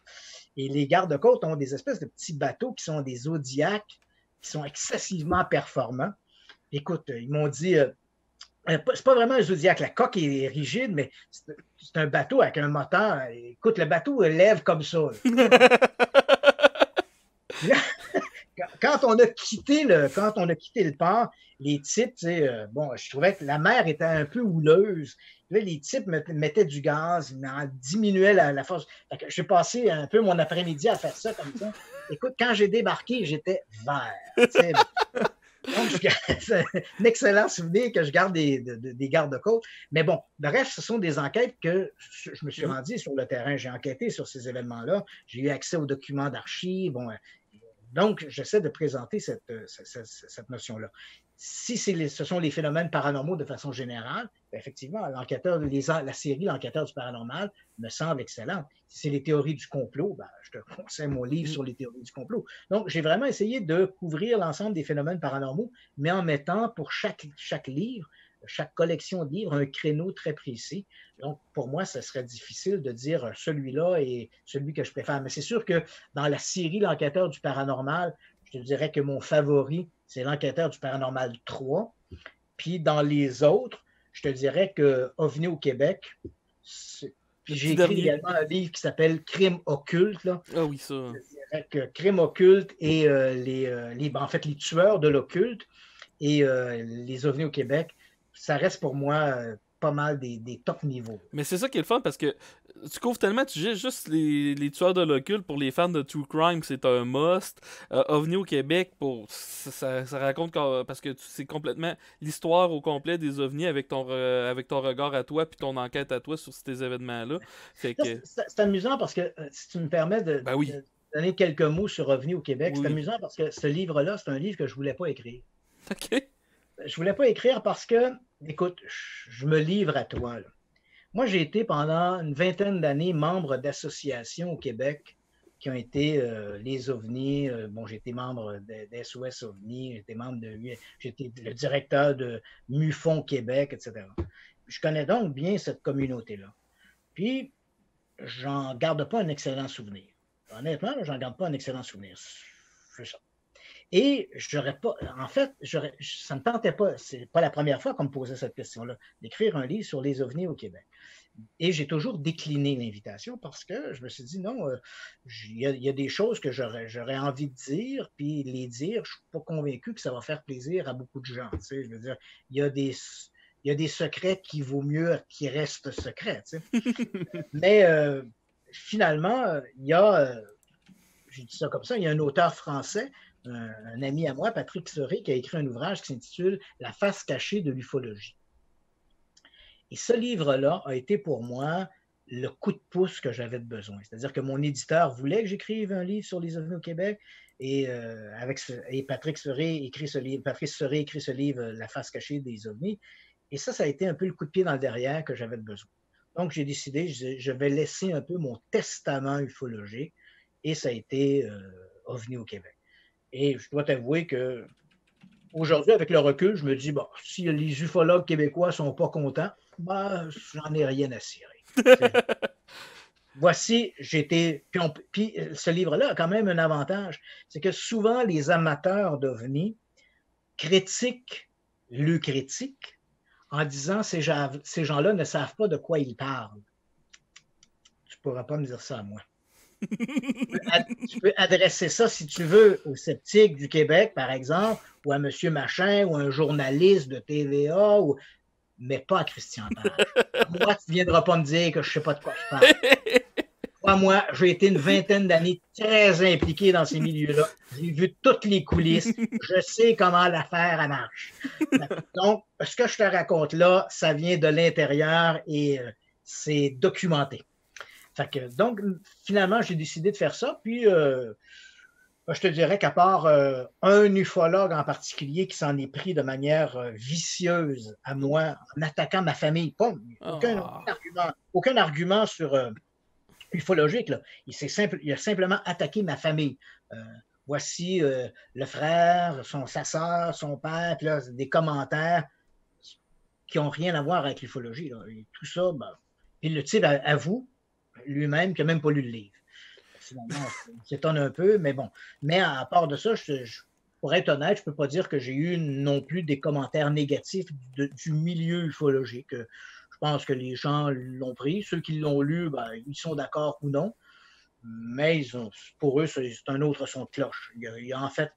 Et les gardes-côtes ont des espèces de petits bateaux qui sont des Zodiacs, qui sont excessivement performants. Écoute, ils m'ont dit, c'est pas vraiment un Zodiac, la coque est rigide, mais c'est un bateau avec un moteur. Écoute, le bateau lève comme ça. Quand on a quitté le port, les types, je trouvais que la mer était un peu houleuse. Là, les types mettaient du gaz, ils diminuaient la force. J'ai passé un peu mon après-midi à faire ça comme ça. Écoute, quand j'ai débarqué, j'étais vert. Donc, c'est un excellent souvenir que je garde des gardes-côtes. Mais bon, bref, ce sont des enquêtes que je me suis rendu sur le terrain. J'ai enquêté sur ces événements-là. J'ai eu accès aux documents d'archives. Bon, donc, j'essaie de présenter cette notion-là. Si ce sont les phénomènes paranormaux de façon générale, bien, effectivement, la série L'Enquêteur du Paranormal me semble excellente. Si c'est les théories du complot, ben, je te conseille mon livre sur les théories du complot. Donc, j'ai vraiment essayé de couvrir l'ensemble des phénomènes paranormaux, mais en mettant pour chaque livre, chaque collection de livres, un créneau très précis. Donc, pour moi, ce serait difficile de dire celui-là est celui que je préfère. Mais c'est sûr que dans la série L'Enquêteur du Paranormal, je te dirais que mon favori, c'est L'Enquêteur du Paranormal 3. Puis dans les autres, je te dirais que OVNI au Québec, puis j'ai écrit également un livre qui s'appelle Crime occulte. Là. Ah oui, ça. Je dirais que Crime occulte et en fait, les tueurs de l'occulte et les OVNI au Québec, ça reste pour moi pas mal des top niveaux. Mais c'est ça qui est le fun, parce que tu couvres tellement, tu dis juste les tueurs de l'occulte pour les fans de True Crime, c'est un must. OVNI au Québec, ça raconte parce que c'est complètement l'histoire au complet des ovnis avec ton regard à toi puis ton enquête à toi sur ces événements-là. C'est amusant parce que, si tu me permets de donner quelques mots sur OVNI au Québec, c'est amusant parce que ce livre-là, c'est un livre que je voulais pas écrire. OK. je voulais pas écrire parce que, écoute, je me livre à toi, là. Moi, j'ai été pendant une vingtaine d'années membre d'associations au Québec qui ont été les OVNI. Bon, j'ai été membre d'SOS OVNI, j'étais le directeur de MUFON Québec, etc. Je connais donc bien cette communauté-là. Puis, j'en garde pas un excellent souvenir. Honnêtement, j'en garde pas un excellent souvenir. C'est ça. Et j'aurais pas, en fait, ça ne me tentait pas, c'est pas la première fois qu'on me posait cette question-là, d'écrire un livre sur les OVNI au Québec. Et j'ai toujours décliné l'invitation parce que je me suis dit non, il y a des choses que j'aurais envie de dire, puis les dire, je ne suis pas convaincu que ça va faire plaisir à beaucoup de gens. Tu sais, je veux dire, il y a des secrets qui vaut mieux qu'ils restent secrets. Tu sais. Mais finalement, j'ai dit ça comme ça, il y a un auteur français, un ami à moi, Patrick Serré, qui a écrit un ouvrage qui s'intitule « La face cachée de l'ufologie ». Et ce livre-là a été pour moi le coup de pouce que j'avais besoin. C'est-à-dire que mon éditeur voulait que j'écrive un livre sur les OVNI au Québec et Patrick Serré écrit ce livre, La face cachée des OVNI. Et ça a été un peu le coup de pied dans le derrière que j'avais besoin. Donc, j'ai décidé, je vais laisser un peu mon testament ufologique et ça a été OVNI au Québec. Et je dois t'avouer que aujourd'hui, avec le recul, je me dis, bon, si les ufologues québécois ne sont pas contents, ben, j'en ai rien à cirer. Voici, Puis ce livre-là a quand même un avantage, c'est que souvent les amateurs d'OVNI critiquent le critique en disant ces gens-là ne savent pas de quoi ils parlent. Tu ne pourras pas me dire ça à moi. Tu peux adresser ça, si tu veux, aux sceptiques du Québec, par exemple, ou à M. Machin, ou à un journaliste de TVA, mais pas à Christian Page. Moi, tu ne viendras pas me dire que je ne sais pas de quoi je parle. Moi, j'ai été une vingtaine d'années très impliqué dans ces milieux-là. J'ai vu toutes les coulisses. Je sais comment l'affaire marche. Donc, ce que je te raconte là, ça vient de l'intérieur et c'est documenté. Donc, finalement, j'ai décidé de faire ça. Puis, je te dirais qu'à part un ufologue en particulier qui s'en est pris de manière vicieuse à moi, en attaquant ma famille, aucun argument sur ufologique. Là. Il a simplement attaqué ma famille. Voici le frère, sa soeur, son père, puis là, des commentaires qui n'ont rien à voir avec l'ufologie. Là. Et tout ça, ben, puis le type avoue lui-même qui n'a même pas lu le livre. Finalement, on s'étonne un peu, mais bon. Mais à part de ça, pour être honnête, je ne peux pas dire que j'ai eu non plus des commentaires négatifs du milieu ufologique. Je pense que les gens l'ont pris. Ceux qui l'ont lu, ben, ils sont d'accord ou non. Mais pour eux, c'est un autre son de cloche. En fait,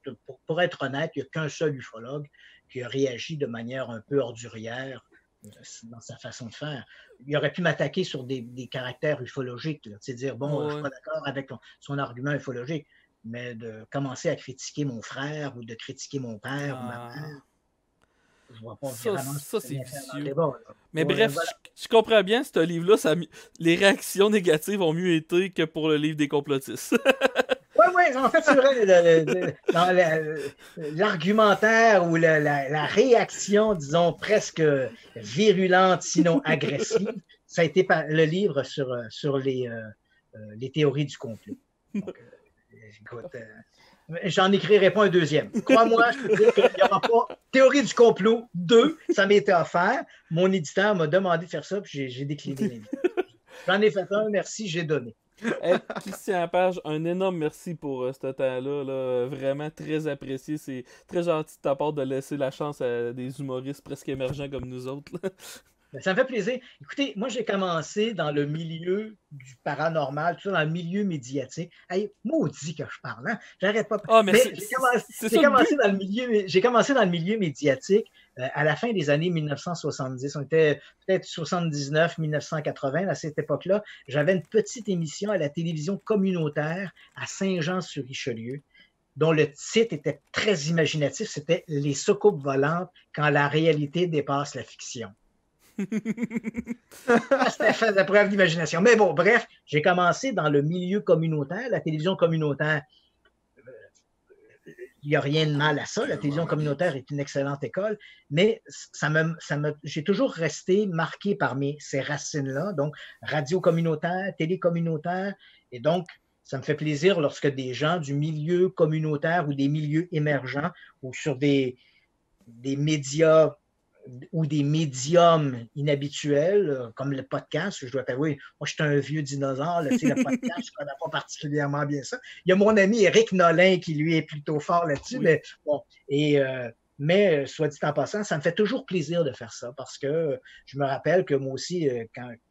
pour être honnête, il n'y a qu'un seul ufologue qui a réagi de manière un peu ordurière dans sa façon de faire. Il aurait pu m'attaquer sur des caractères ufologiques, c'est dire, bon, je ne suis pas d'accord avec son argument ufologique, mais de commencer à critiquer mon frère ou de critiquer mon père ou ma mère, je vois pas vraiment ça c'est vicieux. Débat, mais bref, voilà. Je comprends bien, ce livre-là, les réactions négatives ont mieux été que pour le livre des complotistes. Oui, en fait, c'est vrai, l'argumentaire ou la réaction, disons, presque virulente, sinon agressive, ça a été le livre sur les théories du complot. Donc, écoute, j'en écrirai pas un deuxième. Crois-moi, je peux dire qu'il n'y aura pas théorie du complot 2, ça m'était offert. Mon éditeur m'a demandé de faire ça, puis j'ai décliné l'invitation. J'en ai fait un, merci, j'ai donné. Hey, Christian Page, un énorme merci pour ce temps-là. Là. Vraiment très apprécié. C'est très gentil de ta part de laisser la chance à des humoristes presque émergents comme nous autres. Là. Ça me fait plaisir. Écoutez, moi, j'ai commencé dans le milieu du paranormal, tout ça, dans le milieu médiatique. Hey, maudit que je parle, hein? J'arrête pas. Oh, mais j'ai commencé dans le milieu médiatique à la fin des années 1970. On était peut-être 79, 1980, à cette époque-là. J'avais une petite émission à la télévision communautaire à Saint-Jean-sur-Richelieu, dont le titre était très imaginatif. C'était « Les soucoupes volantes quand la réalité dépasse la fiction ». C'était fait de preuve d'imagination. Mais bon, bref, j'ai commencé dans le milieu communautaire, la télévision communautaire. il n'y a rien de mal à ça. La télévision communautaire est une excellente école, mais j'ai toujours resté marqué par ces racines-là, donc radio communautaire, télé communautaire, et donc ça me fait plaisir lorsque des gens du milieu communautaire ou des milieux émergents ou sur des médias ou des médiums inhabituels, comme le podcast, je dois t'avouer, moi je suis un vieux dinosaure, là, le podcast, je ne connais pas particulièrement bien ça. Il y a mon ami Éric Nolin qui lui est plutôt fort là-dessus, mais bon, mais soit dit en passant, ça me fait toujours plaisir de faire ça parce que je me rappelle que moi aussi,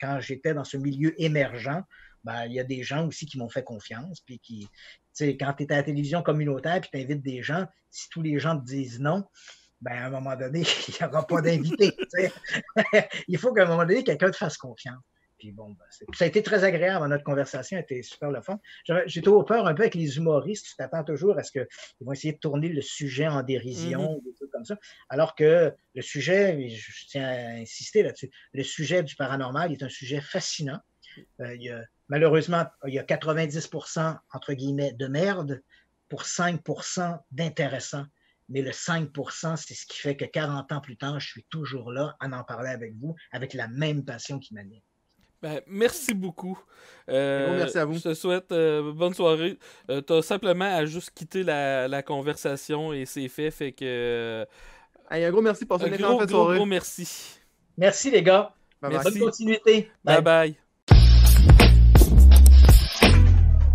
quand j'étais dans ce milieu émergent, ben, il y a des gens aussi qui m'ont fait confiance, puis qui, tu sais, quand tu es à la télévision communautaire, puis tu invites des gens, si tous les gens te disent non, ben, à un moment donné, il n'y aura pas d'invité. Il faut qu'à un moment donné, quelqu'un te fasse confiance. Puis bon, ben, ça a été très agréable. Notre conversation a été super le fun. J'ai toujours peur un peu avec les humoristes. Tu t'attends toujours à ce qu'ils vont essayer de tourner le sujet en dérision ou des trucs comme ça. Alors que le sujet, je tiens à insister là-dessus, le sujet du paranormal est un sujet fascinant. Malheureusement, il y a 90% entre guillemets de merde pour 5% d'intéressant. Mais le 5%, c'est ce qui fait que 40 ans plus tard, je suis toujours là à en parler avec vous, avec la même passion qui m'anime. Ben, merci beaucoup. Merci à vous. Je te souhaite bonne soirée. Tu as simplement à juste quitter la conversation et c'est fait que... un gros merci pour cette gros merci. Merci les gars. Bye bye. Bonne continuité. Bye bye.